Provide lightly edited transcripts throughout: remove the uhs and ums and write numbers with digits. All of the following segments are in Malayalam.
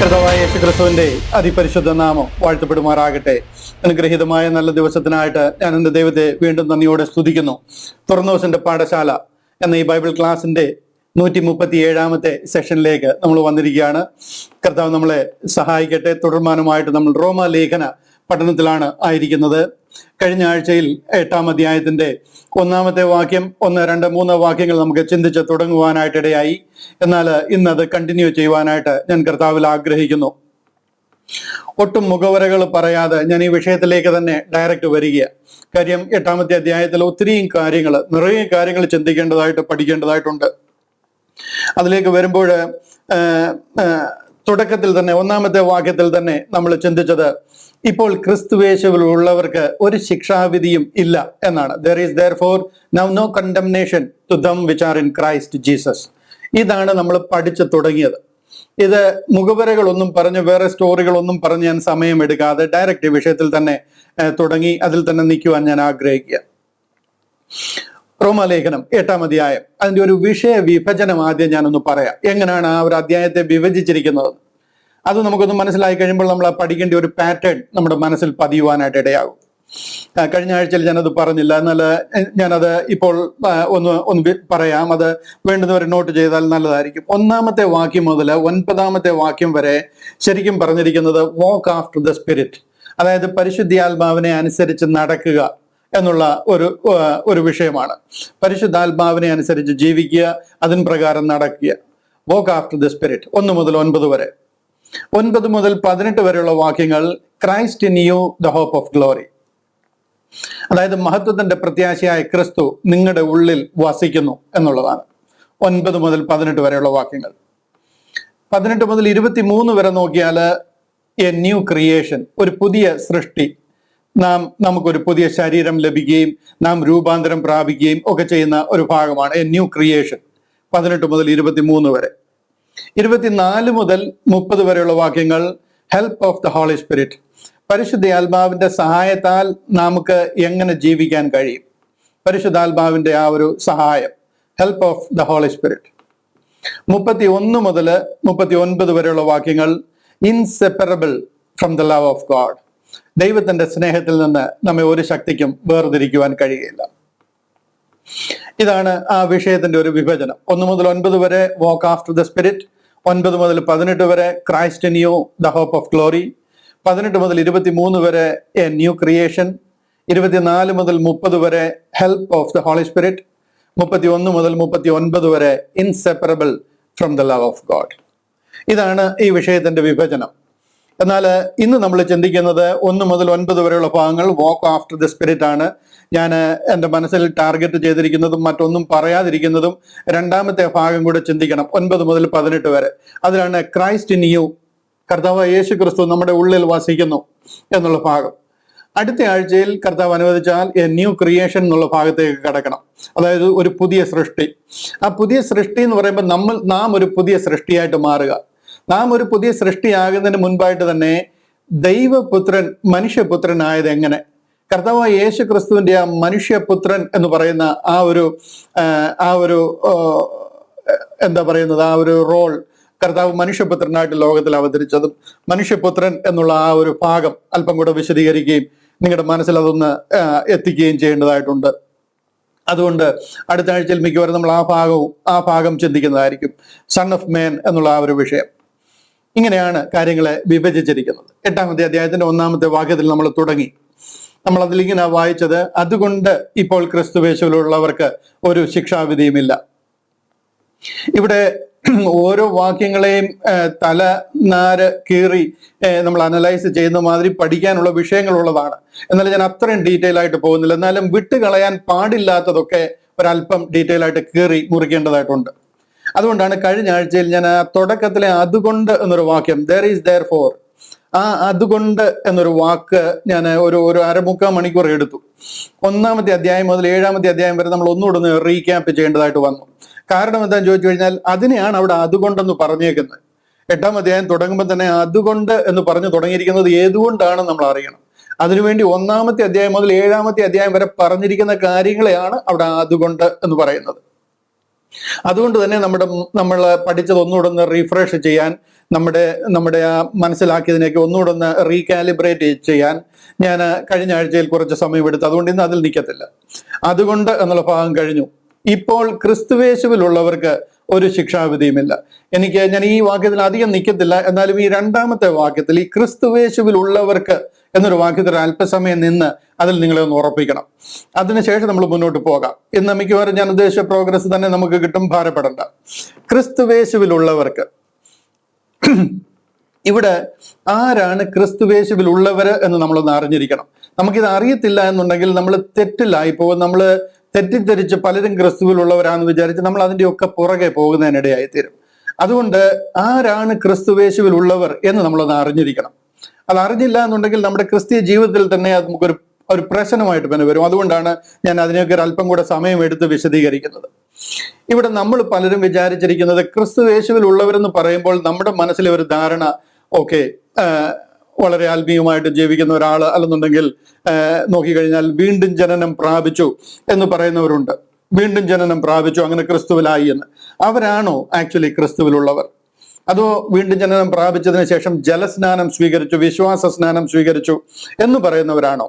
കർത്താവായ യേശുക്രിസ്തുവിന്റെ അതിപരിശുദ്ധ നാമം വാഴ്ത്തപ്പെടുമാറാകട്ടെ. അനുഗ്രഹീതമായ നല്ല ദിവസത്തിനായിട്ട് ഞാൻ എൻ്റെ ദൈവത്തെ വീണ്ടും നന്ദിയോടെ സ്തുതിക്കുന്നു. തുറന്നോസിന്റെ പാഠശാല എന്ന ഈ ബൈബിൾ ക്ലാസിന്റെ 137ാമത്തെ സെഷനിലേക്ക് നമ്മൾ വന്നിരിക്കുകയാണ്. കർത്താവ് നമ്മളെ സഹായിക്കട്ടെ. തുടർമാനമായിട്ട് നമ്മൾ റോമ ലേഖന പഠനത്തിലാണ് ആയിരിക്കുന്നത്. കഴിഞ്ഞ ആഴ്ചയിൽ 8ാം അധ്യായത്തിന്റെ 1-ാമത്തെ വാക്യം, 1, 2, 3 വാക്യങ്ങൾ നമുക്ക് ചിന്തിച്ച് തുടങ്ങുവാനായിട്ടിടയായി. എന്നാൽ ഇന്നത് കണ്ടിന്യൂ ചെയ്യുവാനായിട്ട് ഞാൻ കർത്താവിൽ ആഗ്രഹിക്കുന്നു. ഒട്ടും മുഖവരകൾ പറയാതെ ഞാൻ ഈ വിഷയത്തിലേക്ക് തന്നെ ഡയറക്റ്റ് വരിക. കാര്യം 8ാമത്തെ അധ്യായത്തിൽ ഒത്തിരിയും കാര്യങ്ങൾ, നിറയെ കാര്യങ്ങൾ ചിന്തിക്കേണ്ടതായിട്ട് പഠിക്കേണ്ടതായിട്ടുണ്ട്. അതിലേക്ക് വരുമ്പോൾ തുടക്കത്തിൽ തന്നെ 1-ാമത്തെ വാക്യത്തിൽ തന്നെ നമ്മൾ ചിന്തിച്ചത്, ഇപ്പോൾ ക്രിസ്തുവേശുവിലുള്ളവർക്ക് ഒരു ശിക്ഷാവിധിയും ഇല്ല എന്നാണ്. There is therefore now no condemnation to them which are in Christ Jesus. ഇതാണ് നമ്മൾ പഠിച്ചു തുടങ്ങിയത്. ഇത് മുഖവരകളൊന്നും പറഞ്ഞ് വേറെ സ്റ്റോറികളൊന്നും പറഞ്ഞ് ഞാൻ സമയമെടുക്കാതെ ഡയറക്റ്റ് വിഷയത്തിൽ തന്നെ തുടങ്ങി അതിൽ തന്നെ നിൽക്കുവാൻ ഞാൻ ആഗ്രഹിക്കുക. റോമാലേഖനം 8ാം അധ്യായം, അതിന്റെ ഒരു വിഷയ വിഭജനം ആദ്യം ഞാനൊന്ന് പറയാം. എങ്ങനെയാണ് ആ ഒരു അധ്യായത്തെ വിഭജിച്ചിരിക്കുന്നത് അത് നമുക്കൊന്ന് മനസ്സിലായി കഴിയുമ്പോൾ നമ്മൾ ആ പഠിക്കേണ്ട ഒരു പാറ്റേൺ നമ്മുടെ മനസ്സിൽ പതിയുവാനായിട്ട് ഇടയാകും. കഴിഞ്ഞ ആഴ്ചയിൽ ഞാനത് പറഞ്ഞില്ല, എന്നാൽ ഞാനത് ഇപ്പോൾ ഒന്ന് പറയാം. അത് വേണ്ടുന്നവരെ നോട്ട് ചെയ്താൽ നല്ലതായിരിക്കും. 1-ാമത്തെ വാക്യം മുതൽ 9-ാമത്തെ വാക്യം വരെ ശരിക്കും പറഞ്ഞിരിക്കുന്നത് വാക്ക് ആഫ്റ്റർ ദ സ്പിരിറ്റ്, അതായത് പരിശുദ്ധാത്മാവിനെ അനുസരിച്ച് നടക്കുക എന്നുള്ള ഒരു വിഷയമാണ്. പരിശുദ്ധാത്മാവിനെ അനുസരിച്ച് ജീവിക്കുക, അതിന് പ്രകാരം നടക്കുക. വാക്ക് ആഫ്റ്റർ ദ സ്പിരിറ്റ് 1 മുതൽ 9 വരെ. 9 മുതൽ 18 വരെയുള്ള വാക്യങ്ങൾ Christ in you the hope of glory, അതായത് മഹത്വത്തിന്റെ പ്രത്യാശയായ ക്രിസ്തു നിങ്ങളുടെ ഉള്ളിൽ വസിക്കുന്നു എന്നുള്ളതാണ്. 9 മുതൽ 18 വരെയുള്ള വാക്യങ്ങൾ. 18 മുതൽ 23 വരെ നോക്കിയാൽ എ ന്യൂ ക്രിയേഷൻ, ഒരു പുതിയ സൃഷ്ടി, നമുക്കൊരു പുതിയ ശരീരം ലഭിക്കുകയും നാം രൂപാന്തരം പ്രാപിക്കുകയും ഒക്കെ ചെയ്യുന്ന ഒരു ഭാഗമാണ് എ ന്യൂ ക്രിയേഷൻ. 18 മുതൽ 23 വരെ. 24 മുതൽ 30 വരെയുള്ള വാക്യങ്ങൾ help of the Holy Spirit, പരിശുദ്ധാത്മാവിന്റെ സഹായത്താൽ നമുക്ക് എങ്ങനെ ജീവിക്കാൻ കഴിയും, പരിശുദ്ധാത്മാവിന്റെ ആ ഒരു സഹായം, help of the Holy Spirit. 31 മുതൽ 39 വരെയുള്ള വാക്യങ്ങൾ inseparable from the love of God, ദൈവത്തിന്റെ സ്നേഹത്തിൽ നിന്ന് നമ്മെ ഒരു ശക്തിക്കും വേർതിരിക്കുവാൻ കഴിയുകയില്ല. ഇതാണ് ആ വിഷയത്തിന്റെ ഒരു വിഭജനം. 1 മുതൽ 9 വരെ വാക്ക് ആഫ്റ്റർ ദ സ്പിരിറ്റ്, 9 മുതൽ 18 വരെ Christ in you the hope of glory, 18 മുതൽ 23 വരെ എ ന്യൂ ക്രിയേഷൻ, 24 മുതൽ 30 വരെ help of the Holy Spirit, 31 മുതൽ 39 വരെ inseparable from the love of God. ഇതാണ് ഈ വിഷയത്തിന്റെ വിഭജനം. എന്നാൽ ഇന്ന് നമ്മൾ ചിന്തിക്കുന്നത് 1 മുതൽ 9 വരെയുള്ള ഭാഗങ്ങൾ വാക്ക് ആഫ്റ്റർ ദ സ്പിരിറ്റ് ആണ്. ഞാൻ എൻ്റെ മനസ്സിൽ ടാർഗറ്റ് ചെയ്തിരിക്കുന്നതും മറ്റൊന്നും പറയാതിരിക്കുന്നതും 2-ാമത്തെ ഭാഗം കൂടെ ചിന്തിക്കണം, 9 മുതൽ 18 വരെ. അതിലാണ് ക്രൈസ്റ്റ് ഇൻ യു, കർത്താവ് യേശു ക്രിസ്തു നമ്മുടെ ഉള്ളിൽ വസിക്കുന്നു എന്നുള്ള ഭാഗം. അടുത്ത ആഴ്ചയിൽ കർത്താവ് അനുവദിച്ചാൽ എ ന്യൂ ക്രിയേഷൻ എന്നുള്ള ഭാഗത്തേക്ക് കടക്കണം, അതായത് ഒരു പുതിയ സൃഷ്ടി. ആ പുതിയ സൃഷ്ടി എന്ന് പറയുമ്പോൾ നാം ഒരു പുതിയ സൃഷ്ടിയായിട്ട് മാറുക. നാം ഒരു പുതിയ സൃഷ്ടിയാകുന്നതിന് മുൻപായിട്ട് തന്നെ ദൈവപുത്രൻ മനുഷ്യപുത്രനായത് എങ്ങനെ, കർത്താവ് യേശു ക്രിസ്തുവിന്റെ ആ മനുഷ്യപുത്രൻ എന്ന് പറയുന്ന ആ ഒരു എന്താ പറയുന്നത്, ആ ഒരു റോൾ, കർത്താവ് മനുഷ്യപുത്രനായിട്ട് ലോകത്തിൽ അവതരിച്ചതും മനുഷ്യപുത്രൻ എന്നുള്ള ആ ഒരു ഭാഗം അല്പം കൂടെ വിശദീകരിക്കുകയും നിങ്ങളുടെ മനസ്സിൽ അതൊന്ന് എത്തിക്കുകയും ചെയ്യേണ്ടതായിട്ടുണ്ട്. അതുകൊണ്ട് അടുത്ത ആഴ്ചയിൽ മിക്കവാറും നമ്മൾ ആ ഭാഗം ചിന്തിക്കുന്നതായിരിക്കും, സൺ ഓഫ് മാൻ എന്നുള്ള ആ ഒരു വിഷയം. ഇങ്ങനെയാണ് കാര്യങ്ങളെ വിഭജിച്ചിരിക്കുന്നത്. 8-ാമത്തെ അധ്യായത്തിന്റെ 1-ാമത്തെ വാക്യത്തിൽ നമ്മൾ തുടങ്ങി. നമ്മൾ അതിലിങ്ങനെ വായിച്ചത്, അതുകൊണ്ട് ഇപ്പോൾ ക്രിസ്തുവേശുവിലുള്ളവർക്ക് ഒരു ശിക്ഷാവിധിയുമില്ല. ഇവിടെ ഓരോ വാക്യങ്ങളെയും തലനാര് കീറി നമ്മൾ അനലൈസ് ചെയ്യുന്ന മാതിരി പഠിക്കാനുള്ള വിഷയങ്ങളുള്ളതാണ്. എന്നാലും ഞാൻ അത്രയും ഡീറ്റെയിൽ ആയിട്ട് പോകുന്നില്ല. എന്നാലും വിട്ടുകളയാൻ പാടില്ലാത്തതൊക്കെ ഒരല്പം ഡീറ്റെയിൽ ആയിട്ട് കീറി മുറിക്കേണ്ടതായിട്ടുണ്ട്. അതുകൊണ്ടാണ് കഴിഞ്ഞ ആഴ്ചയിൽ ഞാൻ ആ തുടക്കത്തിലെ അതുകൊണ്ട് എന്നൊരു വാക്യം, there is therefore, ആ അതുകൊണ്ട് എന്നൊരു വാക്ക് ഞാൻ ഒരു 1/2-3 മണിക്കൂർ എടുത്തു. 1-ാമത്തെ അധ്യായം മുതൽ 7-ാമത്തെ അധ്യായം വരെ നമ്മൾ ഒന്നുകൂടെ റീക്യാപ്പ് ചെയ്യേണ്ടതായിട്ട് വന്നു. കാരണം എന്താണെന്ന് ചോദിച്ചു കഴിഞ്ഞാൽ അതിനെയാണ് അവിടെ അതുകൊണ്ടെന്ന് പറഞ്ഞേക്കുന്നത്. 8-ാം അധ്യായം തുടങ്ങുമ്പോൾ തന്നെ അതുകൊണ്ട് എന്ന് പറഞ്ഞു തുടങ്ങിയിരിക്കുന്നത് ഏതുകൊണ്ടാണ് നമ്മൾ അറിയണം. അതിനുവേണ്ടി 1-ാമത്തെ അധ്യായം മുതൽ 7-ാമത്തെ അധ്യായം വരെ പറഞ്ഞിരിക്കുന്ന കാര്യങ്ങളെയാണ് അവിടെ അതുകൊണ്ട് എന്ന് പറയുന്നത്. അതുകൊണ്ട് തന്നെ നമ്മൾ പഠിച്ചത് ഒന്നുകൂടെ റീഫ്രഷ് ചെയ്യാൻ നമ്മുടെ നമ്മുടെ ആ മനസ്സിലാക്കിയതിനൊക്കെ ഒന്നുകൂടെ ഒന്ന് റീകാലിബ്രേറ്റ് ചെയ്യാൻ ഞാൻ കഴിഞ്ഞ ആഴ്ചയിൽ കുറച്ച് സമയമെടുത്തു. അതുകൊണ്ട് ഇന്ന് അതിൽ നിൽക്കത്തില്ല. അതുകൊണ്ട് എന്നുള്ള ഭാഗം കഴിഞ്ഞു. ഇപ്പോൾ ക്രിസ്തുവേശുവിലുള്ളവർക്ക് ഒരു ശിക്ഷാവിധിയുമില്ല. ഞാൻ ഈ വാക്യത്തിൽ അധികം നിൽക്കത്തില്ല. എന്നാലും ഈ രണ്ടാമത്തെ വാക്യത്തിൽ ഈ ക്രിസ്തുവേശുവിലുള്ളവർക്ക് എന്നൊരു വാക്യത്തിൽ അല്പസമയം നിന്ന് അതിൽ നിങ്ങളെ ഒന്ന് ഉറപ്പിക്കണം. അതിനുശേഷം നമ്മൾ മുന്നോട്ട് പോകാം. ഇന്ന് മിക്കവാറും ഞാൻ ഉദ്ദേശിച്ച പ്രോഗ്രസ് തന്നെ നമുക്ക് കിട്ടും, ഭാരപ്പെടണ്ട. ക്രിസ്തുവേശുവിലുള്ളവർക്ക്, ഇവിടെ ആരാണ് ക്രിസ്തുവേശുവിലുള്ളവര് എന്ന് നമ്മളൊന്ന് അറിഞ്ഞിരിക്കണം. നമുക്കിത് അറിയത്തില്ല എന്നുണ്ടെങ്കിൽ നമ്മൾ തെറ്റിലായി പോകും. നമ്മൾ തെറ്റിദ്ധരിച്ച് പലരും ക്രിസ്തുവിലുള്ളവരാണെന്ന് വിചാരിച്ച് നമ്മൾ അതിൻ്റെ ഒക്കെ പുറകെ പോകുന്നതിനിടയായി തീരും. അതുകൊണ്ട് ആരാണ് ക്രിസ്തുവേശുവിലുള്ളവർ എന്ന് നമ്മളൊന്ന് അറിഞ്ഞിരിക്കണം. അത് അറിഞ്ഞില്ല എന്നുണ്ടെങ്കിൽ നമ്മുടെ ക്രിസ്തീയ ജീവിതത്തിൽ തന്നെ അത് നമുക്കൊരു പ്രശ്നമായിട്ട് തന്നെ വരും. അതുകൊണ്ടാണ് ഞാൻ അതിനൊക്കെ ഒരു അല്പം കൂടെ സമയം എടുത്ത് വിശദീകരിക്കുന്നത്. ഇവിടെ നമ്മൾ പലരും വിചാരിച്ചിരിക്കുന്നത് ക്രിസ്തുവേശുവിലുള്ളവരെന്ന് പറയുമ്പോൾ നമ്മുടെ മനസ്സിലെ ഒരു ധാരണ, ഓക്കെ, വളരെ ആത്മീയമായിട്ട് ജീവിക്കുന്ന ഒരാൾ, അല്ലെന്നുണ്ടെങ്കിൽ നോക്കിക്കഴിഞ്ഞാൽ വീണ്ടും ജനനം പ്രാപിച്ചു എന്ന് പറയുന്നവരുണ്ട്. വീണ്ടും ജനനം പ്രാപിച്ചു, അങ്ങനെ ക്രിസ്തുവിലായി എന്ന്. അവരാണോ ആക്ച്വലി ക്രിസ്തുവിലുള്ളവർ? അതോ വീണ്ടും ജനനം പ്രാപിച്ചതിന് ശേഷം ജലസ്നാനം സ്വീകരിച്ചു, വിശ്വാസ സ്നാനം സ്വീകരിച്ചു എന്ന് പറയുന്നവരാണോ?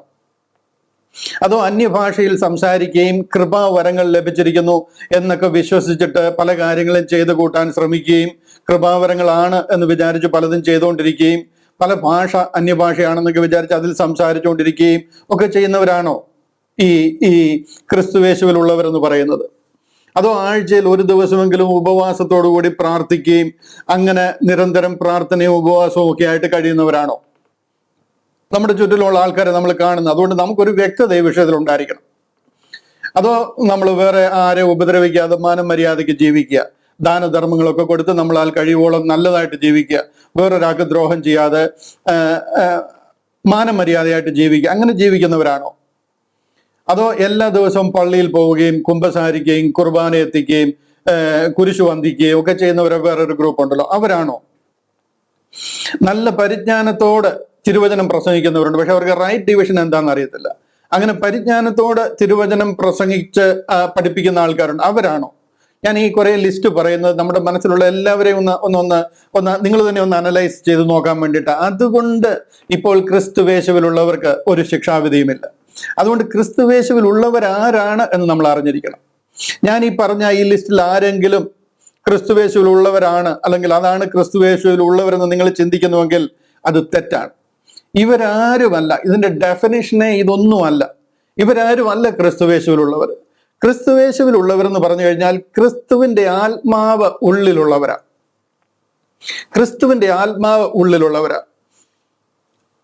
അതോ അന്യഭാഷയിൽ സംസാരിക്കുകയും കൃപാവരങ്ങൾ ലഭിച്ചിരിക്കുന്നു എന്നൊക്കെ വിശ്വസിച്ചിട്ട് പല കാര്യങ്ങളും ചെയ്തു കൂട്ടാൻ ശ്രമിക്കുകയും കൃപാവരങ്ങളാണ് എന്ന് വിചാരിച്ച് പലതും ചെയ്തുകൊണ്ടിരിക്കുകയും പല ഭാഷ അന്യഭാഷയാണെന്നൊക്കെ വിചാരിച്ച് അതിൽ സംസാരിച്ചുകൊണ്ടിരിക്കുകയും ഒക്കെ ചെയ്യുന്നവരാണോ ഈ ക്രിസ്തുവേശുവിലുള്ളവരെന്ന് പറയുന്നത്? അതോ ആഴ്ചയിൽ ഒരു ദിവസമെങ്കിലും ഉപവാസത്തോടു കൂടി പ്രാർത്ഥിക്കുകയും അങ്ങനെ നിരന്തരം പ്രാർത്ഥനയും ഉപവാസവും ഒക്കെ ആയിട്ട് കഴിയുന്നവരാണോ നമ്മുടെ ചുറ്റിലുള്ള ആൾക്കാരെ നമ്മൾ കാണുന്നത്? അതുകൊണ്ട് നമുക്കൊരു വ്യക്തത ഈ വിഷയത്തിൽ ഉണ്ടായിരിക്കണം. അതോ നമ്മൾ വേറെ ആരെ ഉപദ്രവിക്കാതെ മാനം മര്യാദയ്ക്ക് ജീവിക്കുക, ദാനധർമ്മങ്ങളൊക്കെ കൊടുത്ത് നമ്മളാൽ കഴിയുവോളം നല്ലതായിട്ട് ജീവിക്കുക, വേറൊരാൾക്ക് ദ്രോഹം ചെയ്യാതെ മാനം മര്യാദയായിട്ട് ജീവിക്കുക, അങ്ങനെ ജീവിക്കുന്നവരാണോ? അതോ എല്ലാ ദിവസവും പള്ളിയിൽ പോവുകയും കുമ്പസാരിക്കുകയും കുർബാന എത്തിക്കുകയും കുരിശു വന്ദിക്കുകയും ഒക്കെ ചെയ്യുന്നവരെ വേറൊരു ഗ്രൂപ്പ് ഉണ്ടല്ലോ, അവരാണോ? നല്ല പരിജ്ഞാനത്തോട് തിരുവചനം പ്രസംഗിക്കുന്നവരുണ്ട്, പക്ഷെ അവർക്ക് റൈറ്റ് ഡിവിഷൻ എന്താണെന്ന് അറിയത്തില്ല. അങ്ങനെ പരിജ്ഞാനത്തോട് തിരുവചനം പ്രസംഗിച്ച് പഠിപ്പിക്കുന്ന ആൾക്കാരുണ്ട്, അവരാണോ? ഞാൻ ഈ കുറെ ലിസ്റ്റ് പറയുന്നത് നമ്മുടെ മനസ്സിലുള്ള എല്ലാവരെയും ഒന്ന് നിങ്ങൾ തന്നെ ഒന്ന് അനലൈസ് ചെയ്ത് നോക്കാൻ വേണ്ടിയിട്ട്. അതുകൊണ്ട് ഇപ്പോൾ ക്രിസ്തുവേശുവിലുള്ളവർക്ക് ഒരു ശിക്ഷാവിധിയുമില്ല. അതുകൊണ്ട് ക്രിസ്തുവേശുവിലുള്ളവർ ആരാണ് എന്ന് നമ്മൾ അറിഞ്ഞിരിക്കണം. ഞാൻ ഈ പറഞ്ഞ ഈ ലിസ്റ്റിൽ ആരെങ്കിലും ക്രിസ്തുവേശുവിലുള്ളവരാണ്, അല്ലെങ്കിൽ അതാണ് ക്രിസ്തുവേശുവിലുള്ളവരെന്ന് നിങ്ങൾ ചിന്തിക്കുന്നുവെങ്കിൽ അത് തെറ്റാണ്. ഇവരാരുമല്ല, ഇതിന്റെ ഡെഫിനിഷനെ ഇതൊന്നുമല്ല. ഇവരാരുമല്ല ക്രിസ്തുവേശുവിലുള്ളവർ. ക്രിസ്തുവേശുവിലുള്ളവരെന്ന് പറഞ്ഞു കഴിഞ്ഞാൽ ക്രിസ്തുവിന്റെ ആത്മാവ് ഉള്ളിലുള്ളവരാ. ക്രിസ്തുവിന്റെ ആത്മാവ് ഉള്ളിലുള്ളവരാ.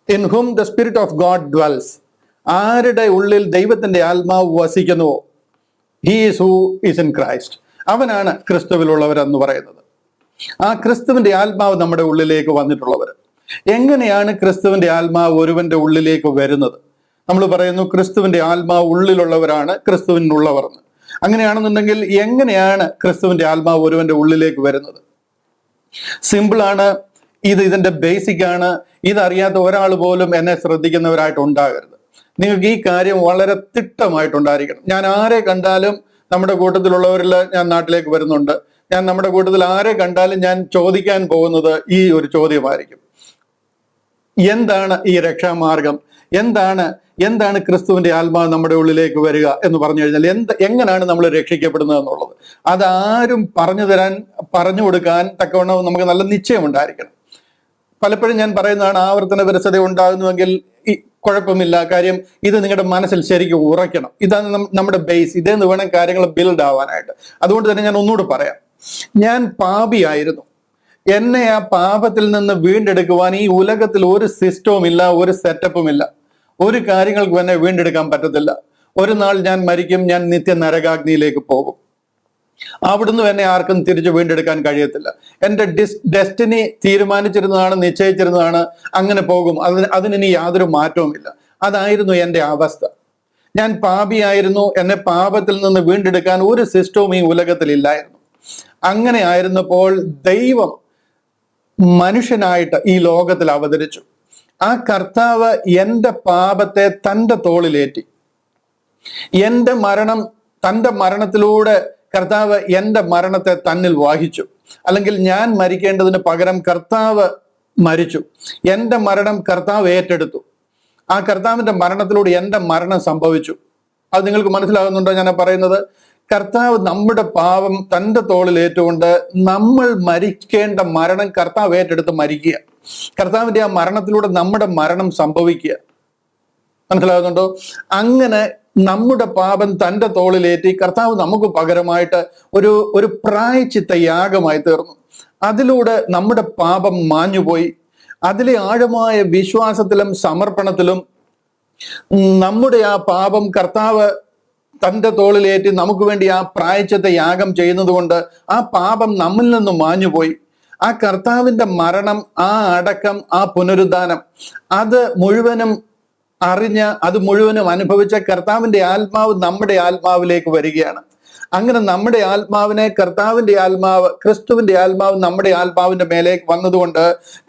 In whom the spirit of God dwells. ആരുടെ ഉള്ളിൽ ദൈവത്തിന്റെ ആത്മാവ് വസിക്കുന്നുവോ, he is who is in Christ, അവനാണ് ക്രിസ്തുവിലുള്ളവരെന്ന് പറയുന്നത്. ആ ക്രിസ്തുവിന്റെ ആത്മാവ് നമ്മുടെ ഉള്ളിലേക്ക് വന്നിട്ടുള്ളവർ. എങ്ങനെയാണ് ക്രിസ്തുവിന്റെ ആത്മാവ് ഒരുവന്റെ ഉള്ളിലേക്ക് വരുന്നത്? നമ്മൾ പറയുന്നു ക്രിസ്തുവിന്റെ ആത്മാവ് ഉള്ളിലുള്ളവരാണ് ക്രിസ്തുവിനുള്ളവർ എന്ന്. അങ്ങനെയാണെന്നുണ്ടെങ്കിൽ എങ്ങനെയാണ് ക്രിസ്തുവിന്റെ ആത്മാവ് ഒരുവന്റെ ഉള്ളിലേക്ക് വരുന്നത്? സിമ്പിളാണ്. ഇതിന്റെ ബേസിക് ആണ്. ഇതറിയാത്ത ഒരാൾ പോലും എന്നെ ശ്രദ്ധിക്കുന്നവരായിട്ട് ഉണ്ടാകരുത്. നിങ്ങൾക്ക് ഈ കാര്യം വളരെ തിട്ടമായിട്ടുണ്ടായിരിക്കണം. ഞാൻ ആരെ കണ്ടാലും, നമ്മുടെ കൂട്ടത്തിലുള്ളവരിൽ ഞാൻ നാട്ടിലേക്ക് വരുന്നുണ്ട്, ഞാൻ നമ്മുടെ കൂട്ടത്തിൽ ആരെ കണ്ടാലും ഞാൻ ചോദിക്കാൻ പോകുന്നത് ഈ ഒരു ചോദ്യമായിരിക്കും: എന്താണ് ഈ രക്ഷാമാർഗം? എന്താണ് ക്രിസ്തുവിന്റെ ആത്മാവ് നമ്മുടെ ഉള്ളിലേക്ക് വരിക എന്ന് പറഞ്ഞു കഴിഞ്ഞാൽ എങ്ങനെയാണ് നമ്മൾ രക്ഷിക്കപ്പെടുന്നത് എന്നുള്ളത് അതാരും പറഞ്ഞു കൊടുക്കാൻ തക്കവണ്ണം നമുക്ക് നല്ല നിശ്ചയമുണ്ടായിരിക്കണം. പലപ്പോഴും ഞാൻ പറയുന്നതാണ്, ആവർത്തന വിരസത ഉണ്ടാകുന്നുവെങ്കിൽ കുഴപ്പമില്ല. കാര്യം ഇത് നിങ്ങളുടെ മനസ്സിൽ ശരിക്കും ഉറയ്ക്കണം. ഇതാണ് നമ്മുടെ ബേസ്. ഇതേന്ന് വേണം കാര്യങ്ങൾ ബിൽഡ് ആവാനായിട്ട്. അതുകൊണ്ട് തന്നെ ഞാൻ ഒന്നുകൂടെ പറയാം. ഞാൻ പാപിയായിരുന്നു. എന്നെ ആ പാപത്തിൽ നിന്ന് വീണ്ടെടുക്കുവാൻ ഈ ഉലകത്തിൽ ഒരു സിസ്റ്റവും ഇല്ല, ഒരു സെറ്റപ്പും ഇല്ല. ഒരു കാര്യങ്ങൾക്കും എന്നെ വീണ്ടെടുക്കാൻ പറ്റത്തില്ല. ഒരു നാൾ ഞാൻ മരിക്കും, ഞാൻ നിത്യ നരകാഗ്നിയിലേക്ക് പോകും. അവിടുന്ന് എന്നെ ആർക്കും തിരിച്ചു വീണ്ടെടുക്കാൻ കഴിയത്തില്ല. എൻ്റെ ഡെസ്റ്റിനി തീരുമാനിച്ചിരുന്നതാണ്, നിശ്ചയിച്ചിരുന്നതാണ്, അങ്ങനെ പോകും. അതിനി യാതൊരു മാറ്റവുമില്ല. അതായിരുന്നു എൻ്റെ അവസ്ഥ. ഞാൻ പാപിയായിരുന്നു. എന്നെ പാപത്തിൽ നിന്ന് വീണ്ടെടുക്കാൻ ഒരു സിസ്റ്റവും ഈ ഉലകത്തിൽ ഇല്ലായിരുന്നു. അങ്ങനെ ആയിരുന്നപ്പോൾ ദൈവം മനുഷ്യനായിട്ട് ഈ ലോകത്തിൽ അവതരിച്ചു. ആ കർത്താവ് എൻ്റെ പാപത്തെ തൻ്റെ തോളിലേറ്റി. എൻ്റെ മരണം, തൻ്റെ മരണത്തിലൂടെ കർത്താവ് എൻ്റെ മരണത്തെ തന്നിൽ വഹിച്ചു. അല്ലെങ്കിൽ ഞാൻ മരിക്കേണ്ടതിന് പകരം കർത്താവ് മരിച്ചു, എൻ്റെ മരണം കർത്താവ് ഏറ്റെടുത്തു, ആ കർത്താവിന്റെ മരണത്തിലൂടെ എൻ്റെ മരണം സംഭവിച്ചു. അത് നിങ്ങൾക്ക് മനസ്സിലാകുന്നുണ്ടോ ഞാൻ പറയുന്നത്? കർത്താവ് നമ്മുടെ പാപം തൻ്റെ തോളിൽ ഏറ്റുകൊണ്ട് നമ്മൾ മരിക്കേണ്ട മരണം കർത്താവ് ഏറ്റെടുത്ത് മരിക്കുക. കർത്താവിന്റെ ആ മരണത്തിലൂടെ നമ്മുടെ മരണം സംഭവിക്കുക. മനസ്സിലാകുന്നുണ്ടോ? അങ്ങനെ നമ്മുടെ പാപം തൻ്റെ തോളിലേറ്റി കർത്താവ് നമുക്ക് പകരമായിട്ട് ഒരു പ്രായശ്ചിത്ത യാഗമായി തീർന്നു. അതിലൂടെ നമ്മുടെ പാപം മാഞ്ഞുപോയി. അതിലെ ആഴമായ വിശ്വാസത്തിലും സമർപ്പണത്തിലും നമ്മുടെ ആ പാപം കർത്താവ് തൻ്റെ തോളിലേറ്റി നമുക്ക് വേണ്ടി ആ പ്രായശ്ചിത്ത യാഗം ചെയ്യുന്നത് കൊണ്ട് ആ പാപം നമ്മിൽ നിന്നും മാഞ്ഞുപോയി. ആ കർത്താവിന്റെ മരണം, ആ അടക്കം, ആ പുനരുദ്ധാനം, അത് മുഴുവനും അറിഞ്ഞ് അത് മുഴുവനും അനുഭവിച്ച കർത്താവിന്റെ ആത്മാവ് നമ്മുടെ ആത്മാവിലേക്ക് വരികയാണ്. അങ്ങനെ നമ്മുടെ ആത്മാവിനെ കർത്താവിന്റെ ആത്മാവ്, ക്രിസ്തുവിന്റെ ആത്മാവ് നമ്മുടെ ആത്മാവിന്റെ മേലേക്ക് വന്നതുകൊണ്ട്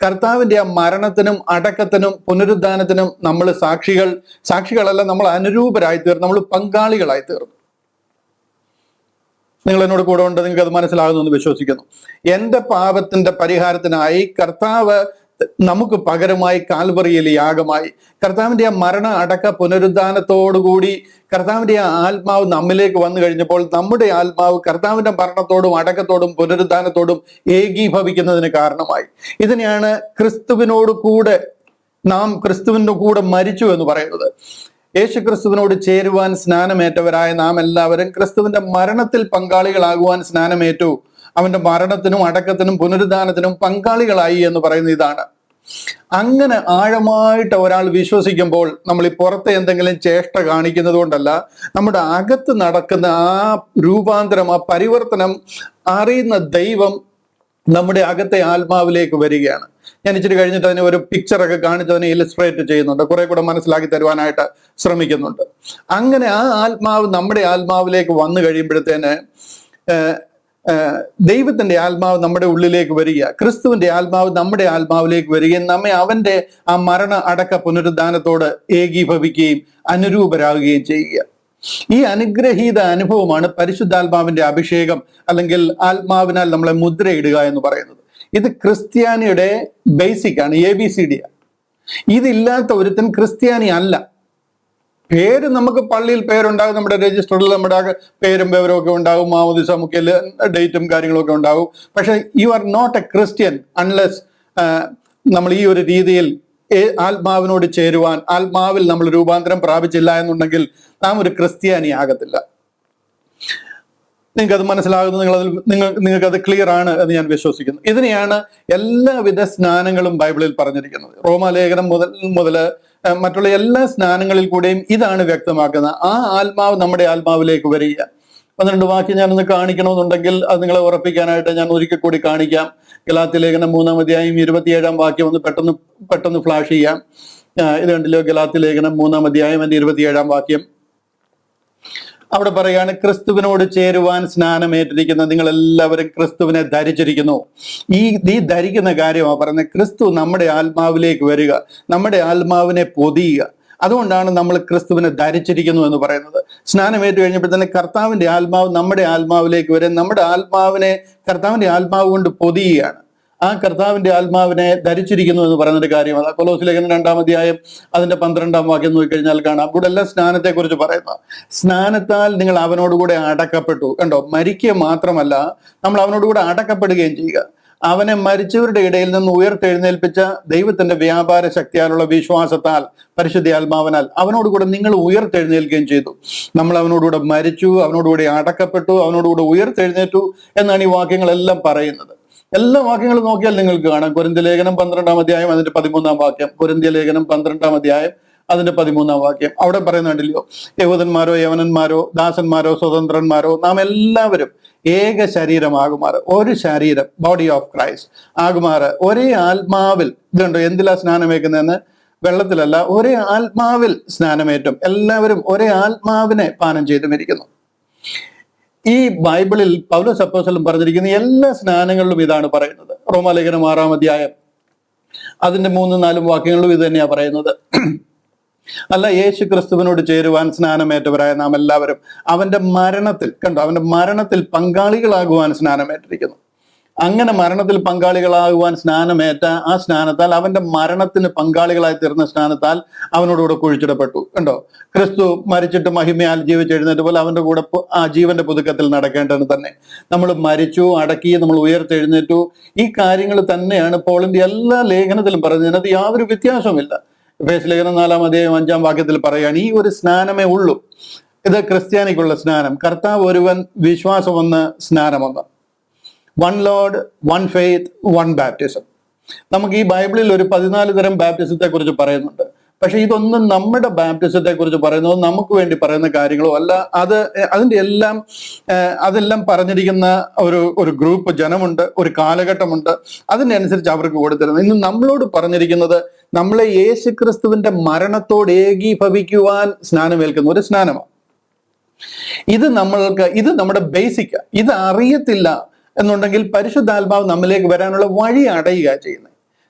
കർത്താവിന്റെ ആ മരണത്തിനും അടക്കത്തിനും പുനരുദ്ധാനത്തിനും നമ്മൾ സാക്ഷികളല്ല, നമ്മൾ അനുരൂപരായി തീർന്നു, നമ്മൾ പങ്കാളികളായി തീർന്നു. നിങ്ങൾ എന്നോട് കൂടെ ഉണ്ട്, നിങ്ങൾക്ക് അത് മനസ്സിലാകുന്നു എന്ന് വിശ്വസിക്കുന്നു. എൻ്റെ പാപത്തിന്റെ പരിഹാരത്തിനായി കർത്താവ് നമുക്ക് പകരമായി കാൽവറിയിൽ യാഗമായി. കർത്താവിന്റെ ആ മരണ അടക്ക പുനരുദ്ധാനത്തോടുകൂടി കർത്താവിന്റെ ആ ആത്മാവ് നമ്മിലേക്ക് വന്നു കഴിഞ്ഞപ്പോൾ നമ്മുടെ ആത്മാവ് കർത്താവിന്റെ മരണത്തോടും അടക്കത്തോടും പുനരുദ്ധാനത്തോടും ഏകീഭവിക്കുന്നതിന് കാരണമായി. ഇതിനെയാണ് ക്രിസ്തുവിനോട് കൂടെ ക്രിസ്തുവിന്റെ കൂടെ മരിച്ചു എന്ന് പറയുന്നത്. യേശു ക്രിസ്തുവിനോട് ചേരുവാൻ സ്നാനമേറ്റവരായ നാം എല്ലാവരും ക്രിസ്തുവിന്റെ മരണത്തിൽ പങ്കാളികളാകുവാൻ സ്നാനമേറ്റു. അവന്റെ മരണത്തിനും അടക്കത്തിനും പുനരുദ്ധാനത്തിനും പങ്കാളികളായി എന്ന് പറയുന്ന ഇതാണ്. അങ്ങനെ ആഴമായിട്ട് ഒരാൾ വിശ്വസിക്കുമ്പോൾ നമ്മൾ ഈ പുറത്തെ എന്തെങ്കിലും ചേഷ്ട കാണിക്കുന്നത് കൊണ്ടല്ല, നമ്മുടെ അകത്ത് നടക്കുന്ന ആ രൂപാന്തരം, ആ പരിവർത്തനം അറിയുന്ന ദൈവം നമ്മുടെ അകത്തെ ആത്മാവിലേക്ക് വരികയാണ്. ഞാൻ ഇച്ചിരി കഴിഞ്ഞിട്ട് അതിനെ ഒരു പിക്ചറൊക്കെ കാണിച്ച് അതിനെ ഇല്ലസ്ട്രേറ്റ് ചെയ്യുന്നുണ്ട്, കുറെ കൂടെ മനസ്സിലാക്കി തരുവാനായിട്ട് ശ്രമിക്കുന്നുണ്ട്. അങ്ങനെ ആ ആത്മാവ് നമ്മുടെ ആത്മാവിലേക്ക് വന്നു കഴിയുമ്പോഴത്തേന് ദൈവത്തിന്റെ ആത്മാവ് നമ്മുടെ ഉള്ളിലേക്ക് വരിക, ക്രിസ്തുവിന്റെ ആത്മാവ് നമ്മുടെ ആത്മാവിലേക്ക് വരികയും നമ്മെ അവന്റെ ആ മരണ അടക്ക പുനരുദ്ധാനത്തോട് ഏകീഭവിക്കുകയും അനുരൂപരാകുകയും ചെയ്യുക. ഈ അനുഗ്രഹീത അനുഭവമാണ് പരിശുദ്ധാത്മാവിന്റെ അഭിഷേകം, അല്ലെങ്കിൽ ആത്മാവിനാൽ നമ്മളെ മുദ്രയിടുക എന്ന് പറയുന്നത്. ഇത് ക്രിസ്ത്യാനിയുടെ ബേസിക് ആണ്, ABCD. ഇതില്ലാത്ത ഒരുത്തൻ ക്രിസ്ത്യാനി അല്ല. പേര് നമുക്ക് പള്ളിയിൽ പേരുണ്ടാകും, നമ്മുടെ രജിസ്റ്ററിൽ നമ്മുടെ പേരും വിവരവും ഒക്കെ ഉണ്ടാകും, മാമോദിസ മുഖ്യല് ഡേറ്റും കാര്യങ്ങളൊക്കെ ഉണ്ടാകും. പക്ഷെ you are not a Christian unless നമ്മൾ ഈ ഒരു രീതിയിൽ ആത്മാവിനോട് ചേരുവാൻ, ആത്മാവിൽ നമ്മൾ രൂപാന്തരം പ്രാപിച്ചില്ല എന്നുണ്ടെങ്കിൽ നാം ഒരു ക്രിസ്ത്യാനി ആകത്തില്ല. നിങ്ങൾക്കത് മനസ്സിലാകുന്നു, നിങ്ങൾക്കത് ക്ലിയർ ആണ് എന്ന് ഞാൻ വിശ്വസിക്കുന്നു. ഇതിനെയാണ് എല്ലാവിധ സ്നാനങ്ങളും ബൈബിളിൽ പറഞ്ഞിരിക്കുന്നത്. റോമാലേഖനം മുതൽ മറ്റുള്ള എല്ലാ സ്നാനങ്ങളിൽ കൂടെയും ഇതാണ് വ്യക്തമാക്കുന്നത്. ആ ആത്മാവ് നമ്മുടെ ആത്മാവിലേക്ക് വരിക. 12 വാക്യം ഞാനൊന്ന് കാണിക്കണമെന്നുണ്ടെങ്കിൽ അത് നിങ്ങളെ ഉറപ്പിക്കാനായിട്ട് ഞാൻ ഒരിക്കൽ കൂടി കാണിക്കാം. ഗലാത്യലേഖനം 3-ാം അധ്യായം 27-ാം വാക്യം ഒന്ന് പെട്ടെന്ന് ഫ്ലാഷ് ചെയ്യാം. ഇത് കണ്ടില്ലോ, ഗലാത്യലേഖനം 3-ാം അധ്യായം 27-ാം വാക്യം. അവിടെ പറയാണ്, ക്രിസ്തുവിനോട് ചേരുവാൻ സ്നാനമേറ്റിരിക്കുന്ന നിങ്ങൾ എല്ലാവരും ക്രിസ്തുവിനെ ധരിച്ചിരിക്കുന്നു. ഈ ധരിക്കുന്ന കാര്യമാണ് പറയുന്നത്. ക്രിസ്തു നമ്മുടെ ആത്മാവിലേക്ക് വരിക, നമ്മുടെ ആത്മാവിനെ പൊതിയുക. അതുകൊണ്ടാണ് നമ്മൾ ക്രിസ്തുവിനെ ധരിച്ചിരിക്കുന്നു എന്ന് പറയുന്നത്. സ്നാനമേറ്റ് കഴിഞ്ഞപ്പോൾ തന്നെ കർത്താവിന്റെ ആത്മാവ് നമ്മുടെ ആത്മാവിലേക്ക് വരും, നമ്മുടെ ആത്മാവിനെ കർത്താവിന്റെ ആത്മാവ് കൊണ്ട് പൊതിയുകയാണ്. ആ കർത്താവിന്റെ ആത്മാവിനെ ധരിച്ചിരിക്കുന്നു എന്ന് പറയുന്നൊരു കാര്യമാണ്. കൊലോസ്യ ലേഖനം 2-ാം അധ്യായം അതിന്റെ 12-ാം വാക്യം നോക്കിക്കഴിഞ്ഞാൽ കാണാം. ഇവിടെ എല്ലാം സ്നാനത്തെ കുറിച്ച് പറയുന്ന, സ്നാനത്താൽ നിങ്ങൾ അവനോടുകൂടെ അടക്കപ്പെട്ടു. കണ്ടോ, മരിക്കുക മാത്രമല്ല, നമ്മൾ അവനോടുകൂടെ അടക്കപ്പെടുകയും ചെയ്യുക. അവനെ മരിച്ചവരുടെ ഇടയിൽ നിന്ന് ഉയർത്തെഴുന്നേൽപ്പിച്ച ദൈവത്തിന്റെ വ്യാപാര ശക്തിയാലുള്ള വിശ്വാസത്താൽ, പരിശുദ്ധാത്മാവിനാൽ അവനോടുകൂടെ നിങ്ങൾ ഉയർത്തെഴുന്നേൽക്കുകയും ചെയ്തു. നമ്മൾ അവനോടുകൂടെ മരിച്ചു, അവനോടുകൂടെ അടക്കപ്പെട്ടു, അവനോടുകൂടെ ഉയർത്തെഴുന്നേറ്റു എന്നാണ് ഈ വാക്യങ്ങളെല്ലാം പറയുന്നത്. എല്ലാ വാക്യങ്ങളും നോക്കിയാൽ നിങ്ങൾക്ക് കാണാം. കൊരിന്ത്യ ലേഖനം 12-ാം അധ്യായം അതിന്റെ 13-ാം വാക്യം, കൊരിന്ത്യ ലേഖനം 12-ാം അധ്യായം അതിന്റെ 13-ാം വാക്യം. അവിടെ പറയുന്നുണ്ടല്ലോ, യഹൂദന്മാരോ യവനന്മാരോ ദാസന്മാരോ സ്വതന്ത്രന്മാരോ നാം എല്ലാവരും ഏക ശരീരമാകുമാറ്, ഒരു ശരീരം, ബോഡി ഓഫ് ക്രൈസ്റ്റ് ആകുമാറ്, ഒരേ ആത്മാവിൽ. ഇതുണ്ടോ, എന്തിലാ സ്നാനമേക്കുന്നതെന്ന്? വെള്ളത്തിലല്ല, ഒരേ ആത്മാവിൽ സ്നാനമേറ്റും എല്ലാവരും ഒരേ ആത്മാവിനെ പാനം ചെയ്തുമിരിക്കുന്നു. ഈ ബൈബിളിൽ പൗലോസ് അപ്പോസ്തലൻ പറഞ്ഞിരിക്കുന്ന എല്ലാ സ്നാനങ്ങളിലും ഇതാണ് പറയുന്നത്. റോമാലേഖനം 6-ാം അധ്യായം അതിന്റെ 3-4 വാക്യങ്ങളിലും ഇത് തന്നെയാണ് പറയുന്നത്. അല്ല, യേശു ക്രിസ്തുവിനോട് ചേരുവാൻ സ്നാനമേറ്റവരായ നാം എല്ലാവരും അവന്റെ മരണത്തിൽ, കണ്ടോ, അവന്റെ മരണത്തിൽ പങ്കാളികളാകുവാൻ സ്നാനമേറ്റിരിക്കുന്നു. അങ്ങനെ മരണത്തിൽ പങ്കാളികളാകുവാൻ സ്നാനമേറ്റ ആ സ്നാനത്താൽ അവന്റെ മരണത്തിന് പങ്കാളികളായി തീർന്ന സ്നാനത്താൽ അവനോടുകൂടെ കുഴിച്ചിടപ്പെട്ടു. കണ്ടോ, ക്രിസ്തു മരിച്ചിട്ട് മഹിമയാൽ ജീവിച്ചെഴുന്നേറ്റ് പോലെ അവന്റെ കൂടെ ആ ജീവന്റെ പുതുക്കത്തിൽ നടക്കേണ്ടത് തന്നെ. നമ്മൾ മരിച്ചു, അടക്കി, നമ്മൾ ഉയർത്തെഴുന്നേറ്റു. ഈ കാര്യങ്ങൾ തന്നെയാണ് പോളിന്റെ എല്ലാ ലേഖനത്തിലും പറയുന്നത്. അതിനകത്ത് യാതൊരു വ്യത്യാസവുമില്ല. എഫേസ്യ ലേഖനം 4-ാം അധ്യായം 5-ാം വാക്യത്തിൽ പറയുകയാണ്, ഈ ഒരു സ്നാനമേ ഉള്ളൂ. ഇത് ക്രിസ്ത്യാനിക്കുള്ള സ്നാനം. കർത്താവ് ഒരുവൻ, വിശ്വാസം ഒന്ന്, സ്നാനമൊന്ന്. One Lord, one faith, one baptism. നമുക്ക് ഈ ബൈബിളിൽ ഒരു 14 തരം ബാപ്റ്റിസത്തെ കുറിച്ച് പറയുന്നുണ്ട്. പക്ഷെ ഇതൊന്നും നമ്മുടെ ബാപ്റ്റിസത്തെ കുറിച്ച് പറയുന്നത് നമുക്ക് വേണ്ടി പറയുന്ന കാര്യങ്ങളോ അല്ല. അതെല്ലാം പറഞ്ഞിരിക്കുന്ന ഒരു ഗ്രൂപ്പ് ജനമുണ്ട്, ഒരു കാലഘട്ടമുണ്ട്, അതിൻ്റെ അനുസരിച്ച് അവർക്ക് കൊടുത്തിരുന്നത്. ഇന്ന് നമ്മളോട് പറഞ്ഞിരിക്കുന്നത് നമ്മളെ യേശുക്രിസ്തുവിന്റെ മരണത്തോട് ഏകീഭവിക്കുവാൻ സ്നാനമേൽക്കുന്ന ഒരു സ്നാനമാണ്. ഇത് നമ്മുടെ ബേസിക്. ഇത് അറിയത്തില്ല എന്നുണ്ടെങ്കിൽ പരിശുദ്ധാത്മാവ് നമ്മിലേക്ക് വരാനുള്ള വഴി അടയുക ചെയ്യുന്നത്.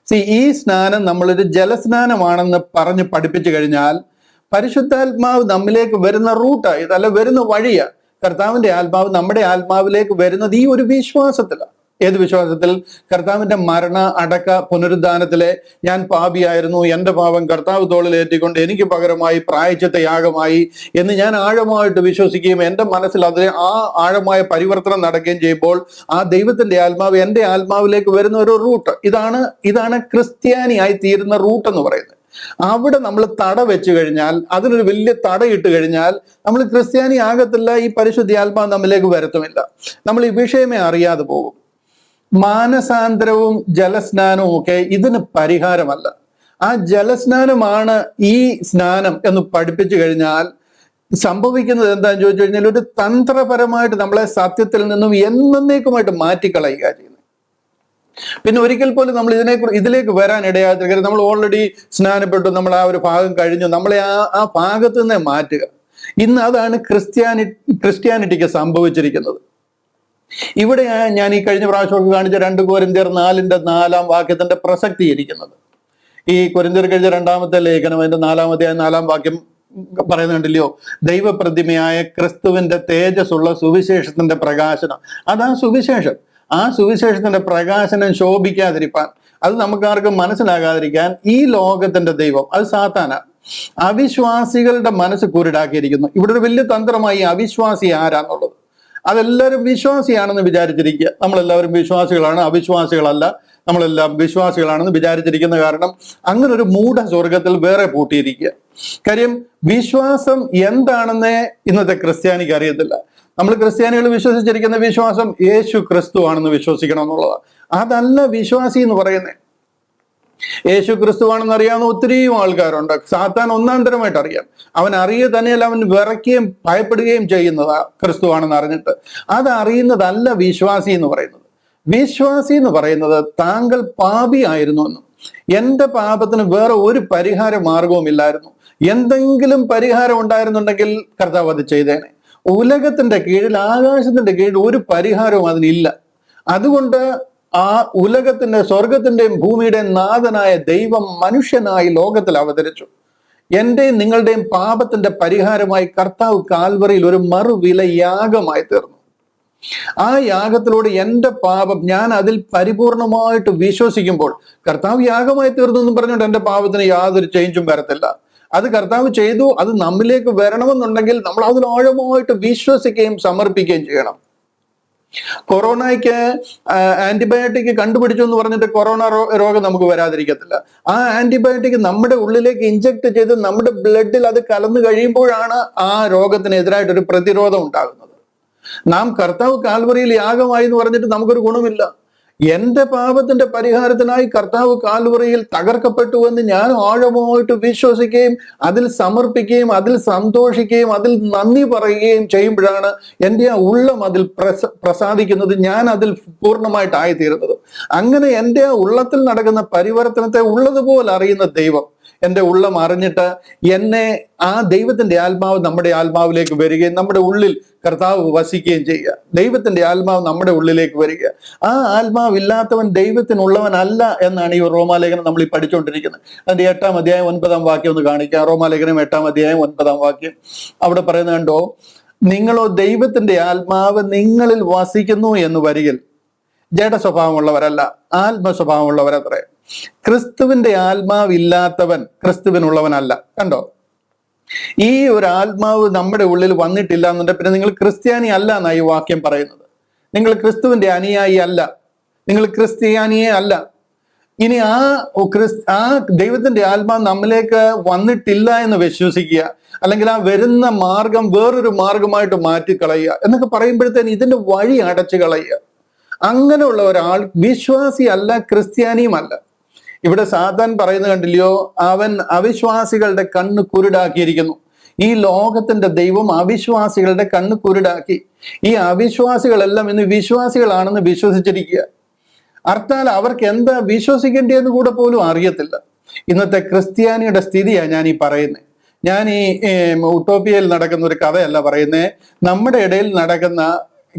ഈ സ്നാനം നമ്മളൊരു ജലസ്നാനമാണെന്ന് പറഞ്ഞ് പഠിപ്പിച്ചു കഴിഞ്ഞാൽ പരിശുദ്ധാത്മാവ് നമ്മിലേക്ക് വരുന്ന റൂട്ടാ ഇതല്ല, വരുന്ന വഴിയാ. കർത്താവിന്റെ ആത്മാവ് നമ്മുടെ ആത്മാവിലേക്ക് വരുന്നത് ഈ ഒരു വിശ്വാസത്തിലാണ്. ഏത് വിശ്വാസത്തിൽ? കർത്താവിന്റെ മരണ, അടക്ക, പുനരുദ്ധാനത്തിലെ ഞാൻ പാപിയായിരുന്നു, എൻ്റെ പാപം കർത്താവ് തോളിലേറ്റിക്കൊണ്ട് എനിക്ക് പകരമായി പ്രായശ്ചിത്ത യാഗമായി എന്ന് ഞാൻ ആഴമായിട്ട് വിശ്വസിക്കുകയും എൻ്റെ മനസ്സിൽ അതിലെ ആ ആഴമായ പരിവർത്തനം നടക്കുകയും ചെയ്യുമ്പോൾ ആ ദൈവത്തിന്റെ ആത്മാവ് എൻ്റെ ആത്മാവിലേക്ക് വരുന്ന ഒരു റൂട്ട്. ഇതാണ് ക്രിസ്ത്യാനിയായി തീരുന്ന റൂട്ട് എന്ന് പറയുന്നത്. അവിടെ നമ്മൾ തട വെച്ച് കഴിഞ്ഞാൽ, അതിനൊരു വലിയ തടയിട്ട് കഴിഞ്ഞാൽ നമ്മൾ ക്രിസ്ത്യാനി ആകത്തില്ല. ഈ പരിശുദ്ധ ആത്മാവ് നമ്മിലേക്ക് വരത്തുമില്ല. നമ്മൾ ഈ വിഷയമേ അറിയാതെ പോകും. മാനസാന്തരവും ജലസ്നാനവും ഒക്കെ ഇതിന് പരിഹാരമല്ല. ആ ജലസ്നാനമാണ് ഈ സ്നാനം എന്ന് പഠിപ്പിച്ചു കഴിഞ്ഞാൽ സംഭവിക്കുന്നത് എന്താണെന്ന് ചോദിച്ചു കഴിഞ്ഞാൽ ഒരു തന്ത്രപരമായിട്ട് നമ്മളെ സത്യത്തിൽ നിന്നും എന്നേക്കുമായിട്ട് മാറ്റിക്കളയുക ചെയ്യുന്നത്. പിന്നെ ഒരിക്കൽ പോലും നമ്മൾ ഇതിലേക്ക് വരാൻ ഇടയാകരുത്. നമ്മൾ ഓൾറെഡി സ്നാനപ്പെട്ടു, നമ്മൾ ആ ഒരു ഭാഗം കഴിഞ്ഞു, നമ്മളെ ആ ഭാഗത്ത് നിന്നേ മാറ്റുക. ഇന്ന് അതാണ് ക്രിസ്ത്യാനിറ്റിക്ക് സംഭവിച്ചിരിക്കുന്നത്. ഇവിടെ ഞാൻ ഈ കഴിഞ്ഞ പ്രാവശ്യമൊക്കെ കാണിച്ച 2 കൊരിന്ത്യർ 4-ാം വാക്യത്തിന്റെ പ്രസക്തി ഇരിക്കുന്നത്. ഈ കൊരിന്ത്യർ കഴിഞ്ഞ 2-ാമത്തെ ലേഖനം അതിന്റെ 4-ാം അധ്യായം 4-ാം വാക്യം പറയുന്നുണ്ടല്ലോ, ദൈവപ്രതിമയായ ക്രിസ്തുവിന്റെ തേജസ്സുള്ള സുവിശേഷത്തിന്റെ പ്രകാശനം. അതാ സുവിശേഷം. ആ സുവിശേഷത്തിന്റെ പ്രകാശനം ശോഭിക്കാതിരിക്കാൻ, അത് നമുക്കാർക്കും മനസ്സിലാകാതിരിക്കാൻ ഈ ലോകത്തിന്റെ ദൈവം, അത് സാത്താനാണ്, അവിശ്വാസികളുടെ മനസ്സ് കുരുടാക്കിയിരിക്കുന്നു. ഇവിടെ ഒരു വലിയ തന്ത്രമായി അവിശ്വാസി ആരാന്നുള്ളത്. അതെല്ലാവരും വിശ്വാസിയാണെന്ന് വിചാരിച്ചിരിക്കുക. നമ്മളെല്ലാവരും വിശ്വാസികളാണ്, അവിശ്വാസികളല്ല, നമ്മളെല്ലാം വിശ്വാസികളാണെന്ന് വിചാരിച്ചിരിക്കുന്ന കാരണം അങ്ങനെ ഒരു മൂഢ സ്വർഗത്തിൽ വേറെ പൂട്ടിയിരിക്കുക. കാര്യം വിശ്വാസം എന്താണെന്നേ ഇന്നത്തെ ക്രിസ്ത്യാനിക്ക് അറിയത്തില്ല. നമ്മൾ ക്രിസ്ത്യാനികൾ വിശ്വസിച്ചിരിക്കുന്ന വിശ്വാസം യേശു ക്രിസ്തു ആണെന്ന് വിശ്വസിക്കണം എന്നുള്ളതാണ്. അതല്ല വിശ്വാസി എന്ന് പറയുന്നത്. യേശു ക്രിസ്തുവാണെന്ന് അറിയാവുന്ന ഒത്തിരിയും ആൾക്കാരുണ്ട്. സാത്താൻ 1-ാം തരമായിട്ട് അറിയാം. അവൻ അറിയുക തന്നെയല്ല, അവൻ വിറയ്ക്കുകയും ഭയപ്പെടുകയും ചെയ്യുന്നതാ ക്രിസ്തുവാണെന്ന് അറിഞ്ഞിട്ട്. അത് അറിയുന്നതല്ല വിശ്വാസി എന്ന് പറയുന്നത്. വിശ്വാസി എന്ന് പറയുന്നത് താങ്കൾ പാപിയായിരുന്നു എന്നും എൻ്റെ പാപത്തിന് വേറെ ഒരു പരിഹാര മാർഗവും ഇല്ലായിരുന്നു, എന്തെങ്കിലും പരിഹാരം ഉണ്ടായിരുന്നുണ്ടെങ്കിൽ കർത്താവ് അത് ചെയ്തേനെ. ഉലകത്തിന്റെ കീഴിൽ, ആകാശത്തിന്റെ കീഴിൽ ഒരു പരിഹാരവും അതിനില്ല. അതുകൊണ്ട് ആ ഉലകത്തിന്റെ, സ്വർഗത്തിന്റെയും ഭൂമിയുടെയും നാഥനായ ദൈവം മനുഷ്യനായി ലോകത്തിൽ അവതരിച്ചു. എന്റെയും നിങ്ങളുടെയും പാപത്തിന്റെ പരിഹാരമായി കർത്താവ് കാൽവറിയിൽ ഒരു മറുവില യാഗമായി തീർന്നു. ആ യാഗത്തിലൂടെ എൻ്റെ പാപം, ഞാൻ അതിൽ പരിപൂർണമായിട്ട് വിശ്വസിക്കുമ്പോൾ കർത്താവ് യാഗമായി തീർന്നു എന്ന് പറഞ്ഞുകൊണ്ട് എൻ്റെ പാപത്തിന് യാതൊരു ചേഞ്ചും വരത്തില്ല. അത് കർത്താവ് ചെയ്തു. അത് നമ്മിലേക്ക് വരണമെന്നുണ്ടെങ്കിൽ നമ്മൾ അതിൽ ആഴമായിട്ട് വിശ്വസിക്കുകയും സമർപ്പിക്കുകയും ചെയ്യണം. കൊറോണയ്ക്ക് ആന്റിബയോട്ടിക് കണ്ടുപിടിച്ചു എന്ന് പറഞ്ഞിട്ട് കൊറോണ രോഗം നമുക്ക് വരാതിരിക്കത്തില്ല. ആ ആന്റിബയോട്ടിക് നമ്മുടെ ഉള്ളിലേക്ക് ഇഞ്ചക്ട് ചെയ്ത് നമ്മുടെ ബ്ലഡിൽ അത് കലർന്നു കഴിയുമ്പോഴാണ് ആ രോഗത്തിനെതിരായിട്ടൊരു പ്രതിരോധം ഉണ്ടാകുന്നത്. നാം കർത്താവ് കാൽവറിയിൽ യാഗമായി എന്ന് പറഞ്ഞിട്ട് നമുക്കൊരു ഗുണമില്ല. എൻ്റെ പാപത്തിന്റെ പരിഹാരത്തിനായി കർത്താവ് കാൽവറിയിൽ തകർക്കപ്പെട്ടു എന്ന് ഞാൻ ആഴമായിട്ട് വിശ്വസിക്കുകയും അതിൽ സമർപ്പിക്കുകയും അതിൽ സന്തോഷിക്കുകയും അതിൽ നന്ദി പറയുകയും ചെയ്യുമ്പോഴാണ് എൻ്റെ ആ ഉള്ളം അതിൽ പ്രസാദിക്കുന്നത്, ഞാൻ അതിൽ പൂർണ്ണമായിട്ടായിത്തീരുന്നത്. അങ്ങനെ എൻ്റെ ആ ഉള്ളത്തിൽ നടക്കുന്ന പരിവർത്തനത്തെ ഉള്ളതുപോലെ അറിയുന്ന ദൈവം എൻ്റെ ഉള്ളം അറിഞ്ഞിട്ട് എന്നെ, ആ ദൈവത്തിന്റെ ആത്മാവ് നമ്മുടെ ആത്മാവിലേക്ക് വരികയും നമ്മുടെ ഉള്ളിൽ കർത്താവ് വസിക്കുകയും ചെയ്യുക. ദൈവത്തിന്റെ ആത്മാവ് നമ്മുടെ ഉള്ളിലേക്ക് വരിക. ആ ആത്മാവില്ലാത്തവൻ ദൈവത്തിനുള്ളവനല്ല എന്നാണ് ഈ റോമാലേഖനം നമ്മൾ ഈ പഠിച്ചുകൊണ്ടിരിക്കുന്നത്. അതിന്റെ 8-ാം അധ്യായം 9-ാം വാക്യം ഒന്ന് കാണിക്കാം. റോമാലേഖനം 8-ാം അധ്യായം 9-ാം വാക്യം. അവിടെ പറയുന്നത് കണ്ടോ, നിങ്ങളോ ദൈവത്തിന്റെ ആത്മാവ് നിങ്ങളിൽ വസിക്കുന്നു എന്ന് വരികിൽ ജഡ സ്വഭാവമുള്ളവരല്ല, ആത്മ സ്വഭാവമുള്ളവരത്രേ. ക്രിസ്തുവിന്റെ ആത്മാവില്ലാത്തവൻ ക്രിസ്തുവിനുള്ളവനല്ല. കണ്ടോ? ഈ ഒരു ആത്മാവ് നമ്മുടെ ഉള്ളിൽ വന്നിട്ടില്ല എന്നുണ്ടെങ്കിൽ പിന്നെ നിങ്ങൾ ക്രിസ്ത്യാനി അല്ല എന്നാണ് ഈ വാക്യം പറയുന്നത്. നിങ്ങൾ ക്രിസ്തുവിന്റെ അനുയായി അല്ല, നിങ്ങൾ ക്രിസ്ത്യാനിയെ അല്ല. ഇനി ആ ദൈവത്തിന്റെ ആത്മാവ് നമ്മിലേക്ക് വന്നിട്ടില്ല എന്ന് വിശ്വസിക്കുക, അല്ലെങ്കിൽ ആ വരുന്ന മാർഗം വേറൊരു മാർഗമായിട്ട് മാറ്റിക്കളയുക എന്നൊക്കെ പറയുമ്പോഴത്തേന് ഇതിന്റെ വഴി അടച്ചു കളയുക. അങ്ങനെയുള്ള ഒരാൾ വിശ്വാസി അല്ല, ക്രിസ്ത്യാനിയുമല്ല. ഇവിടെ സാത്താൻ പറയുന്നത് കണ്ടില്ലയോ, അവൻ അവിശ്വാസികളുടെ കണ്ണ് കുരുടാക്കിയിരിക്കുന്നു. ഈ ലോകത്തിന്റെ ദൈവം അവിശ്വാസികളുടെ കണ്ണ് കുരുടാക്കി. ഈ അവിശ്വാസികളെല്ലാം ഇന്ന് വിശ്വാസികളാണെന്ന് വിശ്വസിച്ചിരിക്കുക. അർത്ഥാൽ അവർക്ക് എന്താ വിശ്വസിക്കേണ്ടതെന്ന് കൂടെ പോലും അറിയത്തില്ല. ഇന്നത്തെ ക്രിസ്ത്യാനിയുടെ സ്ഥിതിയാണ് ഞാൻ ഈ പറയുന്നത്. ഞാൻ ഈ ഉട്ടോപ്പിയയിൽ നടക്കുന്ന ഒരു കഥയല്ല പറയുന്നത്. നമ്മുടെ ഇടയിൽ നടക്കുന്ന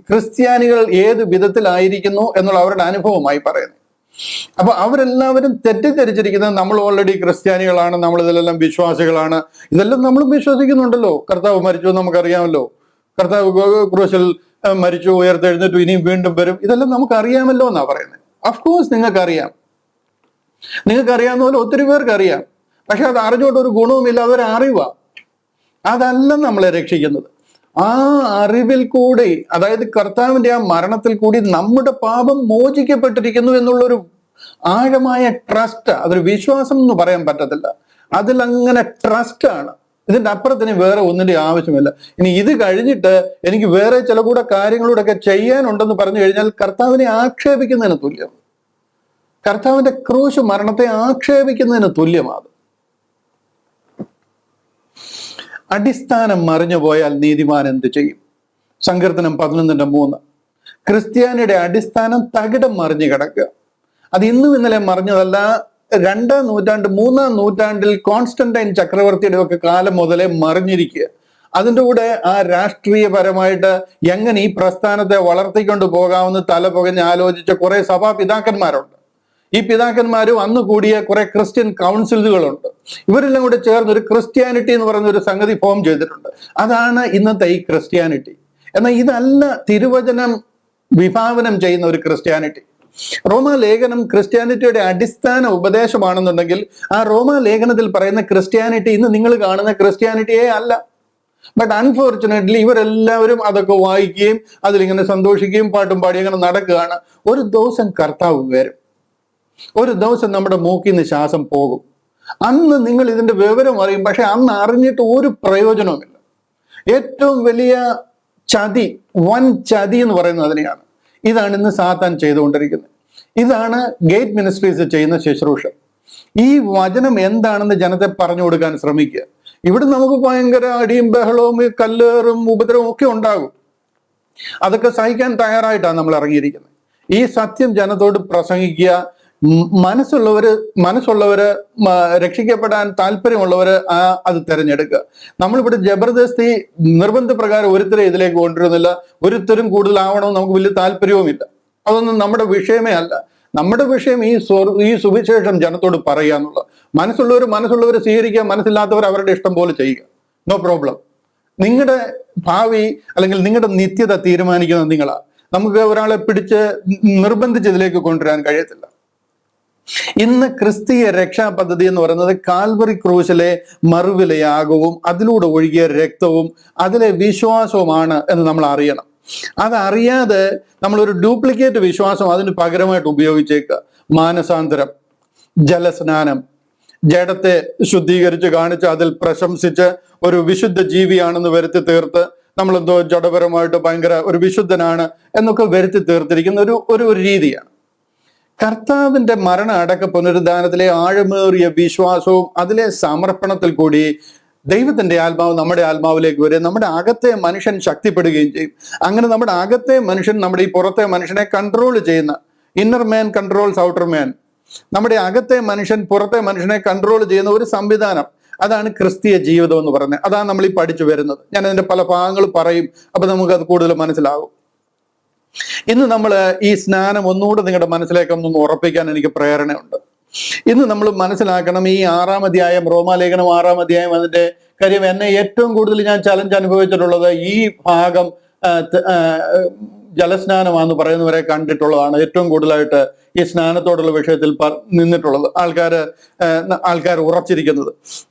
ക്രിസ്ത്യാനികൾ ഏത് വിധത്തിലായിരിക്കുന്നു എന്നുള്ള അവരുടെ അനുഭവമായി പറയുന്നത്. അപ്പൊ അവരെല്ലാവരും തെറ്റിദ്ധരിച്ചിരിക്കുന്നത് നമ്മൾ ഓൾറെഡി ക്രിസ്ത്യാനികളാണ്, നമ്മൾ ഇതിലെല്ലാം വിശ്വാസികളാണ്. ഇതെല്ലാം നമ്മളും വിശ്വസിക്കുന്നുണ്ടല്ലോ. കർത്താവ് മരിച്ചു നമുക്കറിയാമല്ലോ, കർത്താവ് ക്രൂശിൽ മരിച്ചു, ഉയർത്തെഴുന്നേറ്റു, ഇനിയും വീണ്ടും വരും, ഇതെല്ലാം നമുക്കറിയാമല്ലോ എന്നാ പറയുന്നത്. അഫ്കോഴ്സ് നിങ്ങൾക്കറിയാം, നിങ്ങൾക്കറിയാവുന്ന പോലെ ഒത്തിരി പേർക്ക് അറിയാം. പക്ഷെ അത് അറിഞ്ഞുകൊണ്ട് ഒരു ഗുണവുമില്ല, അതൊരു അറിവാ. അതല്ല നമ്മളെ രക്ഷിക്കുന്നത്. ആ അറിവിൽ കൂടി, അതായത് കർത്താവിന്റെ ആ മരണത്തിൽ കൂടി നമ്മുടെ പാപം മോചിക്കപ്പെട്ടിരിക്കുന്നു എന്നുള്ളൊരു ആഴമായ ട്രസ്റ്റ്, അതൊരു വിശ്വാസം എന്ന് പറയാൻ പറ്റത്തില്ല, അതിലങ്ങനെ ട്രസ്റ്റാണ്. ഇതിന്റെ അപ്പുറത്തിന് വേറെ ഒന്നിന്റെ ആവശ്യമില്ല. ഇനി ഇത് കഴിഞ്ഞിട്ട് എനിക്ക് വേറെ ചില കൂടെ കാര്യങ്ങളൂടെ ഒക്കെ ചെയ്യാനുണ്ടെന്ന് പറഞ്ഞു കഴിഞ്ഞാൽ കർത്താവിനെ ആക്ഷേപിക്കുന്നതിന് തുല്യം, കർത്താവിന്റെ ക്രൂശ് മരണത്തെ ആക്ഷേപിക്കുന്നതിന് തുല്യമാണ്. അടിസ്ഥാനം മറിഞ്ഞു പോയാൽ നീതിമാൻ എന്ത് ചെയ്യും? സങ്കീർത്തനം 11:3. ക്രിസ്ത്യാനിയുടെ അടിസ്ഥാനം തകിടം മറിഞ്ഞു കിടക്കുക. അത് ഇന്നും ഇന്നലെ മറിഞ്ഞതല്ല. 2-ാം നൂറ്റാണ്ട് 3-ാം നൂറ്റാണ്ടിൽ കോൺസ്റ്റന്റൈൻ ചക്രവർത്തിയുടെ ഒക്കെ കാലം മുതലേ മറിഞ്ഞിരിക്കുക. അതിൻ്റെ കൂടെ ആ രാഷ്ട്രീയപരമായിട്ട് എങ്ങനെ ഈ പ്രസ്ഥാനത്തെ വളർത്തിക്കൊണ്ട് പോകാമെന്ന് തല പുകഞ്ഞ് ആലോചിച്ച കുറെ സഭാ പിതാക്കന്മാരുണ്ട്. ഈ പിതാക്കന്മാരും അന്ന് കൂടിയ കുറെ ക്രിസ്ത്യൻ കൗൺസിലുകളുണ്ട്. ഇവരെല്ലാം കൂടെ ചേർന്ന് ഒരു ക്രിസ്ത്യാനിറ്റി എന്ന് പറയുന്ന ഒരു സംഗതി ഫോം ചെയ്തിട്ടുണ്ട്. അതാണ് ഇന്നത്തെ ഈ ക്രിസ്ത്യാനിറ്റി. എന്നാൽ ഇതല്ല തിരുവചനം വിഭാവനം ചെയ്യുന്ന ഒരു ക്രിസ്ത്യാനിറ്റി. റോമാലേഖനം ക്രിസ്ത്യാനിറ്റിയുടെ അടിസ്ഥാന ഉപദേശമാണെന്നുണ്ടെങ്കിൽ ആ റോമാലേഖനത്തിൽ പറയുന്ന ക്രിസ്ത്യാനിറ്റി ഇന്ന് നിങ്ങൾ കാണുന്ന ക്രിസ്ത്യാനിറ്റിയെ അല്ല. ബട്ട് അൺഫോർച്ചുനേറ്റ്ലി ഇവരെല്ലാവരും അതൊക്കെ വായിക്കുകയും അതിലിങ്ങനെ സന്തോഷിക്കുകയും പാട്ടും പാടി അങ്ങനെ നടക്കുകയാണ്. ഒരു ദിവസം കർത്താവ് വരും, ഒരു ദിവസം നമ്മുടെ മൂക്കിൽ നിന്ന് ശ്വാസം പോകും. അന്ന് നിങ്ങൾ ഇതിന്റെ വിവരം അറിയും. പക്ഷെ അന്ന് അറിഞ്ഞിട്ട് ഒരു പ്രയോജനവുമില്ല. ഏറ്റവും വലിയ ചതി, വൻ ചതി എന്ന് പറയുന്നത് അതിനെയാണ്. ഇതാണ് ഇന്ന് സാത്താൻ ചെയ്തുകൊണ്ടിരിക്കുന്നത്. ഇതാണ് ഗേറ്റ് മിനിസ്ട്രീസ് ചെയ്യുന്ന ശുശ്രൂഷ. ഈ വചനം എന്താണെന്ന് ജനത്തെ പറഞ്ഞു കൊടുക്കാൻ ശ്രമിക്കുക. ഇവിടെ നമുക്ക് ഭയങ്കര അടിയും ബഹളവും കല്ലേറും ഉപദ്രവവും ഒക്കെ ഉണ്ടാകും. അതൊക്കെ സഹിക്കാൻ തയ്യാറായിട്ടാണ് നമ്മൾ ഇറങ്ങിയിരിക്കുന്നത്. ഈ സത്യം ജനത്തോട് പ്രസംഗിക്കുക. മനസ്സുള്ളവര് രക്ഷിക്കപ്പെടാൻ താല്പര്യമുള്ളവര് അത് തിരഞ്ഞെടുക്കുക. നമ്മളിവിടെ ജബർദസ്തി നിർബന്ധപ്രകാരം ഒരുത്തരെ ഇതിലേക്ക് കൊണ്ടുവരുന്നില്ല. ഒരുത്തരും കൂടുതലാവണമെന്ന് നമുക്ക് വലിയ താല്പര്യവുമില്ല. അതൊന്നും നമ്മുടെ വിഷയമേ അല്ല. നമ്മുടെ വിഷയം ഈ സുവിശേഷം ജനത്തോട് പറയുക എന്നുള്ളത്. മനസ്സുള്ളവർ സ്വീകരിക്കുക, മനസ്സില്ലാത്തവർ അവരുടെ ഇഷ്ടം പോലെ ചെയ്യുക. No problem. നിങ്ങളുടെ ഭാവി അല്ലെങ്കിൽ നിങ്ങളുടെ നിത്യത തീരുമാനിക്കുന്നത് നിങ്ങളാ. നമുക്ക് ഒരാളെ പിടിച്ച് നിർബന്ധിച്ച് ഇതിലേക്ക് കൊണ്ടുവരാൻ കഴിയത്തില്ല. ഇന്ന് ക്രിസ്തീയ രക്ഷാ പദ്ധതി എന്ന് പറയുന്നത് കാൽവറി ക്രൂശിലെ മറുവിലയാകവും അതിലൂടെ ഒഴുകിയ രക്തവും അതിലെ വിശ്വാസവുമാണ് എന്ന് നമ്മൾ അറിയണം. അതറിയാതെ നമ്മളൊരു ഡ്യൂപ്ലിക്കേറ്റ് വിശ്വാസം അതിന് പകരമായിട്ട് ഉപയോഗിച്ചേക്കുക. മാനസാന്തരം, ജലസ്നാനം, ജഡത്തെ ശുദ്ധീകരിച്ച് കാണിച്ച് അതിൽ പ്രശംസിച്ച് ഒരു വിശുദ്ധ ജീവിയാണെന്ന് വരുത്തി തീർത്ത് നമ്മളെന്തോ ജഡപരമായിട്ട് ഭയങ്കര ഒരു വിശുദ്ധനാണ് എന്നൊക്കെ വരുത്തി തീർത്തിരിക്കുന്ന ഒരു രീതിയാണ്. കർത്താവിന്റെ മരണ അടക്ക പുനരുദ്ധാനത്തിലെ ആഴമേറിയ വിശ്വാസവും അതിലെ സമർപ്പണത്തിൽ കൂടി ദൈവത്തിന്റെ ആത്മാവ് നമ്മുടെ ആത്മാവിലേക്ക് വരെ നമ്മുടെ അകത്തെ മനുഷ്യൻ ശക്തിപ്പെടുകയും ചെയ്യും. അങ്ങനെ നമ്മുടെ അകത്തെ മനുഷ്യൻ നമ്മുടെ ഈ പുറത്തെ മനുഷ്യനെ കൺട്രോൾ ചെയ്യുന്ന, ഇന്നർ മാൻ കൺട്രോൾസ് ഔട്ടർ മാൻ, നമ്മുടെ അകത്തെ മനുഷ്യൻ പുറത്തെ മനുഷ്യനെ കൺട്രോൾ ചെയ്യുന്ന ഒരു സംവിധാനം, അതാണ് ക്രിസ്തീയ ജീവിതം എന്ന് പറയുന്നത്. അതാണ് നമ്മൾ ഈ പഠിച്ചു വരുന്നത്. ഞാൻ അതിന്റെ പല ഭാഗങ്ങൾ പറയും, അപ്പൊ നമുക്ക് അത് കൂടുതൽ മനസ്സിലാകും. ഇന്ന് നമ്മൾ ഈ സ്നാനം ഒന്നുകൂടെ നിങ്ങളുടെ മനസ്സിലേക്കൊന്നും ഉറപ്പിക്കാൻ എനിക്ക് പ്രേരണയുണ്ട്. ഇന്ന് നമ്മൾ മനസ്സിലാക്കണം, ഈ 6-ാം അധ്യായം, റോമാലേഖനം 6-ാം അധ്യായം, അതിന്റെ കാര്യം എന്നെ ഏറ്റവും കൂടുതൽ ഞാൻ ചലഞ്ച് അനുഭവിച്ചിട്ടുള്ളത് ഈ ഭാഗം ജലസ്നാനമാണെന്ന് പറയുന്നവരെ കണ്ടിട്ടുള്ളതാണ് ഏറ്റവും കൂടുതലായിട്ട് ഈ സ്നാനത്തോടുള്ള വിഷയത്തിൽ നിന്നിട്ടുള്ളത് ആൾക്കാർ ഉറച്ചിരിക്കുന്നത്.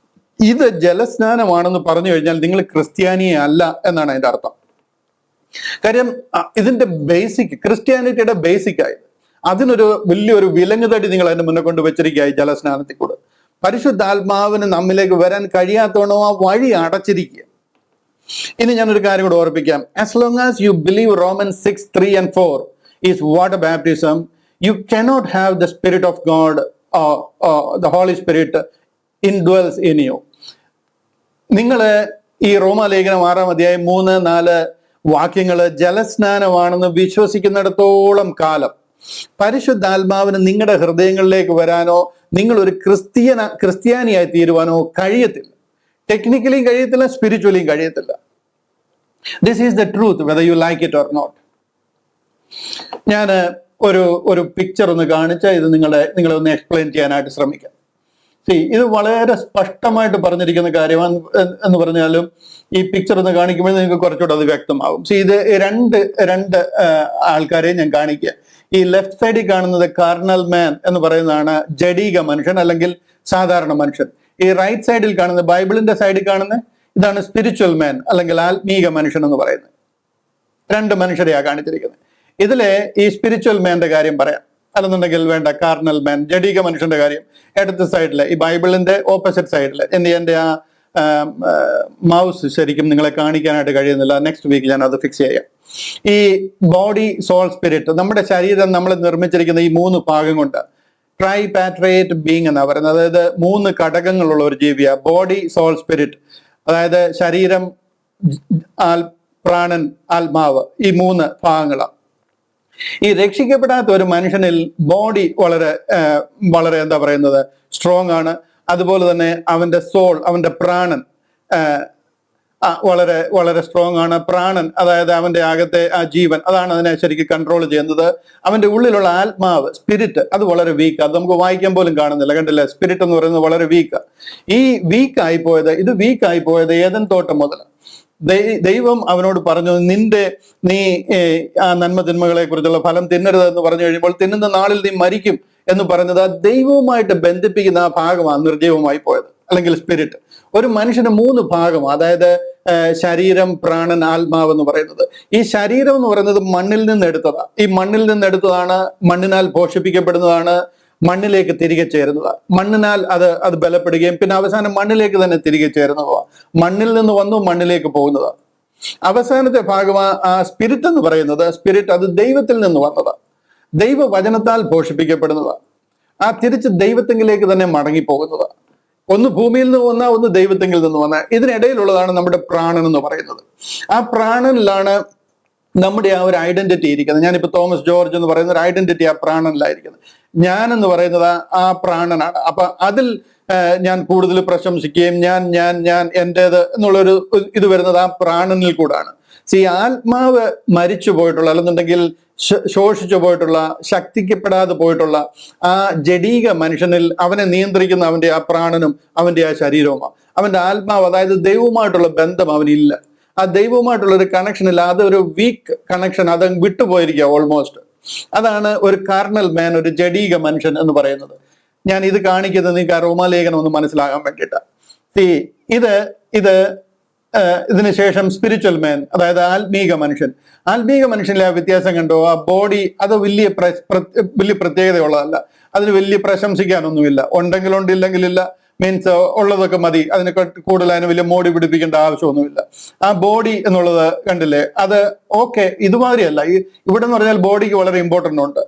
ഇത് ജലസ്നാനമാണെന്ന് പറഞ്ഞു കഴിഞ്ഞാൽ നിങ്ങൾ ക്രിസ്ത്യാനിയെ അല്ല എന്നാണ് അതിന്റെ അർത്ഥം. കാര്യം ഇതിന്റെ ബേസിക്, ക്രിസ്ത്യാനിറ്റിയുടെ ബേസിക് ആയി അതിനൊരു വലിയൊരു വിലങ്ങുതടി നിങ്ങൾ അതിന്റെ മുന്നേ കൊണ്ട് വെച്ചിരിക്കുകയായി ജലസ്നാനത്തിൽ കൂടെ. പരിശുദ്ധാത്മാവിന് നമ്മിലേക്ക് വരാൻ കഴിയാത്തവണോ ആ വഴി അടച്ചിരിക്കുക. ഇനി ഞാനൊരു കാര്യം കൂടെ ഓർപ്പിക്കാം. As long as you believe Romans 6:3-4 is water baptism, you cannot have the Spirit of God or the Holy Spirit indwells in you. നിങ്ങൾ ഈ റോമാലേഖനം 6-3-4 വാക്യങ്ങള് ജലസ്നാനമാണെന്ന് വിശ്വസിക്കുന്നിടത്തോളം കാലം പരിശുദ്ധാത്മാവിന് നിങ്ങളുടെ ഹൃദയങ്ങളിലേക്ക് വരാനോ നിങ്ങൾ ഒരു ക്രിസ്ത്യാനിയായി തീരുവാനോ കഴിയത്തില്ല. ടെക്നിക്കലിയും കഴിയത്തില്ല, സ്പിരിച്വലിയും കഴിയത്തില്ല. This is the truth whether you like it or not. ഞാൻ ഒരു പിക്ചർ ഒന്ന് കാണിച്ച ഇത് നിങ്ങളെ ഒന്ന് എക്സ്പ്ലെയിൻ ചെയ്യാനായിട്ട് ശ്രമിക്കാം. ഇത് വളരെ സ്പഷ്ടമായിട്ട് പറഞ്ഞിരിക്കുന്ന കാര്യമാണ് എന്ന് പറഞ്ഞാലും ഈ പിക്ചർ ഒന്ന് കാണിക്കുമ്പോൾ നിങ്ങൾക്ക് കുറച്ചുകൂടെ അത് വ്യക്തമാകും. ഇത് രണ്ട് ആൾക്കാരെ ഞാൻ കാണിക്കുക. ഈ ലെഫ്റ്റ് സൈഡിൽ കാണുന്നത് കാർണൽ മാൻ എന്ന് പറയുന്നതാണ് ജഡീക മനുഷ്യൻ അല്ലെങ്കിൽ സാധാരണ മനുഷ്യൻ. ഈ റൈറ്റ് സൈഡിൽ കാണുന്ന, ബൈബിളിന്റെ സൈഡിൽ കാണുന്ന ഇതാണ് സ്പിരിച്വൽ മാൻ അല്ലെങ്കിൽ ആത്മീക മനുഷ്യൻ എന്ന് പറയുന്നത്. രണ്ട് മനുഷ്യരെയാണ് കാണിച്ചിരിക്കുന്നത്. ഇതിലെ ഈ സ്പിരിച്വൽ മാന്റെ കാര്യം പറയാം, അല്ലെന്നുണ്ടെങ്കിൽ വേണ്ട കാർണൽ മാൻ ജഡീക മനുഷ്യന്റെ കാര്യം ഇടത്ത് സൈഡില്, ഈ ബൈബിളിന്റെ ഓപ്പോസിറ്റ് സൈഡില്. എന്റെ ആ മൗസ് ശരിക്കും നിങ്ങളെ കാണിക്കാനായിട്ട് കഴിയുന്നില്ല. നെക്സ്റ്റ് വീക്ക് ഞാൻ അത് ഫിക്സ് ചെയ്യാം. ഈ ബോഡി, സോൾ, സ്പിരിറ്റ്, നമ്മുടെ ശരീരം നമ്മൾ നിർമ്മിച്ചിരിക്കുന്ന ഈ 3 ഭാഗം കൊണ്ട് ട്രൈപാട്രേറ്റ് ബീങ് എന്നാ പറയുന്നത്. അതായത് 3 ഘടകങ്ങളുള്ള ഒരു ജീവിയ ബോഡി, സോൾ, സ്പിരിറ്റ്. അതായത് ശരീരം, പ്രാണൻ, ആത്മാവ്, ഈ 3 ഭാഗങ്ങളാണ്. ഈ രക്ഷിക്കപ്പെടാത്ത ഒരു മനുഷ്യനിൽ ബോഡി വളരെ എന്താ പറയുന്നത് സ്ട്രോങ് ആണ്. അതുപോലെ തന്നെ അവന്റെ സോൾ, അവന്റെ പ്രാണൻ വളരെ വളരെ സ്ട്രോങ് ആണ്. പ്രാണൻ അതായത് അവന്റെ അകത്തെ ആ ജീവൻ, അതാണ് അതിനെ ശരിക്കും കൺട്രോൾ ചെയ്യുന്നത്. അവന്റെ ഉള്ളിലുള്ള ആത്മാവ്, സ്പിരിറ്റ്, അത് വളരെ വീക്ക്. അത് നമുക്ക് വായിക്കാൻ പോലും കാണുന്നില്ല, കണ്ടില്ലേ? സ്പിരിറ്റ് എന്ന് പറയുന്നത് വളരെ വീക്ക്. ഈ വീക്കായി പോയത് ഏദൻ തോട്ടം മുതൽ ദൈവം അവനോട് പറഞ്ഞു, നീ ആ നന്മ തിന്മകളെ കുറിച്ചുള്ള ഫലം തിന്നരുത് എന്ന് പറഞ്ഞു കഴിയുമ്പോൾ തിന്നുന്ന നാളിൽ നീ മരിക്കും എന്ന് പറഞ്ഞത് ആ ദൈവവുമായിട്ട് ബന്ധിപ്പിക്കുന്ന ആ ഭാഗമാണ് നിർജീവമായി പോയത് അല്ലെങ്കിൽ സ്പിരിറ്റ്. ഒരു മനുഷ്യന് 3 ഭാഗം, അതായത് ശരീരം, പ്രാണൻ, ആത്മാവ് എന്ന് പറയുന്നത്. ഈ ശരീരം എന്ന് പറയുന്നത് മണ്ണിൽ നിന്ന് എടുത്തതാണ്. ഈ മണ്ണിൽ നിന്ന് എടുത്തതാണ്, മണ്ണിനാൽ പോഷിപ്പിക്കപ്പെടുന്നതാണ്, മണ്ണിലേക്ക് തിരികെ ചേരുന്നതാണ്. മണ്ണിനാൽ അത് ബലപ്പെടുകയും പിന്നെ അവസാനം മണ്ണിലേക്ക് തന്നെ തിരികെ ചേരുന്നതാണ്. മണ്ണിൽ നിന്ന് വന്നു മണ്ണിലേക്ക് പോകുന്നതാണ്. അവസാനത്തെ ഭാഗമാണ് ആ സ്പിരിറ്റ് എന്ന് പറയുന്നത്. സ്പിരിറ്റ് അത് ദൈവത്തിൽ നിന്ന് വന്നതാണ്, ദൈവവചനത്താൽ പോഷിപ്പിക്കപ്പെടുന്നതാണ്. ആ തിരിച്ച് ദൈവത്തെങ്കിലേക്ക് തന്നെ മടങ്ങിപ്പോകുന്നതാണ്. ഒന്ന് ഭൂമിയിൽ നിന്ന് വന്ന, ഒന്ന് ദൈവത്തെങ്കിൽ നിന്ന് വന്ന. ഇതിനിടയിലുള്ളതാണ് നമ്മുടെ പ്രാണൻ എന്ന് പറയുന്നത്. ആ പ്രാണനിലാണ് നമ്മുടെ ആ ഒരു ഐഡന്റിറ്റി ഇരിക്കുന്നത്. ഞാനിപ്പോ തോമസ് ജോർജ് എന്ന് പറയുന്ന ഒരു ഐഡന്റിറ്റി ആ പ്രാണനിലായിരിക്കുന്നത്. ഞാൻ എന്ന് പറയുന്നത് ആ പ്രാണനാണ്. അപ്പൊ അതിൽ ഞാൻ കൂടുതൽ പ്രശംസിക്കുകയും ഞാൻ എന്റേത് എന്നുള്ളൊരു ഇത് വരുന്നത് ആ പ്രാണനിൽ കൂടാണ്. ആത്മാവ് മരിച്ചു പോയിട്ടുള്ള, അല്ലെന്നുണ്ടെങ്കിൽ ശോഷിച്ചു പോയിട്ടുള്ള, ശക്തിക്കപ്പെടാതെ പോയിട്ടുള്ള ആ ജഡീക മനുഷ്യനിൽ അവനെ നിയന്ത്രിക്കുന്ന അവന്റെ ആ പ്രാണനും അവന്റെ ആ ശരീരവുമാണ്. അവന്റെ ആത്മാവ്, അതായത് ദൈവവുമായിട്ടുള്ള ബന്ധം അവനില്ല. ആ ദൈവവുമായിട്ടുള്ള ഒരു കണക്ഷൻ ഇല്ല. അതൊരു വീക്ക് കണക്ഷൻ, അത് വിട്ടുപോയിരിക്കുക ഓൾമോസ്റ്റ്. അതാണ് ഒരു കാർണൽ മാൻ, ഒരു ജഡീക മനുഷ്യൻ എന്ന് പറയുന്നത്. ഞാൻ ഇത് കാണിക്കുന്നത് നിങ്ങൾക്ക് ആ റോമാലേഖനം ഒന്ന് മനസ്സിലാകാൻ വേണ്ടിയിട്ടാണ്. ഇതിന് ശേഷം സ്പിരിച്വൽ മാൻ, അതായത് ആത്മീക മനുഷ്യനിലെ ആ വ്യത്യാസം കണ്ടോ? ആ ബോഡി അത് വലിയ പ്രത്യേകതയുള്ളതല്ല. അതിന് വലിയ പ്രശംസിക്കാനൊന്നുമില്ല. ഉണ്ടെങ്കിലുണ്ട്, ഇല്ലെങ്കിലില്ല. മീൻസ് ഉള്ളതൊക്കെ മതി. അതിനെ കൂടുതൽ അതിന് വലിയ മോടി പിടിപ്പിക്കേണ്ട ആവശ്യമൊന്നുമില്ല. ആ ബോഡി എന്നുള്ളത് കണ്ടില്ലേ, അത് ഓക്കെ. ഇതുമാതിരിയല്ല. ഇവിടെ എന്ന് പറഞ്ഞാൽ ബോഡിക്ക് വളരെ ഇമ്പോർട്ടൻ്റ് ഉണ്ട്.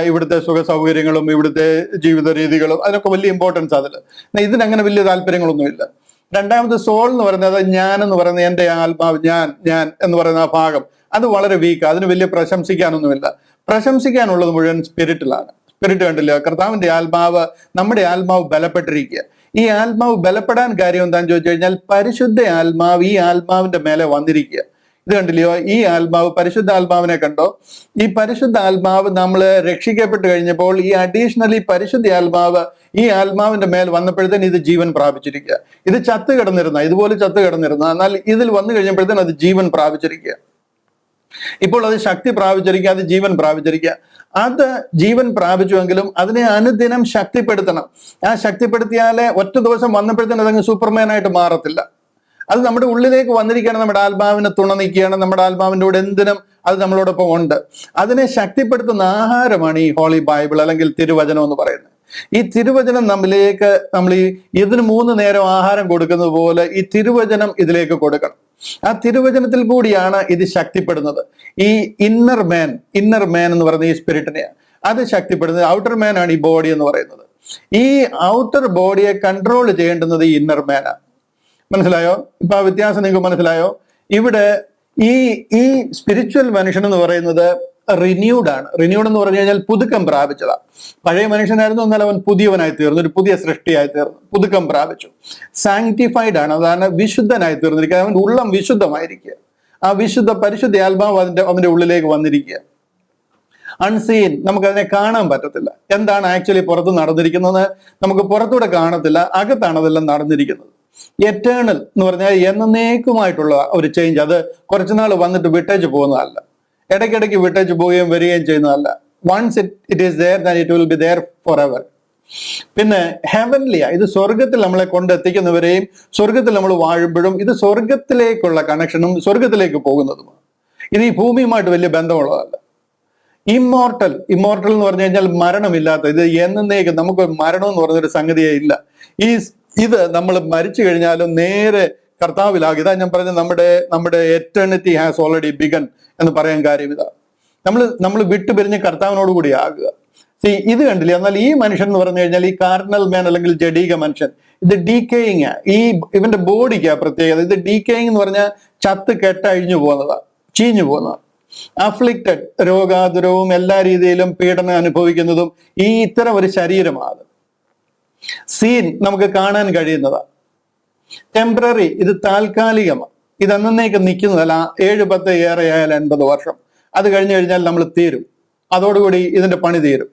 ഇവിടുത്തെ സുഖ സൗകര്യങ്ങളും ഇവിടുത്തെ ജീവിത രീതികളും അതിനൊക്കെ വലിയ ഇമ്പോർട്ടൻസ് അതിൽ. ഇതിനങ്ങനെ വലിയ താല്പര്യങ്ങളൊന്നുമില്ല. രണ്ടാമത് സോൾ എന്ന് പറയുന്നത്, ഞാൻ എന്ന് പറയുന്നത്, എൻ്റെ ആത്മാവ്, ഞാൻ എന്ന് പറയുന്ന ആ ഭാഗം, അത് വളരെ വീക്ക്. അതിന് വലിയ പ്രശംസിക്കാനൊന്നുമില്ല. പ്രശംസിക്കാനുള്ളത് മുഴുവൻ സ്പിരിറ്റിലാണ്. സ്പിരിറ്റ് കണ്ടില്ല, കർത്താവിന്റെ ആത്മാവ്, നമ്മുടെ ആത്മാവ് ബലപ്പെട്ടിരിക്കുക. ഈ ആത്മാവ് ബലപ്പെടാൻ കാര്യം എന്താണെന്ന് ചോദിച്ചു കഴിഞ്ഞാൽ പരിശുദ്ധ ആത്മാവ് ഈ ആത്മാവിന്റെ മേലെ വന്നിരിക്കുക. ഇത് കണ്ടില്ലയോ? ഈ ആത്മാവ്, പരിശുദ്ധ ആത്മാവിനെ കണ്ടോ? ഈ പരിശുദ്ധ ആത്മാവ് നമ്മൾ രക്ഷിക്കപ്പെട്ട് കഴിഞ്ഞപ്പോൾ ഈ അഡീഷണലി പരിശുദ്ധ ആത്മാവ് ഈ ആത്മാവിന്റെ മേൽ വന്നപ്പോഴത്തേന് ഇത് ജീവൻ പ്രാപിച്ചിരിക്കുക. ഇത് ഇതുപോലെ ചത്ത് കിടന്നിരുന്ന, എന്നാൽ ഇതിൽ വന്നു കഴിഞ്ഞപ്പോഴത്തേന് അത് ജീവൻ പ്രാപിച്ചിരിക്കുക. ഇപ്പോൾ അത് ശക്തി പ്രാപിച്ചിരിക്കുക, അത് ജീവൻ പ്രാപിച്ചിരിക്കുക. അത് ജീവൻ പ്രാപിച്ചുവെങ്കിലും അതിനെ അനുദിനം ശക്തിപ്പെടുത്തണം. ആ ശക്തിപ്പെടുത്തിയാലേ ഒറ്റ ദിവസം വന്നപ്പോഴത്തേനും അതങ്ങ് സൂപ്പർമാനായിട്ട് മാറത്തില്ല. അത് നമ്മുടെ ഉള്ളിലേക്ക് വന്നിരിക്കുകയാണ്, നമ്മുടെ ആത്മാവിനെ തുണ നീക്കുകയാണ്, നമ്മുടെ ആത്മാവിൻ്റെ കൂടെ എന്തിനും അത് നമ്മളോടൊപ്പം ഉണ്ട്. അതിനെ ശക്തിപ്പെടുത്തുന്ന ആഹാരമാണ് ഈ ഹോളി ബൈബിൾ അല്ലെങ്കിൽ തിരുവചനം എന്ന് പറയുന്നത്. ഈ തിരുവചനം നമ്മൾ ഇതിന് 3 നേരം ആഹാരം കൊടുക്കുന്നത് പോലെ ഈ തിരുവചനം ഇതിലേക്ക് കൊടുക്കണം. ആ തിരുവചനത്തിൽ കൂടിയാണ് ഇത് ശക്തിപ്പെടുന്നത്. ഈ ഇന്നർ മാൻ എന്ന് പറയുന്ന ഈ സ്പിരിറ്റിനെയാണ് അത് ശക്തിപ്പെടുന്നത്. ഔട്ടർ മാൻ ആണ് ഈ ബോഡി എന്ന് പറയുന്നത്. ഈ ഔട്ടർ ബോഡിയെ കൺട്രോൾ ചെയ്യേണ്ടുന്നത് ഈ ഇന്നർ മാനാണ്. മനസ്സിലായോ? ഇപ്പൊ ആ വ്യത്യാസം നിങ്ങൾക്ക് മനസ്സിലായോ? ഇവിടെ ഈ സ്പിരിച്വൽ മനുഷ്യൻ എന്ന് പറയുന്നത് റിന്യൂഡ് ആണ്. റിന്യൂഡ് എന്ന് പറഞ്ഞു കഴിഞ്ഞാൽ പുതുക്കം പ്രാപിച്ചതാണ്. പഴയ മനുഷ്യനായിരുന്നു, എന്നാൽ അവൻ പുതിയവനായി തീർന്നു, ഒരു പുതിയ സൃഷ്ടിയായി തീർന്നു, പുതുക്കം പ്രാപിച്ചു. സാങ്ക്ടിഫൈഡ് ആണ്, അതാണ് വിശുദ്ധനായി തീർന്നിരിക്കുക. അവൻ ഉള്ളം വിശുദ്ധമായിരിക്കുക. ആ പരിശുദ്ധ ആത്മാവ് അവന്റെ ഉള്ളിലേക്ക് വന്നിരിക്കുക. അൺസീൻ, നമുക്കതിനെ കാണാൻ പറ്റത്തില്ല. എന്താണ് ആക്ച്വലി പുറത്ത് നടന്നിരിക്കുന്നത് നമുക്ക് പുറത്തൂടെ കാണത്തില്ല, അകത്താണ് അതെല്ലാം നടന്നിരിക്കുന്നത്. എറ്റേണൽ എന്ന് പറഞ്ഞാൽ എന്നേക്കുമായിട്ടുള്ള ഒരു ചേഞ്ച്. അത് കുറച്ചുനാൾ വന്നിട്ട് വിട്ടേച്ച് പോകുന്നതല്ല, ഇടയ്ക്കിടയ്ക്ക് വിട്ടേച്ച് പോവുകയും വരികയും ചെയ്യുന്നതല്ല. Once it is there then it will be there forever. പിന്നെ ഹെവൻലിയ, ഇത് സ്വർഗത്തിൽ നമ്മളെ കൊണ്ടെത്തിക്കുന്നവരെയും സ്വർഗത്തിൽ നമ്മൾ വാഴുമ്പോഴും ഇത് സ്വർഗത്തിലേക്കുള്ള കണക്ഷനും സ്വർഗത്തിലേക്ക് പോകുന്നതുമാണ്. ഇത് ഈ ഭൂമിയുമായിട്ട് വലിയ ബന്ധമുള്ളതല്ല. ഇമ്മോർട്ടൽ എന്ന് പറഞ്ഞു കഴിഞ്ഞാൽ മരണമില്ലാത്ത, ഇത് എന്നേക്കും നമുക്ക് മരണം എന്ന് പറഞ്ഞൊരു സംഗതിയേ ഇല്ല. ഇത് നമ്മൾ മരിച്ചു കഴിഞ്ഞാലും നേരെ കർത്താവിലാകും. ഇതാ ഞാൻ പറഞ്ഞ നമ്മുടെ എറ്റേണിറ്റി ഹാസ് ഓൾറെഡി ബിഗൺ എന്ന് പറയാൻ കാര്യം ഇതാ. നമ്മൾ വിട്ടുപിരിഞ്ഞ് കർത്താവിനോട് കൂടി ആകുക. ഇത് കണ്ടില്ലേ? എന്നാൽ ഈ മനുഷ്യൻ എന്ന് പറഞ്ഞു കഴിഞ്ഞാൽ ഈ കാർണൽ മാൻ അല്ലെങ്കിൽ ജഡീക മനുഷ്യൻ, ഇത് ഡീക്കേയിങ്. ഇവന്റെ ബോഡിക്കാ പ്രത്യേകത. ഇത് ഡീക്കേയിങ് എന്ന് പറഞ്ഞാൽ ചത്ത് കെട്ടഴിഞ്ഞു പോകുന്നതാ, ചീഞ്ഞു പോകുന്നതാ. അഫ്ലിക്റ്റഡ്, രോഗാതുരവും എല്ലാ രീതിയിലും പീഡനം അനുഭവിക്കുന്നതും ഇത്തരം ഒരു ശരീരമാണ്. സീൻ, നമുക്ക് കാണാൻ കഴിയുന്നതാ. ടെമ്പററി, ഇത് താൽക്കാലികമാണ്. ഇത് എന്നേക്ക് നിൽക്കുന്നതല്ല. 7, 10 ഏറെ ആയാൽ 80 വർഷം. അത് കഴിഞ്ഞു കഴിഞ്ഞാൽ നമ്മൾ തീരും, അതോടുകൂടി ഇതിന്റെ പണി തീരും.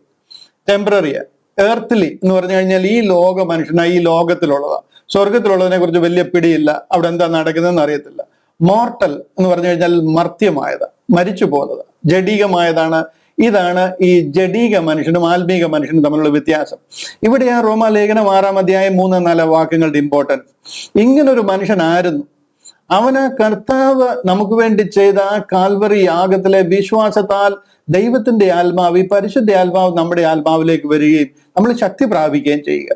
ടെമ്പററി. എർത്തിലി എന്ന് പറഞ്ഞു കഴിഞ്ഞാൽ ഈ ലോക മനുഷ്യനായി ഈ ലോകത്തിലുള്ളതാ. സ്വർഗത്തിലുള്ളതിനെ കുറിച്ച് വലിയ പിടിയില്ല, അവിടെ എന്താ നടക്കുന്നതെന്ന് അറിയത്തില്ല. മോർട്ടൽ എന്ന് പറഞ്ഞു കഴിഞ്ഞാൽ മർത്യമായത്, മരിച്ചു പോകുന്നത്, ജഡീകമായതാണ്. ഇതാണ് ഈ ജഡീക മനുഷ്യനും ആത്മീക മനുഷ്യനും തമ്മിലുള്ള വ്യത്യാസം. ഇവിടെയാണ് റോമാലേഖനം 6-ാം അധ്യായം 3-4 വാക്യങ്ങളുടെ ഇമ്പോർട്ടൻസ്. ഇങ്ങനൊരു മനുഷ്യനായിരുന്നു. അവന് കർത്താവ് നമുക്ക് വേണ്ടി ചെയ്ത കാൽവറി യാഗത്തിലെ വിശ്വാസത്താൽ ദൈവത്തിന്റെ ആത്മാവ്, ഈ പരിശുദ്ധ ആത്മാവ് നമ്മുടെ ആത്മാവിലേക്ക് വരികയും നമ്മൾ ശക്തി പ്രാപിക്കുകയും ചെയ്യുക.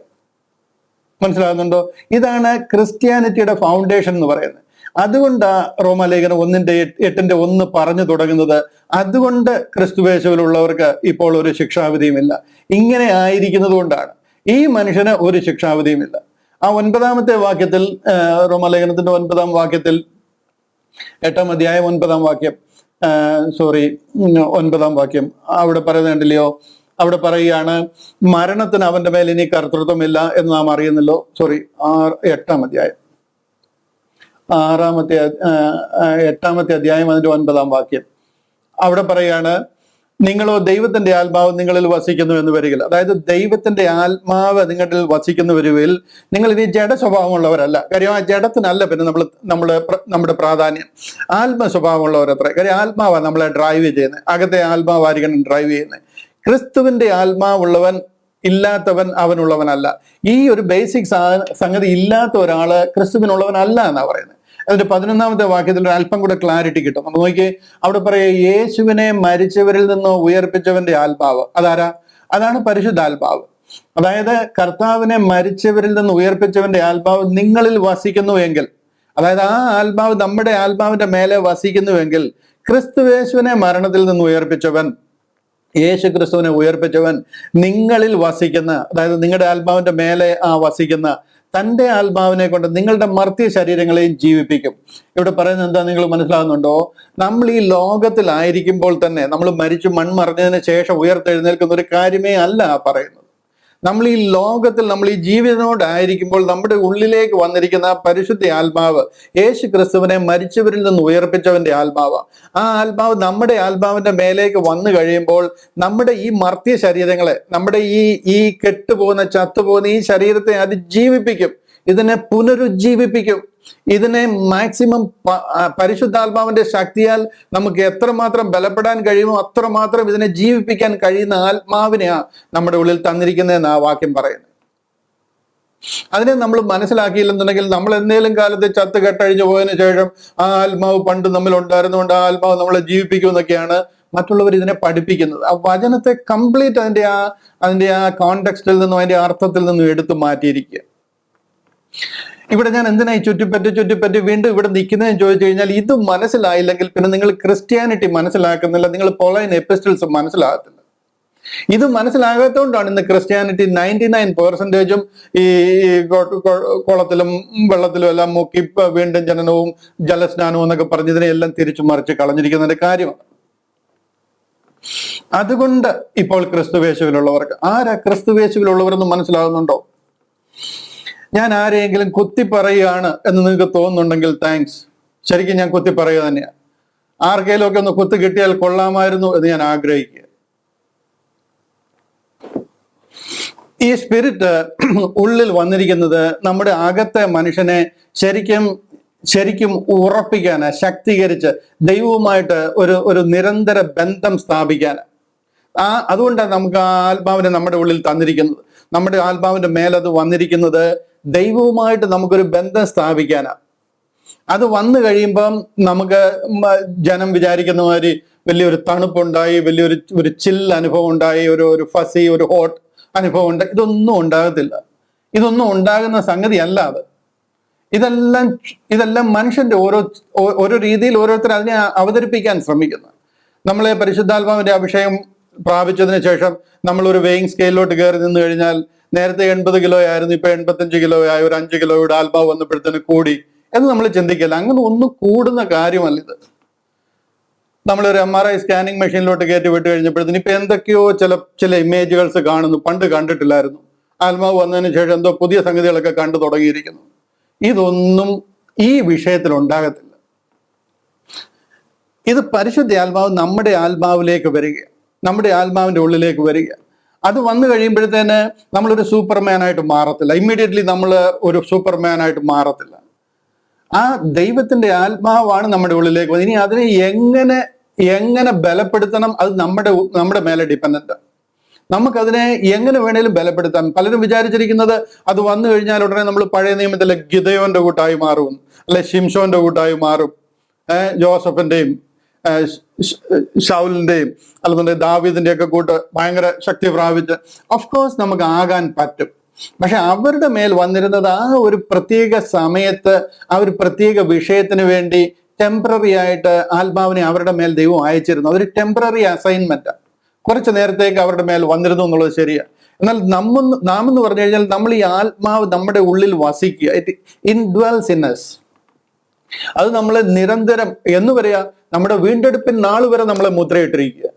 മനസ്സിലാകുന്നുണ്ടോ? ഇതാണ് ക്രിസ്ത്യാനിറ്റിയുടെ ഫൗണ്ടേഷൻ എന്ന് പറയുന്നത്. അതുകൊണ്ട് റോമാലേഖനം 1:8 പറഞ്ഞു തുടങ്ങുന്നത്, അതുകൊണ്ട് ക്രിസ്തുവേശുവിലുള്ളവർക്ക് ഇപ്പോൾ ഒരു ശിക്ഷാവിധിയുമില്ല. ഇങ്ങനെ ആയിരിക്കുന്നത് കൊണ്ടാണ് ഈ മനുഷ്യന് ഒരു ശിക്ഷാവിധിയുമില്ല. ആ 9-ാമത്തെ വാക്യത്തിൽ, റോമാലേഖനത്തിന്റെ 9-ാം വാക്യത്തിൽ, 8-ാം അധ്യായം 9-ാം വാക്യം, 9-ാം വാക്യം അവിടെ പറയുന്നുണ്ടല്ലയോ? അവിടെ പറയുകയാണ്, മരണത്തിന് അവന്റെ മേൽ ഇനി കർത്തൃത്വമില്ല എന്ന് നാം അറിയുന്നല്ലോ. 8-ാം അധ്യായം 8-ാമത്തെ അധ്യായം അതിന്റെ 9-ാം വാക്യം അവിടെ പറയാണ്, നിങ്ങളോ ദൈവത്തിന്റെ ആത്മാവ് നിങ്ങളിൽ വസിക്കുന്നു എന്ന് വരികില്ല. അതായത് ദൈവത്തിന്റെ ആത്മാവ് നിങ്ങളിൽ വസിക്കുന്നു വരുവിൽ നിങ്ങൾ ഇനി ജഡ സ്വഭാവമുള്ളവരല്ല. കാര്യം ആ ജഡത്തിനല്ല പിന്നെ നമ്മുടെ പ്രാധാന്യം, ആത്മ സ്വഭാവമുള്ളവരത്ര. കാര്യം ആത്മാവാണ് നമ്മളെ ഡ്രൈവ് ചെയ്യുന്നത്, അകത്തെ ആത്മാവായിരിക്കണം ഡ്രൈവ് ചെയ്യുന്നത്. ക്രിസ്തുവിന്റെ ആത്മാവുള്ളവൻ ഇല്ലാത്തവൻ അവനുള്ളവനല്ല. ഈ ഒരു ബേസിക് സംഗതി ഇല്ലാത്ത ഒരാള് ക്രിസ്തുവിനുള്ളവനല്ല എന്നാ പറയുന്നത്. അതിന്റെ 11-ാമത്തെ വാക്യത്തിൽ ഒരു അല്പം കൂടെ ക്ലാരിറ്റി കിട്ടും. നമ്മൾ നോക്കിയേ, അവിടെ പറയുക, യേശുവിനെ മരിച്ചവരിൽ നിന്ന് ഉയർപ്പിച്ചവന്റെ ആത്മാവ്. അതാണ് പരിശുദ്ധാത്മാവ്. അതായത് കർത്താവിനെ മരിച്ചവരിൽ നിന്ന് ഉയർപ്പിച്ചവന്റെ ആത്മാവ് നിങ്ങളിൽ വസിക്കുന്നു എങ്കിൽ, അതായത് ആ ആത്മാവ് നമ്മുടെ ആത്മാവിന്റെ മേലെ വസിക്കുന്നുവെങ്കിൽ, ക്രിസ്തുയേശുവിനെ മരണത്തിൽ നിന്ന് ഉയർപ്പിച്ചവൻ, യേശു ക്രിസ്തുവിനെ ഉയർപ്പിച്ചവൻ നിങ്ങളിൽ വസിക്കുന്ന, അതായത് നിങ്ങളുടെ ആത്മാവിന്റെ മേലെ വസിക്കുന്ന തൻ്റെ ആത്മാവിനെ കൊണ്ട് നിങ്ങളുടെ മർത്യ ശരീരങ്ങളെയും ജീവിപ്പിക്കും. ഇവിടെ പറയുന്നത് എന്താ നിങ്ങൾ മനസ്സിലാകുന്നുണ്ടോ? നമ്മൾ ഈ ലോകത്തിലായിരിക്കുമ്പോൾ തന്നെ, നമ്മൾ മരിച്ചു മൺമറിഞ്ഞതിന് ശേഷം ഉയർത്തെഴുന്നേൽക്കുന്ന ഒരു കാര്യമേ അല്ല പറയുന്നത്. നമ്മൾ ഈ ലോകത്തിൽ, നമ്മൾ ഈ ജീവിതനോടായിരിക്കുമ്പോൾ നമ്മുടെ ഉള്ളിലേക്ക് വന്നിരിക്കുന്ന ആ പരിശുദ്ധ ആത്മാവ് യേശു ക്രിസ്തുവിനെ മരിച്ചവരിൽ നിന്ന് ഉയർപ്പിച്ചവന്റെ ആത്മാവ്. ആ ആത്മാവ് നമ്മുടെ ആത്മാവിന്റെ മേലേക്ക് വന്നു കഴിയുമ്പോൾ നമ്മുടെ ഈ മർത്യ ശരീരങ്ങളെ, നമ്മുടെ ഈ കെട്ടുപോകുന്ന ചത്തുപോകുന്ന ഈ ശരീരത്തെ അത് ജീവിപ്പിക്കും, ഇതിനെ പുനരുജ്ജീവിപ്പിക്കും. ഇതിനെ മാക്സിമം പരിശുദ്ധാത്മാവിന്റെ ശക്തിയാൽ നമുക്ക് എത്രമാത്രം ബലപ്പെടാൻ കഴിയുമോ അത്രമാത്രം ഇതിനെ ജീവിപ്പിക്കാൻ കഴിയുന്ന ആത്മാവിനെയാ നമ്മുടെ ഉള്ളിൽ തന്നിരിക്കുന്നതെന്ന് ആ വാക്യം പറയുന്നത്. അതിനെ നമ്മൾ മനസ്സിലാക്കിയില്ലെന്നുണ്ടെങ്കിൽ നമ്മൾ എന്തെങ്കിലും കാലത്ത് ചത്ത് കെട്ടഴിഞ്ഞു പോയതിനു ശേഷം ആ ആത്മാവ് പണ്ട് നമ്മൾ ഉണ്ടായിരുന്നുകൊണ്ട് ആ ആത്മാവ് നമ്മളെ ജീവിപ്പിക്കുമെന്നൊക്കെയാണ് മറ്റുള്ളവർ ഇതിനെ പഠിപ്പിക്കുന്നത്. ആ വചനത്തെ കംപ്ലീറ്റ് അതിന്റെ ആ കോണ്ടെക്സ്റ്റിൽ നിന്നും അതിന്റെ അർത്ഥത്തിൽ നിന്നും എടുത്തു മാറ്റിയിരിക്കുക. ഇവിടെ ഞാൻ എന്തിനായി ചുറ്റിപ്പറ്റി വീണ്ടും ഇവിടെ നിൽക്കുന്നതെന്ന് ചോദിച്ചു കഴിഞ്ഞാൽ, ഇത് മനസ്സിലായില്ലെങ്കിൽ പിന്നെ നിങ്ങൾ ക്രിസ്ത്യാനിറ്റി മനസ്സിലാക്കുന്നില്ല, നിങ്ങൾ പൊളൈൻ എപ്പിസ്റ്റൽസ് മനസ്സിലാകത്തില്ല. ഇത് മനസ്സിലാകാത്തതുകൊണ്ടാണ് ഇന്ന് ക്രിസ്ത്യാനിറ്റി 99% ഈ കുളത്തിലും വെള്ളത്തിലും എല്ലാം മുക്കി വീണ്ടും ജനനവും ജലസ്നാനവും എന്നൊക്കെ പറഞ്ഞതിനെല്ലാം തിരിച്ചു മറിച്ച് കളഞ്ഞിരിക്കുന്നതിന്റെ കാര്യമാണ്. അതുകൊണ്ട് ഇപ്പോൾ ക്രിസ്തുവേശുവിലുള്ളവർക്ക്, ആരാ ക്രിസ്തുവേശുവിലുള്ളവരെന്ന് മനസ്സിലാകുന്നുണ്ടോ? ഞാൻ ആരെയെങ്കിലും കുത്തി പറയുകയാണ് എന്ന് നിങ്ങൾക്ക് തോന്നുന്നുണ്ടെങ്കിൽ താങ്ക്സ്. ശരിക്കും ഞാൻ കുത്തി പറയുക തന്നെയാണ്. ആർക്കെങ്കിലും ഒക്കെ ഒന്ന് കുത്തി കിട്ടിയാൽ കൊള്ളാമായിരുന്നു എന്ന് ഞാൻ ആഗ്രഹിക്കുക. ഈ സ്പിരിറ്റ് ഉള്ളിൽ വന്നിരിക്കുന്നത് നമ്മുടെ അകത്തെ മനുഷ്യനെ ശരിക്കും ഉറപ്പിക്കാന്, ശക്തീകരിച്ച് ദൈവവുമായിട്ട് ഒരു നിരന്തര ബന്ധം സ്ഥാപിക്കാന്. അതുകൊണ്ടാണ് നമുക്ക് ആ ആത്മാവിനെ നമ്മുടെ ഉള്ളിൽ തന്നിരിക്കുന്നത്. നമ്മുടെ ആത്മാവിന്റെ മേലത് വന്നിരിക്കുന്നത് ദൈവവുമായിട്ട് നമുക്കൊരു ബന്ധം സ്ഥാപിക്കാനാണ്. അത് വന്നു കഴിയുമ്പം നമുക്ക് ജനം വിചാരിക്കുന്ന മാതിരി വലിയൊരു തണുപ്പുണ്ടായി, വലിയൊരു ചിൽ അനുഭവം ഉണ്ടായി, ഒരു ഫസി, ഒരു ഹോട്ട് അനുഭവം ഉണ്ടായി. ഇതൊന്നും ഉണ്ടാകത്തില്ല. ഇതൊന്നും ഉണ്ടാകുന്ന സംഗതി അല്ല അത്. ഇതെല്ലാം മനുഷ്യന്റെ ഓരോ രീതിയിൽ ഓരോരുത്തർ അതിനെ അവതരിപ്പിക്കാൻ ശ്രമിക്കുന്നു. നമ്മളെ പരിശുദ്ധാത്മാവിന്റെ അഭിഷേകം പ്രാപിച്ചതിന് ശേഷം നമ്മൾ ഒരു വെയിങ് സ്കെയിലോട്ട് കയറി നിന്ന് കഴിഞ്ഞാൽ നേരത്തെ 80 കിലോ ആയിരുന്നു, ഇപ്പൊ 85 കിലോ ആയി, ഒരു 5 കിലോയുടെ ആത്മാവ് വന്നപ്പോഴത്തേന് കൂടി എന്ന് നമ്മൾ ചിന്തിക്കില്ല. അങ്ങനെ ഒന്നും കൂടുന്ന കാര്യമല്ല ഇത്. നമ്മളൊരു MRI സ്കാനിങ് മെഷീനിലോട്ട് കയറ്റി വിട്ട് കഴിഞ്ഞപ്പോഴത്തേന് ഇപ്പൊ എന്തൊക്കെയോ ചില ഇമേജുകൾസ് കാണുന്നു, പണ്ട് കണ്ടിട്ടില്ലായിരുന്നു. ആത്മാവ് വന്നതിന് ശേഷം എന്തോ പുതിയ സംഗതികളൊക്കെ കണ്ടു തുടങ്ങിയിരിക്കുന്നു. ഇതൊന്നും ഈ വിഷയത്തിൽ ഉണ്ടാകത്തില്ല. ഇത് പരിശുദ്ധ ആത്മാവ് നമ്മുടെ ആത്മാവിലേക്ക് വരിക, നമ്മുടെ ആത്മാവിന്റെ ഉള്ളിലേക്ക് വരിക. അത് വന്നു കഴിയുമ്പോഴത്തേന് നമ്മളൊരു സൂപ്പർമാൻ ആയിട്ട് മാറത്തില്ല. ഇമ്മീഡിയറ്റ്ലി നമ്മൾ ഒരു സൂപ്പർമാൻ ആയിട്ട് മാറത്തില്ല. ആ ദൈവത്തിന്റെ ആത്മാവാണ് നമ്മുടെ ഉള്ളിലേക്ക് വന്നത്. ഇനി അതിനെ എങ്ങനെ ബലപ്പെടുത്തണം, അത് നമ്മുടെ മേലെ ഡിപ്പെൻഡന്റ്. നമുക്കതിനെ എങ്ങനെ വേണേലും ബലപ്പെടുത്താം. പലരും വിചാരിച്ചിരിക്കുന്നത് അത് വന്നു കഴിഞ്ഞാൽ ഉടനെ നമ്മൾ പഴയ നിയമത്തിലെ ഗിദയോന്റെ കൂട്ടായി മാറും, അല്ലെ ശിംശോന്റെ കൂട്ടായി മാറും, ജോസഫിന്റെയും ശൗലിന്റെയും അല്ലെന്നുണ്ടെങ്കിൽ ദാവീദിന്റെ ഒക്കെ കൂട്ട് ഭയങ്കര ശക്തി പ്രാപിച്ച് ഓഫ്കോഴ്സ് നമുക്ക് ആകാൻ പറ്റും. പക്ഷെ അവരുടെ മേൽ വന്നിരുന്നത് ആ ഒരു പ്രത്യേക സമയത്ത്, ആ ഒരു പ്രത്യേക വിഷയത്തിന് വേണ്ടി ടെമ്പററി ആയിട്ട് ആത്മാവിനെ അവരുടെ മേൽ ദൈവം അയച്ചിരുന്നു. അതൊരു ടെമ്പററി അസൈൻമെന്റ്, കുറച്ചു നേരത്തേക്ക് അവരുടെ മേൽ വന്നിരുന്നു എന്നുള്ളത് ശരിയാണ്. എന്നാൽ നാം എന്ന് പറഞ്ഞു കഴിഞ്ഞാൽ നമ്മൾ ഈ ആത്മാവ് നമ്മുടെ ഉള്ളിൽ വസിക്കുക, ഇറ്റ് ഇൻഡ്വെൽസ് ഇൻ us. അത് നമ്മളെ നിരന്തരം എന്ന് പറയാ, നമ്മുടെ വീണ്ടെടുപ്പിൻ നാൾ വരെ നമ്മളെ മുദ്രയിട്ടിരിക്കുക.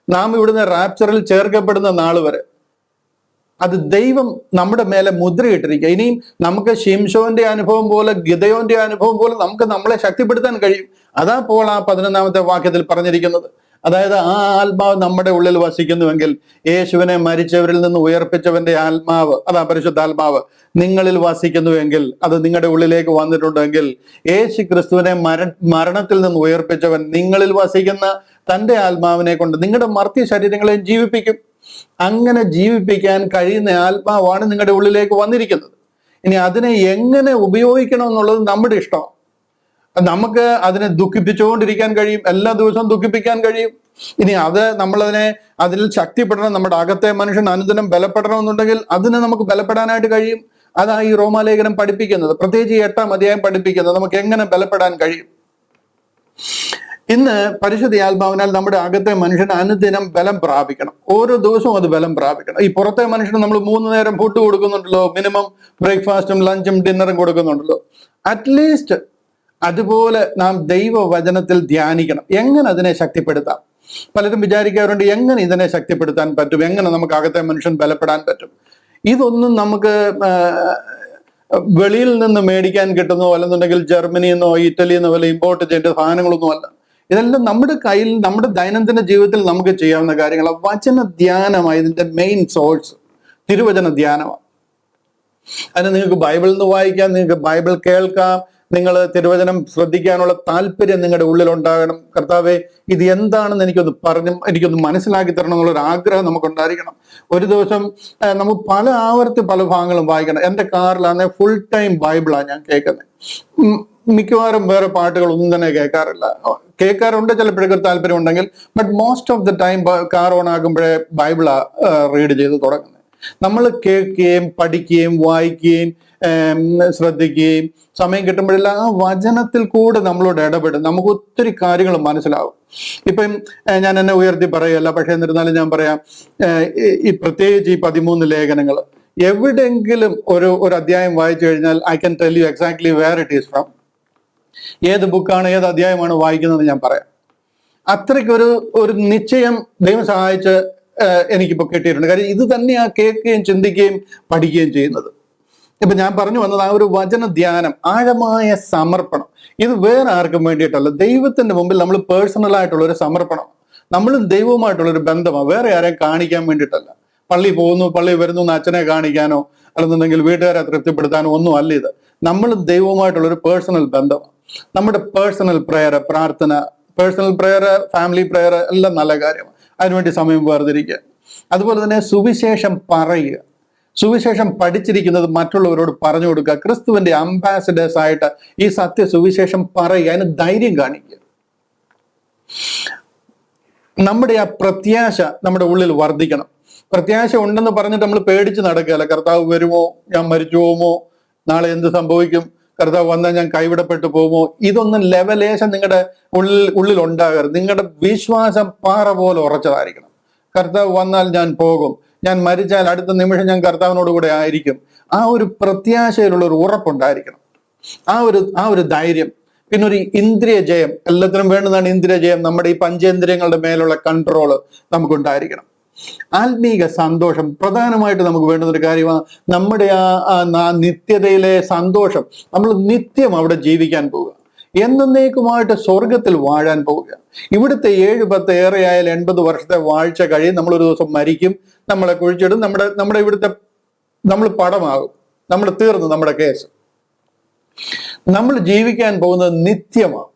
നാം ഇവിടുന്ന് റാപ്ചറിൽ ചേർക്കപ്പെടുന്ന നാൾ വരെ അത് ദൈവം നമ്മുടെ മേലെ മുദ്രയിട്ടിരിക്കുക. ഇനിയും നമുക്ക് ശിംശോന്റെ അനുഭവം പോലെ ഗിദയോന്റെ അനുഭവം പോലെ നമുക്ക് നമ്മളെ ശക്തിപ്പെടുത്താൻ കഴിയും. അതാ പോൾ ആ 11-ാമത്തെ വാക്യത്തിൽ പറഞ്ഞിരിക്കുന്നത്. അതായത് ആ ആത്മാവ് നമ്മുടെ ഉള്ളിൽ വസിക്കുന്നുവെങ്കിൽ, യേശുവിനെ മരിച്ചവരിൽ നിന്ന് ഉയർപ്പിച്ചവന്റെ ആത്മാവ്, അതാ പരിശുദ്ധാത്മാവ് നിങ്ങളിൽ വസിക്കുന്നുവെങ്കിൽ, അത് നിങ്ങളുടെ ഉള്ളിലേക്ക് വന്നിട്ടുണ്ടെങ്കിൽ, യേശു ക്രിസ്തുവിനെ മരണത്തിൽ നിന്ന് ഉയർപ്പിച്ചവൻ നിങ്ങളിൽ വസിക്കുന്ന തന്റെ ആത്മാവിനെ കൊണ്ട് നിങ്ങളുടെ മർത്യ ശരീരങ്ങളെ ജീവിപ്പിക്കും. അങ്ങനെ ജീവിപ്പിക്കാൻ കഴിയുന്ന ആത്മാവാണ് നിങ്ങളുടെ ഉള്ളിലേക്ക് വന്നിരിക്കുന്നത്. ഇനി അതിനെ എങ്ങനെ ഉപയോഗിക്കണം എന്നുള്ളത് നമ്മുടെ ഇഷ്ടമാണ്. നമുക്ക് അതിനെ ദുഃഖിപ്പിച്ചുകൊണ്ടിരിക്കാൻ കഴിയും, എല്ലാ ദിവസവും ദുഃഖിപ്പിക്കാൻ കഴിയും. ഇനി അതിൽ ശക്തിപ്പെടണം, നമ്മുടെ അകത്തെ മനുഷ്യൻ അനുദിനം ബലപ്പെടണം എന്നുണ്ടെങ്കിൽ അതിന് നമുക്ക് ബലപ്പെടാനായിട്ട് കഴിയും. അതാ ഈ റോമാലേഖനം പഠിപ്പിക്കുന്നത്, പ്രത്യേകിച്ച് 8-ാം അധ്യായം പഠിപ്പിക്കുന്നത് നമുക്ക് എങ്ങനെ ബലപ്പെടാൻ കഴിയും. ഇന്ന് പരിശുദ്ധ ആത്മാവിനാൽ നമ്മുടെ അകത്തെ മനുഷ്യൻ അനുദിനം ബലം പ്രാപിക്കണം. ഓരോ ദിവസവും അത് ബലം പ്രാപിക്കണം. ഈ പുറത്തെ മനുഷ്യന് നമ്മൾ 3 നേരം ഫുഡ് കൊടുക്കുന്നുണ്ടല്ലോ, മിനിമം ബ്രേക്ക്ഫാസ്റ്റും ലഞ്ചും ഡിന്നറും കൊടുക്കുന്നുണ്ടല്ലോ. അറ്റ്ലീസ്റ്റ് അതുപോലെ നാം ദൈവവചനത്തിൽ ധ്യാനിക്കണം. എങ്ങനെ അതിനെ ശക്തിപ്പെടുത്താം? പലരും വിചാരിക്കാറുണ്ട്, എങ്ങനെ ഇതിനെ ശക്തിപ്പെടുത്താൻ പറ്റും, എങ്ങനെ നമുക്ക് അകത്തെ മനുഷ്യൻ ബലപ്പെടാൻ പറ്റും. ഇതൊന്നും നമുക്ക് വെളിയിൽ നിന്ന് മേടിക്കാൻ കിട്ടുന്നോ അല്ലെന്നുണ്ടെങ്കിൽ ജർമ്മനിയിൽ നിന്നോ ഇറ്റലിയിൽ നിന്നോ വല്ല ഇമ്പോർട്ട് ചെയ്യേണ്ട സാധനങ്ങളൊന്നും അല്ല. ഇതെല്ലാം നമ്മുടെ കയ്യിൽ, നമ്മുടെ ദൈനംദിന ജീവിതത്തിൽ നമുക്ക് ചെയ്യാവുന്ന കാര്യങ്ങളാണ്. വചന ധ്യാനമാണ് ഇതിന്റെ മെയിൻ സോഴ്സ്. തിരുവചന ധ്യാനമാണ്. അതിന് നിങ്ങൾക്ക് ബൈബിളിൽ നിന്ന് വായിക്കാം, നിങ്ങൾക്ക് ബൈബിൾ കേൾക്കാം, നിങ്ങൾ തിരുവചനം ശ്രദ്ധിക്കാനുള്ള താല്പര്യം നിങ്ങളുടെ ഉള്ളിൽ ഉണ്ടാകണം. കർത്താവെ, ഇത് എന്താണെന്ന് എനിക്കൊന്ന് മനസ്സിലാക്കി തരണം എന്നുള്ളൊരു ആഗ്രഹം നമുക്കുണ്ടായിരിക്കണം. ഒരു ദിവസം നമുക്ക് പല ആവർത്തി പല ഭാഗങ്ങളും വായിക്കണം. എൻ്റെ കാറിലാണെങ്കിൽ ഫുൾ ടൈം ബൈബിളാണ് ഞാൻ കേൾക്കുന്നത്. മിക്കവാറും വേറെ പാട്ടുകളൊന്നും തന്നെ കേൾക്കാറുണ്ട് ചിലപ്പോഴൊക്കെ താല്പര്യം ഉണ്ടെങ്കിൽ. But most of the time car on ആകുമ്പോഴേ ബൈബിളാ റീഡ് ചെയ്ത് തുടങ്ങുന്നത്. നമ്മൾ കേൾക്കുകയും പഠിക്കുകയും വായിക്കുകയും ശ്രദ്ധിക്കുകയും സമയം കിട്ടുമ്പോഴെല്ലാം ആ വചനത്തിൽ കൂടെ നമ്മളോട് ഇടപെടും. നമുക്ക് ഒത്തിരി കാര്യങ്ങൾ മനസ്സിലാവും. ഇപ്പം ഞാൻ എന്നെ ഉയർത്തി പറയുകയല്ല, പക്ഷെ എന്നിരുന്നാലും ഞാൻ പറയാം, ഈ പ്രത്യേകിച്ച് ഈ 13 ലേഖനങ്ങൾ എവിടെയെങ്കിലും ഒരു അധ്യായം വായിച്ചു കഴിഞ്ഞാൽ I can tell you exactly where it is from. ഏത് ബുക്കാണ്, ഏത് അധ്യായമാണ് വായിക്കുന്നത് ഞാൻ പറയാം. അത്രയ്ക്കൊരു നിശ്ചയം ദൈവം സഹായിച്ച് എനിക്കിപ്പോ കിട്ടിയിട്ടുണ്ട്. കാര്യം ഇത് തന്നെയാ കേൾക്കുകയും ചിന്തിക്കുകയും പഠിക്കുകയും ചെയ്യുന്നത്. ഇപ്പൊ ഞാൻ പറഞ്ഞു വന്നത് ആ ഒരു വചന ധ്യാനം, ആഴമായ സമർപ്പണം. ഇത് വേറെ ആർക്കും വേണ്ടിയിട്ടല്ല, ദൈവത്തിന്റെ മുമ്പിൽ നമ്മൾ പേഴ്സണലായിട്ടുള്ള ഒരു സമർപ്പണം. നമ്മളും ദൈവവുമായിട്ടുള്ളൊരു ബന്ധമാണ്, വേറെ ആരെയും കാണിക്കാൻ വേണ്ടിയിട്ടല്ല. പള്ളി പോകുന്നു, പള്ളി വരുന്നു എന്ന് അച്ഛനെ കാണിക്കാനോ അല്ലെന്നുണ്ടെങ്കിൽ വീട്ടുകാരെ തൃപ്തിപ്പെടുത്താനോ ഒന്നും അല്ല ഇത്. നമ്മളും ദൈവവുമായിട്ടുള്ളൊരു പേഴ്സണൽ ബന്ധമാണ്. നമ്മുടെ പേഴ്സണൽ പ്രയർ, പ്രാർത്ഥന, പേഴ്സണൽ പ്രയർ, ഫാമിലി പ്രയർ എല്ലാം നല്ല കാര്യമാണ്. അതിനുവേണ്ടി സമയം വേർതിരിക്കുക. അതുപോലെ തന്നെ സുവിശേഷം പറയുക, സുവിശേഷം പഠിച്ചിരിക്കുന്നത് മറ്റുള്ളവരോട് പറഞ്ഞു കൊടുക്കുക. ക്രിസ്തുവിന്റെ അംബാസിഡേഴ്സ് ആയിട്ട് ഈ സത്യ സുവിശേഷം പറയുക, അതിന് ധൈര്യം കാണിക്കുക. നമ്മുടെ ആ പ്രത്യാശ നമ്മുടെ ഉള്ളിൽ വർദ്ധിക്കണം. പ്രത്യാശ ഉണ്ടെന്ന് പറഞ്ഞിട്ട് നമ്മൾ പേടിച്ച് നടക്കുകയല്ല. കർത്താവ് വരുമോ, ഞാൻ മരിച്ചു പോകുമോ, നാളെ എന്ത് സംഭവിക്കും, കർത്താവ് വന്നാൽ ഞാൻ കൈവിടപ്പെട്ടു പോകുമോ, ഇതൊന്നും ലെവലേശം നിങ്ങളുടെ ഉള്ളിൽ ഉണ്ടാകരുത്. നിങ്ങളുടെ വിശ്വാസം പാറ പോലെ ഉറച്ചതായിരിക്കണം. കർത്താവ് വന്നാൽ ഞാൻ പോകും, ഞാൻ മരിച്ചാൽ അടുത്ത നിമിഷം ഞാൻ കർത്താവിനോട് കൂടെ ആയിരിക്കും. ആ ഒരു പ്രത്യാശയിലുള്ള ഒരു ഉറപ്പുണ്ടായിരിക്കണം, ആ ഒരു ധൈര്യം. പിന്നെ ഒരു ഇന്ദ്രിയ ജയം, എല്ലാത്തിനും വേണ്ടുന്നതാണ് ഇന്ദ്രിയ ജയം. നമ്മുടെ ഈ പഞ്ചേന്ദ്രിയങ്ങളുടെ മേലുള്ള കൺട്രോള് നമുക്കുണ്ടായിരിക്കണം. ആത്മീക സന്തോഷം പ്രധാനമായിട്ട് നമുക്ക് വേണ്ടുന്ന ഒരു കാര്യമാണ്. നമ്മുടെ ആ നിത്യതയിലെ സന്തോഷം, നമ്മൾ നിത്യം അവിടെ ജീവിക്കാൻ പോവുക, എന്നേക്കുമായിട്ട് സ്വർഗത്തിൽ വാഴാൻ പോവുക. ഇവിടുത്തെ 7, 10 ഏറെയായാൽ 80 വർഷത്തെ വാഴ്ച കഴിയും. നമ്മളൊരു ദിവസം മരിക്കും, നമ്മളെ കുഴിച്ചിടും, നമ്മുടെ ഇവിടുത്തെ നമ്മൾ പടമാകും, നമ്മൾ തീർന്നു നമ്മുടെ കേസ്. നമ്മൾ ജീവിക്കാൻ പോകുന്നത് നിത്യമാണ്.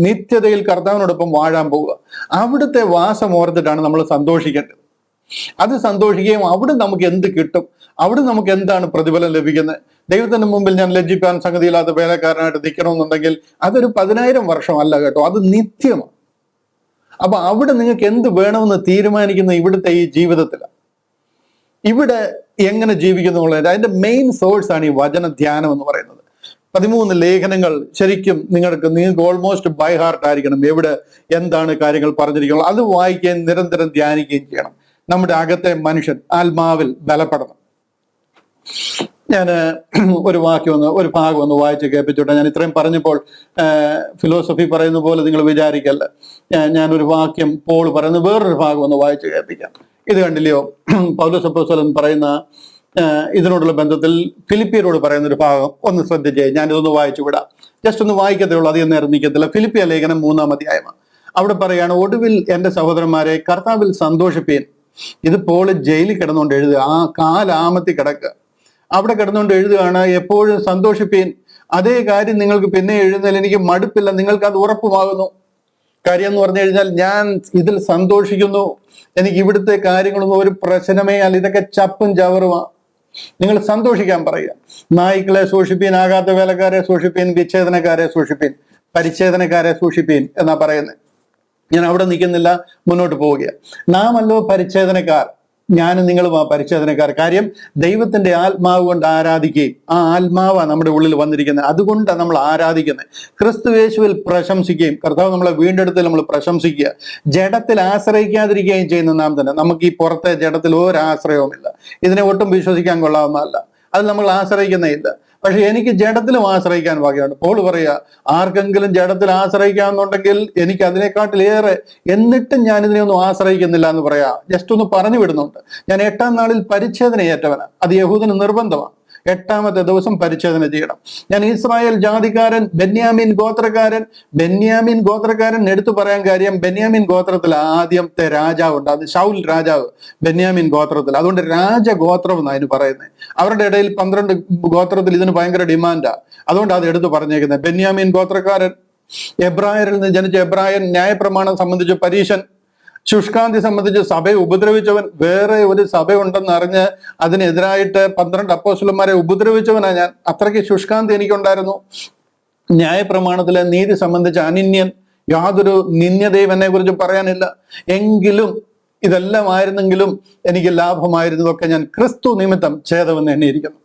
നിത്യതയിൽ കർത്താവിനോടൊപ്പം വാഴാൻ പോവുക. അവിടുത്തെ വാസം ഓർത്തിട്ടാണ് നമ്മൾ സന്തോഷിക്കേണ്ടത്. അത് സന്തോഷിക്കുകയും അവിടെ നമുക്ക് എന്ത് കിട്ടും, അവിടെ നമുക്ക് എന്താണ് പ്രതിഫലം ലഭിക്കുന്നത്. ദൈവത്തിന്റെ മുമ്പിൽ ഞാൻ ലജ്ജിപ്പാൻ സംഗതിയില്ലാത്ത വേലക്കാരനായിട്ട് നിൽക്കണമെന്നുണ്ടെങ്കിൽ അതൊരു 10,000 വർഷമല്ല കേട്ടോ, അത് നിത്യമാണ്. അപ്പൊ അവിടെ നിങ്ങൾക്ക് എന്ത് വേണമെന്ന് തീരുമാനിക്കുന്ന ഇവിടുത്തെ ഈ ജീവിതത്തിലാണ്. ഇവിടെ എങ്ങനെ ജീവിക്കുന്നു എന്നുള്ളത് അതിന്റെ മെയിൻ സോഴ്സ് ആണ് ഈ വചന ധ്യാനം എന്ന് പറയുന്നത്. 13 ലേഖനങ്ങൾ ശരിക്കും നിങ്ങൾക്ക് ഓൾമോസ്റ്റ് ബൈ ഹാർട്ട് ആയിരിക്കണം. എവിടെ എന്താണ് കാര്യങ്ങൾ പറഞ്ഞിരിക്കുന്നത് അത് വായിക്കുകയും നിരന്തരം ധ്യാനിക്കുകയും ചെയ്യണം. നമ്മുടെ അകത്തെ മനുഷ്യൻ ആത്മാവിൽ ബലപ്പെടണം. ഞാൻ ഒരു ഭാഗം ഒന്ന് വായിച്ച് കേൾപ്പിച്ചോട്ടെ. ഞാൻ ഇത്രയും പറഞ്ഞപ്പോൾ ഫിലോസഫി പറയുന്ന പോലെ നിങ്ങൾ വിചാരിക്കല്ല. ഞാനൊരു വാക്യം പോൾ പറയുന്ന വേറൊരു ഭാഗം ഒന്ന് വായിച്ച് കേൾപ്പിക്കാം. ഇത് കണ്ടില്ലയോ, പൗലോസ് അപ്പോസ്തലൻ പറയുന്ന ഇതിനോടുള്ള ബന്ധത്തിൽ ഫിലിപ്പിയരോട് പറയുന്ന ഒരു ഭാഗം ഒന്ന് ശ്രദ്ധിച്ചേ. ഞാനിതൊന്ന് വായിച്ചു വിടാം. ജസ്റ്റ് ഒന്ന് വായിക്കത്തേ ഉള്ളൂ, അധികം നേരം നിൽക്കത്തില്ല. ഫിലിപ്പിയ ലേഖനം 3-ാം അധ്യായമാണ്. അവിടെ പറയാണ്, ഒടുവിൽ എൻ്റെ സഹോദരന്മാരെ കർത്താവിൽ സന്തോഷിപ്പീൻ. ഇത് പോൾ ജയിലിൽ കിടന്നുകൊണ്ട് എഴുതുക, ആ കാലാമത്തി കിടക്കുക, അവിടെ കിടന്നുകൊണ്ട് എഴുതുകയാണ്. എപ്പോഴും സന്തോഷിപ്പീൻ. അതേ കാര്യം നിങ്ങൾക്ക് പിന്നെ എഴുതുന്നതിൽ എനിക്ക് മടുപ്പില്ല, നിങ്ങൾക്ക് അത് ഉറപ്പുമാകുന്നു. കാര്യം എന്ന് പറഞ്ഞു കഴിഞ്ഞാൽ ഞാൻ ഇതിൽ സന്തോഷിക്കുന്നു. എനിക്ക് ഇവിടുത്തെ കാര്യങ്ങളൊന്നും ഒരു പ്രശ്നമേ അല്ല, ഇതൊക്കെ ചപ്പും ചവറുമാണ്. നിങ്ങൾ സന്തോഷിക്കാൻ പറയുക. നായ്ക്കളെ സൂക്ഷിപ്പീൻ, ആകാത്ത വേലക്കാരെ സൂക്ഷിപ്പീൻ, വിച്ഛേദനക്കാരെ സൂക്ഷിപ്പീൻ, പരിച്ഛേദനക്കാരെ സൂക്ഷിപ്പീൻ എന്നാ പറയുന്നത്. ഞാൻ അവിടെ നിൽക്കുന്നില്ല, മുന്നോട്ട് പോവുകയാണ്. നാമല്ലോ പരിച്ഛേദനക്കാർ, ഞാനും നിങ്ങളും ആ പരിച്ഛേദനക്കാർ. കാര്യം ദൈവത്തിന്റെ ആത്മാവ് കൊണ്ട് ആരാധിക്കുകയും ആ ആത്മാവാണ് നമ്മുടെ ഉള്ളിൽ വന്നിരിക്കുന്നത്, അതുകൊണ്ടാണ് നമ്മൾ ആരാധിക്കുന്നത്. ക്രിസ്തുയേശുവിൽ പ്രശംസിക്കുകയും കർത്താവ് നമ്മളെ വീണ്ടെടുത്തിൽ നമ്മൾ പ്രശംസിക്കുക, ജഡത്തിൽ ആശ്രയിക്കാതിരിക്കുകയും ചെയ്യുന്ന നാം തന്നെ. നമുക്ക് ഈ പുറത്തെ ജഡത്തിൽ ഒരാശ്രയവുമില്ല. ഇതിനെ ഒട്ടും വിശ്വസിക്കാൻ കൊള്ളാവുന്നതല്ല, അത് നമ്മൾ ആശ്രയിക്കുന്നേ ഇല്ല. പക്ഷെ എനിക്ക് ജഡത്തിലും ആശ്രയിക്കാൻ വകയുണ്ട്. പോൾ പറയുക, ആർക്കെങ്കിലും ജഡത്തിൽ ആശ്രയിക്കാമെന്നുണ്ടെങ്കിൽ എനിക്ക് അതിനെക്കാട്ടിലേറെ, എന്നിട്ടും ഞാൻ ഇതിനെയൊന്നും ആശ്രയിക്കുന്നില്ല എന്ന് പറയാ. ജസ്റ്റ് ഒന്ന് പറഞ്ഞു വിടുന്നുണ്ട്. ഞാൻ 8-ാം നാളിൽ പരിച്ഛേദന ഏറ്റവനാണ്. അത് യഹൂദന് നിർബന്ധമാണ്. 8-ാമത്തെ ദിവസം പരിച്ഛേദന ചെയ്യണം. ഞാൻ ഇസ്രായേൽ ജാതിക്കാരൻ, ബെന്യാമീൻ ഗോത്രക്കാരൻ എടുത്തു പറയാൻ കാര്യം, ബെന്യാമീൻ ഗോത്രത്തിൽ ആദ്യത്തെ രാജാവുണ്ട്, അത് ശൗൽ രാജാവ്, ബെന്യാമീൻ ഗോത്രത്തിൽ. അതുകൊണ്ട് രാജഗോത്രം എന്നാണ് അതിന് പറയുന്നത്. അവരുടെ ഇടയിൽ 12 ഗോത്രത്തിൽ ഇതിന് ഭയങ്കര ഡിമാൻഡാ. അതുകൊണ്ട് അത് എടുത്തു പറഞ്ഞേക്കുന്നത്. ബെന്യാമീൻ ഗോത്രക്കാരൻ, എബ്രായരിൽ നിന്ന് ജനിച്ച എബ്രായൻ, ന്യായപ്രമാണം സംബന്ധിച്ച് പരീശൻ, ശുഷ്കാന്തി സംബന്ധിച്ച് സഭയെ ഉപദ്രവിച്ചവൻ, വേറെ ഒരു സഭയുണ്ടെന്ന് അറിഞ്ഞ് അതിനെതിരായിട്ട് 12 അപ്പോസ്തലന്മാരെ ഉപദ്രവിച്ചവനാ ഞാൻ. അത്രയ്ക്ക് ശുഷ്കാന്തി എനിക്കുണ്ടായിരുന്നു. ന്യായപ്രമാണത്തിലെ നീതി സംബന്ധിച്ച് അനിന്യൻ, യാതൊരു നിന്ദ്യതയും എന്നെ കുറിച്ച് പറയാനില്ല. എങ്കിലും ഇതെല്ലാം ആയിരുന്നെങ്കിലും എനിക്ക് ലാഭമായിരുന്നതൊക്കെ ഞാൻ ക്രിസ്തു നിമിത്തം ഛേദമെന്ന് എണ്ണിയിരിക്കുന്നു.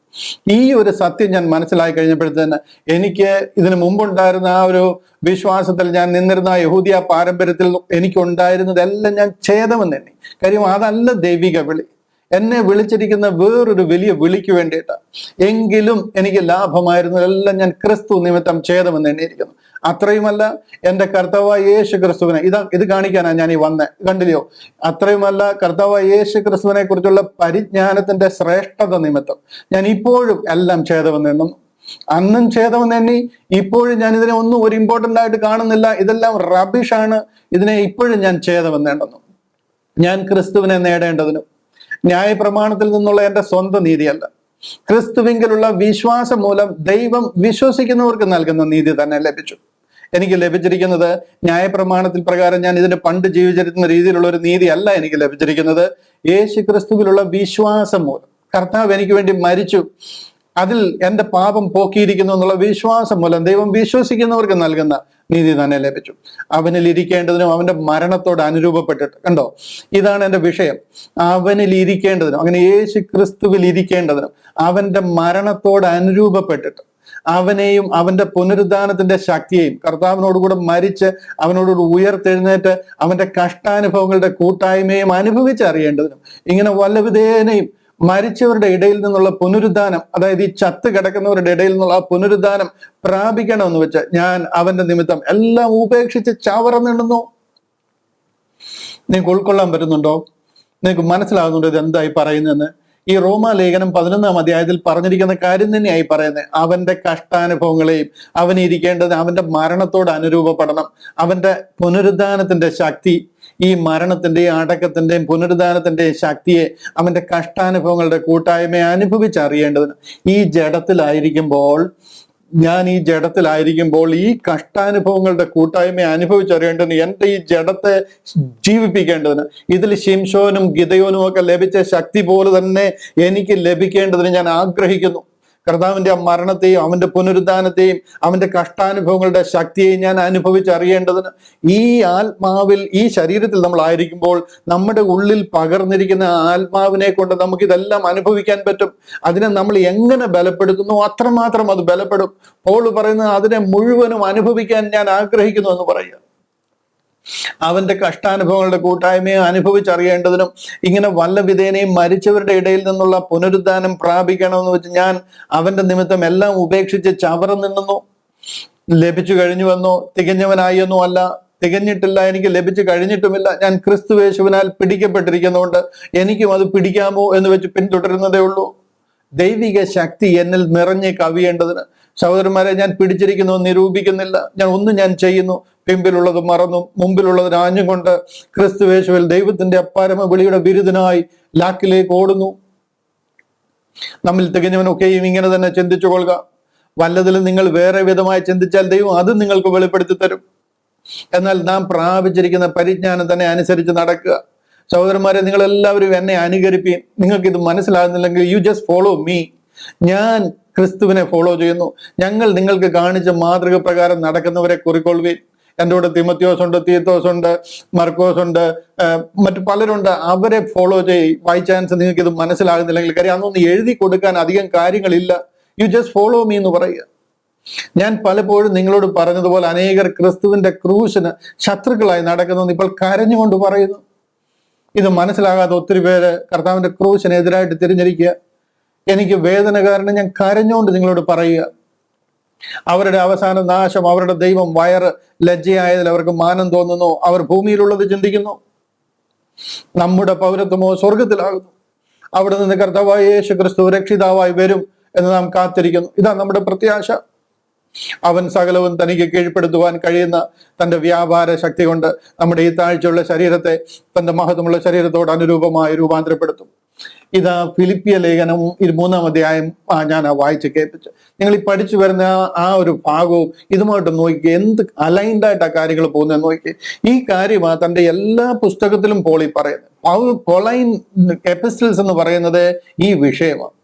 ഈ ഒരു സത്യം ഞാൻ മനസ്സിലാക്കി കഴിഞ്ഞപ്പോഴത്തേന് എനിക്ക് ഇതിനു മുമ്പുണ്ടായിരുന്ന ആ ഒരു വിശ്വാസത്തിൽ, ഞാൻ നിന്നിരുന്ന യഹൂദിയ പാരമ്പര്യത്തിൽ എനിക്കുണ്ടായിരുന്നതെല്ലാം ഞാൻ ഛേദമെന്ന് എണ്ണി. കാര്യം അതല്ല ദൈവിക വിളി. എന്നെ വിളിച്ചിരിക്കുന്ന വേറൊരു വലിയ വിളിക്ക് വേണ്ടിയിട്ടാണ്. എങ്കിലും എനിക്ക് ലാഭമായിരുന്നതെല്ലാം ഞാൻ ക്രിസ്തു നിമിത്തം ഛേദമെന്ന് എണ്ണിയിരിക്കുന്നു. അത്രയുമല്ല, എൻ്റെ കർത്താവായ യേശു ക്രിസ്തുവിനെ, ഇത് കാണിക്കാനാണ് ഞാൻ ഈ വന്നത്, കണ്ടില്ലയോ? അത്രയുമല്ല, കർത്താവായ യേശു ക്രിസ്തുവിനെ കുറിച്ചുള്ള പരിജ്ഞാനത്തിന്റെ ശ്രേഷ്ഠത നിമിത്തം ഞാൻ ഇപ്പോഴും എല്ലാം ഛേദമെന്ന് എണ്ണുന്നു. അന്നും ഛേദമെന്ന് എണ്ണി, ഇപ്പോഴും ഞാൻ ഇതിനെ ഒന്നും ഒരു ഇമ്പോർട്ടൻ്റ് ആയിട്ട് കാണുന്നില്ല. ഇതെല്ലാം റബിഷാണ്. ഇതിനെ ഇപ്പോഴും ഞാൻ ഛേദമെന്ന് എണ്ണുന്നു. ഞാൻ ക്രിസ്തുവിനെ നേടേണ്ടതിനും ന്യായപ്രമാണത്തിൽ നിന്നുള്ള എൻ്റെ സ്വന്തം നീതിയല്ല, ക്രിസ്തുവിങ്കലുള്ള വിശ്വാസം മൂലം ദൈവം വിശ്വസിക്കുന്നവർക്ക് നൽകുന്ന നീതി തന്നെ ലഭിച്ചു. എനിക്ക് ലഭിച്ചിരിക്കുന്നത് ന്യായപ്രമാണത്തിൽ പ്രകാരം ഞാൻ ഇതിന് പണ്ട് ജീവിച്ചിരുന്ന രീതിയിലുള്ള ഒരു നീതി അല്ല എനിക്ക് ലഭിച്ചിരിക്കുന്നത്. യേശു ക്രിസ്തുവിലുള്ള വിശ്വാസം മൂലം കർത്താവ് എനിക്ക് വേണ്ടി മരിച്ചു, അതിൽ എൻ്റെ പാപം പോക്കിയിരിക്കുന്നു എന്നുള്ള വിശ്വാസം മൂലം ദൈവം വിശ്വസിക്കുന്നവർക്ക് നൽകുന്ന നീതി തന്നെ ലഭിച്ചു. അവനിൽ ഇരിക്കേണ്ടതിനും അവന്റെ മരണത്തോട് അനുരൂപപ്പെട്ടിട്ട്, കണ്ടോ, ഇതാണ് എൻ്റെ വിഷയം. അവനിൽ ഇരിക്കേണ്ടതിനും, അങ്ങനെ യേശു ക്രിസ്തുവിൽ ഇരിക്കേണ്ടതിനും അവന്റെ മരണത്തോട് അനുരൂപപ്പെട്ടിട്ട് അവനെയും അവന്റെ പുനരുദ്ധാനത്തിന്റെ ശക്തിയെയും, കർത്താവിനോടുകൂടെ മരിച്ച് അവനോടുകൂടി ഉയർത്തെഴുന്നേറ്റ് അവന്റെ കഷ്ടാനുഭവങ്ങളുടെ കൂട്ടായ്മയും അനുഭവിച്ചറിയേണ്ടതിനും, ഇങ്ങനെ വല്ലവിധേനയും മരിച്ചവരുടെ ഇടയിൽ നിന്നുള്ള പുനരുദ്ധാനം, അതായത് ഈ ചത്ത് കിടക്കുന്നവരുടെ ഇടയിൽ നിന്നുള്ള ആ പുനരുദ്ധാനം പ്രാപിക്കണമെന്ന് വെച്ച് ഞാൻ അവന്റെ നിമിത്തം എല്ലാം ഉപേക്ഷിച്ച് ചവറന്നിടുന്നു. നിങ്ങൾക്ക് ഉൾക്കൊള്ളാൻ പറ്റുന്നുണ്ടോ? നിങ്ങൾക്ക് മനസ്സിലാകുന്നുണ്ടോ ഇത് എന്തായി പറയുന്നതെന്ന്? ഈ റോമാലേഖനം 11-ാം അധ്യായത്തിൽ പറഞ്ഞിരിക്കുന്ന കാര്യം തന്നെയായി പറയുന്നത്. അവന്റെ കഷ്ടാനുഭവങ്ങളെയും അവനിരിക്കേണ്ടത് അവന്റെ മരണത്തോട് അനുരൂപപ്പെടണം. അവന്റെ പുനരുദ്ധാനത്തിന്റെ ശക്തി, ഈ മരണത്തിന്റെയും അടക്കത്തിന്റെയും പുനരുദ്ധാനത്തിന്റെയും ശക്തിയെ അവന്റെ കഷ്ടാനുഭവങ്ങളുടെ കൂട്ടായ്മയെ അനുഭവിച്ചറിയേണ്ടതിന് ഈ ജഡത്തിലായിരിക്കുമ്പോൾ ഈ കഷ്ടാനുഭവങ്ങളുടെ കൂട്ടായ്മയെ അനുഭവിച്ചറിയേണ്ടതിന്, എൻ്റെ ഈ ജഡത്തെ ജീവിപ്പിക്കേണ്ടതിന്, ഇതിൽ ശിംശോനും ഗിദയോനും ഒക്കെ ലഭിച്ച ശക്തി പോലെ തന്നെ എനിക്ക് ലഭിക്കേണ്ടതിന് ഞാൻ ആഗ്രഹിക്കുന്നു. കർത്താവിന്റെ ആ മരണത്തെയും അവന്റെ പുനരുദ്ധാനത്തെയും അവന്റെ കഷ്ടാനുഭവങ്ങളുടെ ശക്തിയെയും ഞാൻ അനുഭവിച്ചറിയേണ്ടതിന്, ഈ ആത്മാവിൽ, ഈ ശരീരത്തിൽ നമ്മൾ ആയിരിക്കുമ്പോൾ നമ്മുടെ ഉള്ളിൽ പകർന്നിരിക്കുന്ന ആത്മാവിനെ കൊണ്ട് നമുക്ക് ഇതെല്ലാം അനുഭവിക്കാൻ പറ്റും. അതിനെ നമ്മൾ എങ്ങനെ ബലപ്പെടുത്തുന്നു അത്രമാത്രം അത് ബലപ്പെടും. പോൾ പറയുന്നത് അതിനെ മുഴുവനും അനുഭവിക്കാൻ ഞാൻ ആഗ്രഹിക്കുന്നു എന്ന് പറയുക. അവന്റെ കഷ്ടാനുഭവങ്ങളുടെ കൂട്ടായ്മയെ അനുഭവിച്ചറിയേണ്ടതിനും, ഇങ്ങനെ വല്ല വിധേനയും മരിച്ചവരുടെ ഇടയിൽ നിന്നുള്ള പുനരുദ്ധാനം പ്രാപിക്കണമെന്ന് വെച്ച് ഞാൻ അവന്റെ നിമിത്തം എല്ലാം ഉപേക്ഷിച്ച് ചവറ നിന്നു. ലഭിച്ചു കഴിഞ്ഞുവെന്നോ തികഞ്ഞവനായി എന്നോ അല്ല, തികഞ്ഞിട്ടില്ല, എനിക്ക് ലഭിച്ചു കഴിഞ്ഞിട്ടുമില്ല. ഞാൻ ക്രിസ്തുയേശുവിനാൽ പിടിക്കപ്പെട്ടിരിക്കുന്നതുകൊണ്ട് എനിക്കും അത് പിടിക്കാമോ എന്ന് വെച്ച് പിന്തുടരുന്നതേ ഉള്ളൂ. ദൈവിക ശക്തി എന്നിൽ നിറഞ്ഞ് കവിയേണ്ടതിന്, സഹോദരന്മാരെ, ഞാൻ പിടിച്ചിരിക്കുന്നു നിരൂപിക്കുന്നില്ല. ഞാൻ ചെയ്യുന്നു, പിമ്പിലുള്ളത് മറന്നും മുമ്പിലുള്ളത് ആഞ്ഞും കൊണ്ട് ക്രിസ്തുയേശുവിൽ ദൈവത്തിന്റെ പരമ വിളിയുടെ ബിരുദനായി ലാക്കിലേക്ക് ഓടുന്നു. നമ്മിൽ തികഞ്ഞവനൊക്കെയും ഇങ്ങനെ തന്നെ ചിന്തിച്ചു കൊള്ളുക. വല്ലതിലും നിങ്ങൾ വേറെ വിധമായി ചിന്തിച്ചാൽ ദൈവം അത് നിങ്ങൾക്ക് വെളിപ്പെടുത്തി തരും. എന്നാൽ നാം പ്രാപിച്ചിരിക്കുന്ന പരിജ്ഞാനം തന്നെ അനുസരിച്ച് നടക്കുക. സഹോദരന്മാരെ, നിങ്ങൾ എല്ലാവരും എന്നെ അനുകരിപ്പീൻ. നിങ്ങൾക്ക് ഇത് മനസ്സിലാകുന്നില്ലെങ്കിൽ യു ജസ്റ്റ് ഫോളോ മീ. ഞാൻ ക്രിസ്തുവിനെ ഫോളോ ചെയ്യുന്നു. ഞങ്ങൾ നിങ്ങൾക്ക് കാണിച്ച മാതൃക പ്രകാരം നടക്കുന്നവരെ കുറിക്കൊള്ളുവീൻ. എൻ്റെ കൂടെ തിമോത്തിയോസ് ഉണ്ട്, തീത്തോസ് ഉണ്ട്, മർക്കോസ് ഉണ്ട്, മറ്റു പലരുണ്ട്. അവരെ ഫോളോ ചെയ്യും. ബൈ ചാൻസ് നിങ്ങൾക്ക് ഇത് മനസ്സിലാകുന്നില്ലെങ്കിൽ, കാര്യം അതൊന്നും എഴുതി കൊടുക്കാൻ അധികം കാര്യങ്ങളില്ല. യു ജസ്റ്റ് ഫോളോ മീ എന്ന് പറയുക. ഞാൻ പലപ്പോഴും നിങ്ങളോട് പറഞ്ഞതുപോലെ അനേകർ ക്രിസ്തുവിന്റെ ക്രൂശിന് ശത്രുക്കളായി നടക്കുന്നു ഇപ്പോൾ കരഞ്ഞുകൊണ്ട് പറയുന്നു. ഇത് മനസ്സിലാകാതെ ഒത്തിരി പേര് കർത്താവിന്റെ ക്രൂശിനെതിരായിട്ട് തിരിഞ്ഞിരിക്കുക. എനിക്ക് വേദന കാരണം ഞാൻ കരഞ്ഞുകൊണ്ട് നിങ്ങളോട് പറയുക, അവരുടെ അവസാന നാശം, അവരുടെ ദൈവം വയറ് ലജ്ജയായതിൽ അവർക്ക് മാനം തോന്നുന്നു. അവർ ഭൂമിയിലുള്ളത് ചിന്തിക്കുന്നു. നമ്മുടെ പൗരത്വമോ സ്വർഗത്തിലാകുന്നു. അവിടെ നിന്ന് കർത്താവായ യേശു ക്രിസ്തു രക്ഷിതാവായി വരും എന്ന് നാം കാത്തിരിക്കുന്നു. ഇതാ നമ്മുടെ പ്രത്യാശ. അവൻ സകലവും തനിക്ക് കീഴ്പ്പെടുത്തുവാൻ കഴിയുന്ന തന്റെ വ്യാപാര ശക്തി കൊണ്ട് നമ്മുടെ ഈ താഴ്ചയുള്ള ശരീരത്തെ തന്റെ മഹത്വമുള്ള ശരീരത്തോട് അനുരൂപമായി രൂപാന്തരപ്പെടുത്തും. ഇതാ ഫിലിപ്പിയ ലേഖനം 3-ാം അധ്യായം ഞാൻ വായിച്ച് കേൾപ്പിച്ചു. നിങ്ങൾ ഈ പഠിച്ചു വരുന്ന ആ ഒരു ഭാഗവും ഇതുമായിട്ട് നോക്കി എന്ത് അലൈൻഡ് ആയിട്ട് ആ കാര്യങ്ങൾ പോകുന്നതെന്ന് നോക്കി. ഈ കാര്യമാണ് തന്റെ എല്ലാ പുസ്തകത്തിലും പോളി പറയുന്നത്. പോളൈൻ എപ്പിസ്റ്റൽസ് എന്ന് പറയുന്നത് ഈ വിഷയമാണ്.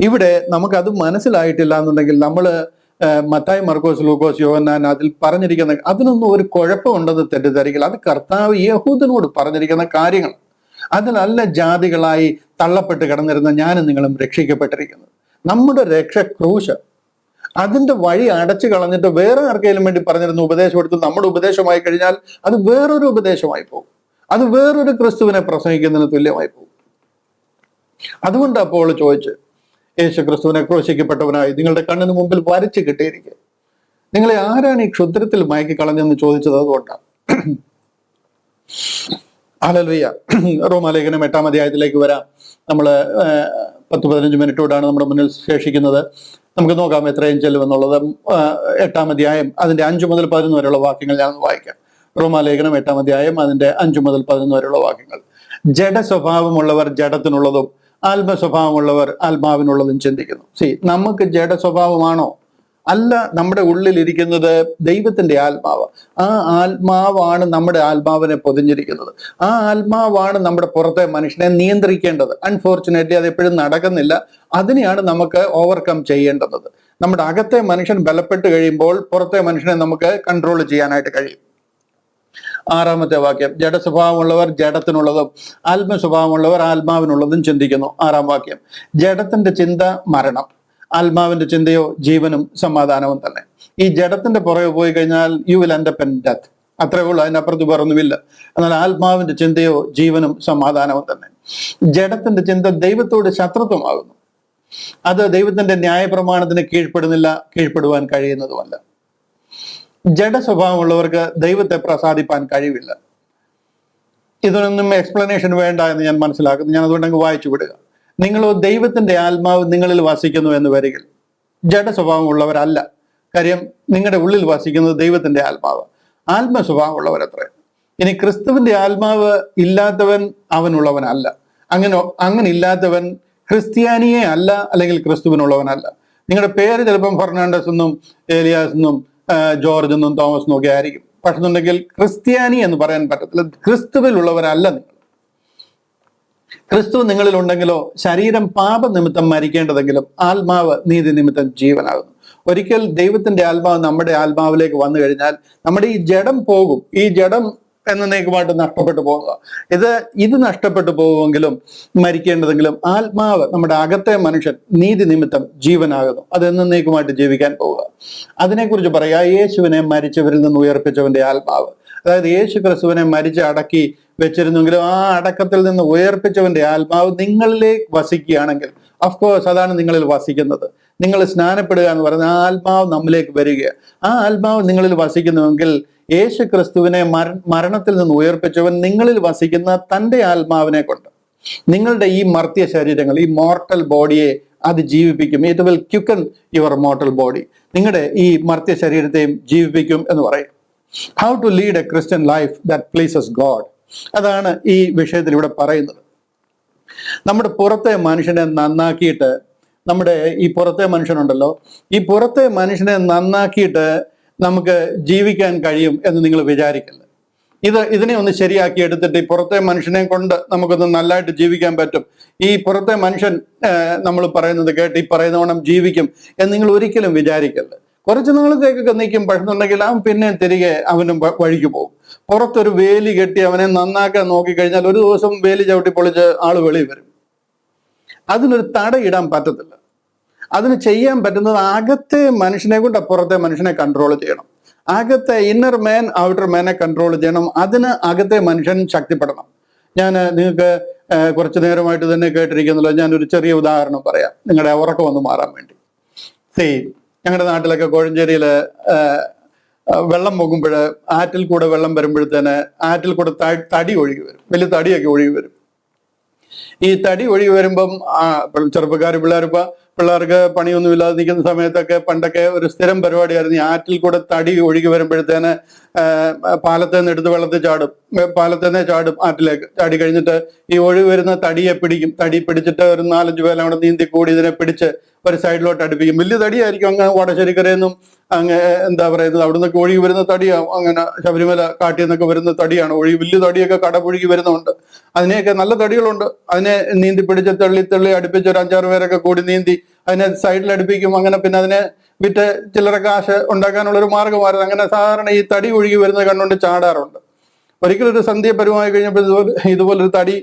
ഇവിടെ നമുക്കത് മനസ്സിലായിട്ടില്ല എന്നുണ്ടെങ്കിൽ നമ്മൾ മത്തായി, മർക്കോസ്, ലൂക്കോസ്, യോഹന്നാൻ അതിൽ പറഞ്ഞിരിക്കുന്ന അതിനൊന്നും ഒരു കുഴപ്പമുണ്ടെന്ന് തെറ്റിദ്ധരിക്കില്ല. അത് കർത്താവ് യഹൂദനോട് പറഞ്ഞിരിക്കുന്ന കാര്യങ്ങൾ. അതിലല്ല ജാതികളായി തള്ളപ്പെട്ട് കിടന്നിരുന്ന ഞാനും നിങ്ങളും രക്ഷിക്കപ്പെട്ടിരിക്കുന്നത്. നമ്മുടെ രക്ഷ ക്രൂശ്. അതിന്റെ വഴി അടച്ചു കളഞ്ഞിട്ട് വേറെ ആർക്കെങ്കിലും വേണ്ടി പറഞ്ഞിരുന്ന ഉപദേശം എടുത്ത് നമ്മുടെ ഉപദേശമായി കഴിഞ്ഞാൽ അത് വേറൊരു ഉപദേശമായി പോകും. അത് വേറൊരു ക്രിസ്തുവിനെ പ്രസംഗിക്കുന്നതിന് തുല്യമായി പോകും. അതുകൊണ്ട് അപ്പോൾ ചോദിച്ച്, യേശു ക്രിസ്തുവിനെ ക്രൂശിക്കപ്പെട്ടവനായി നിങ്ങളുടെ കണ്ണിന് മുമ്പിൽ വരച്ചു കിട്ടിയിരിക്കുക, നിങ്ങളെ ആരാണ് ഈ ക്ഷുദ്രത്തിൽ മയക്കി കളഞ്ഞെന്ന് ചോദിച്ചത് അതുകൊണ്ടാണ്. ഹല്ലേലൂയ. റോമാലേഖനം 8-ാം അധ്യായത്തിലേക്ക് വരാം. നമ്മൾ 10-15 മിനിറ്റോടാണ് നമ്മുടെ മുന്നിൽ ശേഷിക്കുന്നത്. നമുക്ക് നോക്കാം എത്രയും ചെല്ലുമെന്നുള്ളത്. 8-ാം അധ്യായം അതിന്റെ 5 മുതൽ 11 വരെയുള്ള വാക്യങ്ങൾ ഞാൻ വായിക്കാം. റോമാലേഖനം 8-ാം അധ്യായം അതിന്റെ 5 മുതൽ 11 വരെയുള്ള വാക്യങ്ങൾ. ജഡ സ്വഭാവമുള്ളവർ ജഡത്തിനുള്ളതും ആത്മസ്വഭാവമുള്ളവർ ആത്മാവിനുള്ളതും ചിന്തിക്കുന്നു. നമുക്ക് ജഡ സ്വഭാവമാണോ? അല്ല. നമ്മുടെ ഉള്ളിലിരിക്കുന്നത് ദൈവത്തിന്റെ ആത്മാവ്. ആ ആത്മാവാണ് നമ്മുടെ ആത്മാവിനെ പൊതിഞ്ഞിരിക്കുന്നത്. ആ ആത്മാവാണ് നമ്മുടെ പുറത്തെ മനുഷ്യനെ നിയന്ത്രിക്കേണ്ടത്. അൺഫോർച്ചുനേറ്റ്ലി അത് എപ്പോഴും നടക്കുന്നില്ല. അതിനെയാണ് നമുക്ക് ഓവർകം ചെയ്യേണ്ടത്. നമ്മുടെ അകത്തെ മനുഷ്യൻ ബലപ്പെട്ട് കഴിയുമ്പോൾ പുറത്തെ മനുഷ്യനെ നമുക്ക് കൺട്രോൾ ചെയ്യാനായിട്ട് കഴിയും. 6-ാമത്തെ വാക്യം, ജഡസ്വഭാവമുള്ളവർ ജഡത്തിനുള്ളതും ആത്മസ്വഭാവമുള്ളവർ ആത്മാവിനുള്ളതും ചിന്തിക്കുന്നു. 6-ാം വാക്യം, ജഡത്തിന്റെ ചിന്ത മരണം, ആത്മാവിന്റെ ചിന്തയോ ജീവനും സമാധാനവും തന്നെ. ഈ ജഡത്തിന്റെ പുറകെ പോയി കഴിഞ്ഞാൽ you will end up in death. അത്രേ ഉള്ളൂ, അതിനപ്പുറത്ത് വേറൊന്നുമില്ല. എന്നാൽ ആത്മാവിന്റെ ചിന്തയോ ജീവനും സമാധാനവും തന്നെ. ജഡത്തിന്റെ ചിന്ത ദൈവത്തോട് ശത്രുത്വമാകുന്നു. അത് ദൈവത്തിന്റെ ന്യായപ്രമാണത്തിന് കീഴ്പ്പെടുവാൻ കഴിയുന്നതുമല്ല. ജഡ സ്വഭാവമുള്ളവർക്ക് ദൈവത്തെ പ്രസാദിപ്പാൻ കഴിവില്ല. ഇതിനൊന്നും എക്സ്പ്ലനേഷൻ വേണ്ട എന്ന് ഞാൻ മനസ്സിലാക്കുന്നു. ഞാൻ അതുകൊണ്ട് അങ്ങ് വായിച്ചു വിടുക. നിങ്ങളോ ദൈവത്തിന്റെ ആത്മാവ് നിങ്ങളിൽ വസിക്കുന്നു എന്ന് വരികിൽ ജഡ സ്വഭാവമുള്ളവരല്ല. കാര്യം നിങ്ങളുടെ ഉള്ളിൽ വസിക്കുന്നത് ദൈവത്തിന്റെ ആത്മാവ്. ആത്മസ്വഭാവമുള്ളവർ അത്രേ. ഇനി ക്രിസ്തുവിന്റെ ആത്മാവ് ഇല്ലാത്തവൻ അവനുള്ളവനല്ല. അങ്ങനെ ഇല്ലാത്തവൻ ക്രിസ്ത്യാനിയെ അല്ല, അല്ലെങ്കിൽ ക്രിസ്തുവിനുള്ളവനല്ല. നിങ്ങളുടെ പേര് ചിലപ്പം ഫെർണാണ്ടസ് എന്നും ഏലിയാസ് എന്നും ജോർജ് എന്നും തോമസ് എന്നും ഒക്കെ ആയിരിക്കും. പക്ഷെ എന്നുണ്ടെങ്കിൽ ക്രിസ്ത്യാനി എന്ന് പറയാൻ പറ്റത്തില്ല. ക്രിസ്തുവിലുള്ളവരല്ല നിങ്ങൾ. ക്രിസ്തു നിങ്ങളിൽ ഉണ്ടെങ്കിലോ ശരീരം പാപനിമിത്തം മരിക്കേണ്ടതെങ്കിലും ആത്മാവ് നീതി നിമിത്തം ജീവനാകുന്നു. ഒരിക്കൽ ദൈവത്തിന്റെ ആത്മാവ് നമ്മുടെ ആത്മാവിലേക്ക് വന്നു കഴിഞ്ഞാൽ നമ്മുടെ ഈ ജഡം പോകും. ഈ ജഡം എന്നേക്കുമായിട്ട് നഷ്ടപ്പെട്ടു പോകുക. ഇത് നഷ്ടപ്പെട്ടു പോകുമെങ്കിലും മരിക്കേണ്ടതെങ്കിലും ആത്മാവ്, നമ്മുടെ അകത്തെ മനുഷ്യൻ നീതി നിമിത്തം ജീവനാകുന്നു. അത് എന്നേക്കുമായിട്ട് ജീവിക്കാൻ പോവുക. അതിനെക്കുറിച്ച് പറയാ, യേശുവിനെ മരിച്ചവരിൽ നിന്ന് ഉയർപ്പിച്ചവന്റെ ആത്മാവ്. അതായത് യേശു ക്രിസ്തുവിനെ മരിച്ച് അടക്കി വെച്ചിരുന്നെങ്കിലും ആ അടക്കത്തിൽ നിന്ന് ഉയർപ്പിച്ചവന്റെ ആത്മാവ് നിങ്ങളിലേക്ക് വസിക്കുകയാണെങ്കിൽ, അഫ്കോഴ്സ് അതാണ് നിങ്ങളിൽ വസിക്കുന്നത്. നിങ്ങൾ സ്നാനപ്പെടുക എന്ന് പറയുന്ന ആ ആത്മാവ് നമ്മിലേക്ക് വരിക. ആ ആത്മാവ് നിങ്ങളിൽ വസിക്കുന്നുവെങ്കിൽ യേശു ക്രിസ്തുവിനെ മരണത്തിൽ നിന്ന് ഉയർപ്പിച്ചവൻ നിങ്ങളിൽ വസിക്കുന്ന തന്റെ ആത്മാവിനെ കൊണ്ട് നിങ്ങളുടെ ഈ മർത്യ ശരീരങ്ങൾ, ഈ മോർട്ടൽ ബോഡിയെ അത് ജീവിപ്പിക്കും. It will quicken your mortal body. നിങ്ങളുടെ ഈ മർത്യ ശരീരത്തെയും ജീവിപ്പിക്കും എന്ന് പറയും. How to lead a Christian life that pleases God. അതാണ് ഈ വിഷയത്തിൽ ഇവിടെ പറയുന്നത്. നമ്മുടെ പുറത്തെ മനുഷ്യനെ നന്നാക്കിയിട്ട്, നമ്മുടെ ഈ പുറത്തെ മനുഷ്യനുണ്ടല്ലോ, ഈ പുറത്തെ മനുഷ്യനെ നന്നാക്കിയിട്ട് നമുക്ക് ജീവിക്കാൻ കഴിയും എന്ന് നിങ്ങൾ വിചാരിക്കില്ല. ഇതിനെ ഒന്ന് ശരിയാക്കി എടുത്തിട്ട് ഈ പുറത്തെ മനുഷ്യനെ കൊണ്ട് നമുക്കൊന്ന് നല്ലതായിട്ട് ജീവിക്കാൻ പറ്റും, ഈ പുറത്തെ മനുഷ്യൻ നമ്മൾ പറയുന്നത് കേട്ട് ഈ പറയുന്നവണ്ണം ജീവിക്കും എന്ന് നിങ്ങൾ ഒരിക്കലും വിചാരിക്കരുത്. കുറച്ച് നാളത്തേക്കൊക്കെ നിൽക്കും. പക്ഷെന്നുണ്ടെങ്കിൽ അവൻ പിന്നെ തിരികെ അവനും വഴിക്ക് പോകും. പുറത്തൊരു വേലി കെട്ടി അവനെ നന്നാക്കാൻ നോക്കിക്കഴിഞ്ഞാൽ ഒരു ദിവസം വേലി ചവിട്ടി പൊളിച്ച് ആള് വെളിയിൽ വരും. അതിനൊരു തടയിടാൻ പറ്റത്തില്ല. അതിന് ചെയ്യാൻ പറ്റുന്നത് അകത്തെ മനുഷ്യനെ കൊണ്ട് അപ്പുറത്തെ മനുഷ്യനെ കൺട്രോൾ ചെയ്യണം. അകത്തെ ഇന്നർ മാൻ ഔട്ടർ മാനെ കൺട്രോൾ ചെയ്യണം. അതിന് അകത്തെ മനുഷ്യൻ ശക്തിപ്പെടണം. ഞാൻ നിങ്ങൾക്ക് കുറച്ചു നേരമായിട്ട് തന്നെ കേട്ടിരിക്കുന്നല്ലോ, ഞാനൊരു ചെറിയ ഉദാഹരണം പറയാം നിങ്ങളുടെ ഉറക്കം ഒന്ന് മാറാൻ വേണ്ടി. ഞങ്ങളുടെ നാട്ടിലൊക്കെ കോഴഞ്ചേരിയിൽ വെള്ളം പോകുമ്പോൾ ആറ്റിൽ കൂടെ വെള്ളം വരുമ്പോഴത്തേന് ആറ്റിൽ കൂടെ തടി ഒഴുകി വരും, വലിയ തടിയൊക്കെ ഒഴുകി വരും. ഈ തടി ഒഴുകി വരുമ്പം ചെറുപ്പക്കാർ പിള്ളേരിപ്പോ പിള്ളേർക്ക് പണിയൊന്നും ഇല്ലാതെ നിൽക്കുന്ന സമയത്തൊക്കെ പണ്ടൊക്കെ ഒരു സ്ഥിരം പരിപാടിയായിരുന്നു. ഈ ആറ്റിൽ കൂടെ തടി ഒഴുകി വരുമ്പോഴത്തേന് പാലത്തിൽ നിന്ന് എടുത്ത് വെള്ളത്തിൽ ചാടും, പാലത്തിൽ നിന്ന് ചാടും ആറ്റിലേക്ക്. ചാടി കഴിഞ്ഞിട്ട് ഈ ഒഴുകി വരുന്ന തടിയെ പിടിക്കും. തടി പിടിച്ചിട്ട് ഒരു 4-5 പേര് അവിടെ നീന്തി കൂടി ഇതിനെ പിടിച്ച് ഒരു സൈഡിലോട്ട് അടുപ്പിക്കും. വലിയ തടിയായിരിക്കും. അങ്ങ് വടശ്ശേരിക്കരയെന്നും അങ്ങ് എന്താ പറയുന്നത് അവിടെ നിന്നൊക്കെ ഒഴുകി വരുന്ന തടിയാണ്. അങ്ങനെ ശബരിമല കാട്ടിൽ നിന്നൊക്കെ വരുന്ന തടിയാണ്. വലിയ തടിയൊക്കെ കടപുഴുകി വരുന്നുണ്ട്. അതിനെയൊക്കെ നല്ല തടികളുണ്ട്. അതിനെ നീന്തി പിടിച്ച് തള്ളി അടുപ്പിച്ച് ഒരു 5-6 പേരൊക്കെ കൂടി നീന്തി അതിനെ സൈഡിൽ അടുപ്പിക്കും. അങ്ങനെ പിന്നെ അതിനെ വിറ്റ് ചില്ലറ കാശ് ഉണ്ടാക്കാനുള്ള ഒരു മാർഗമായിരുന്നു. അങ്ങനെ സാധാരണ ഈ തടി ഒഴുകി വരുന്നത് കണ്ടുകൊണ്ട് ചാടാറുണ്ട്. ഒരിക്കലൊരു സന്ധ്യ പരുവമായി കഴിഞ്ഞപ്പോൾ ഇതുപോലൊരു തടി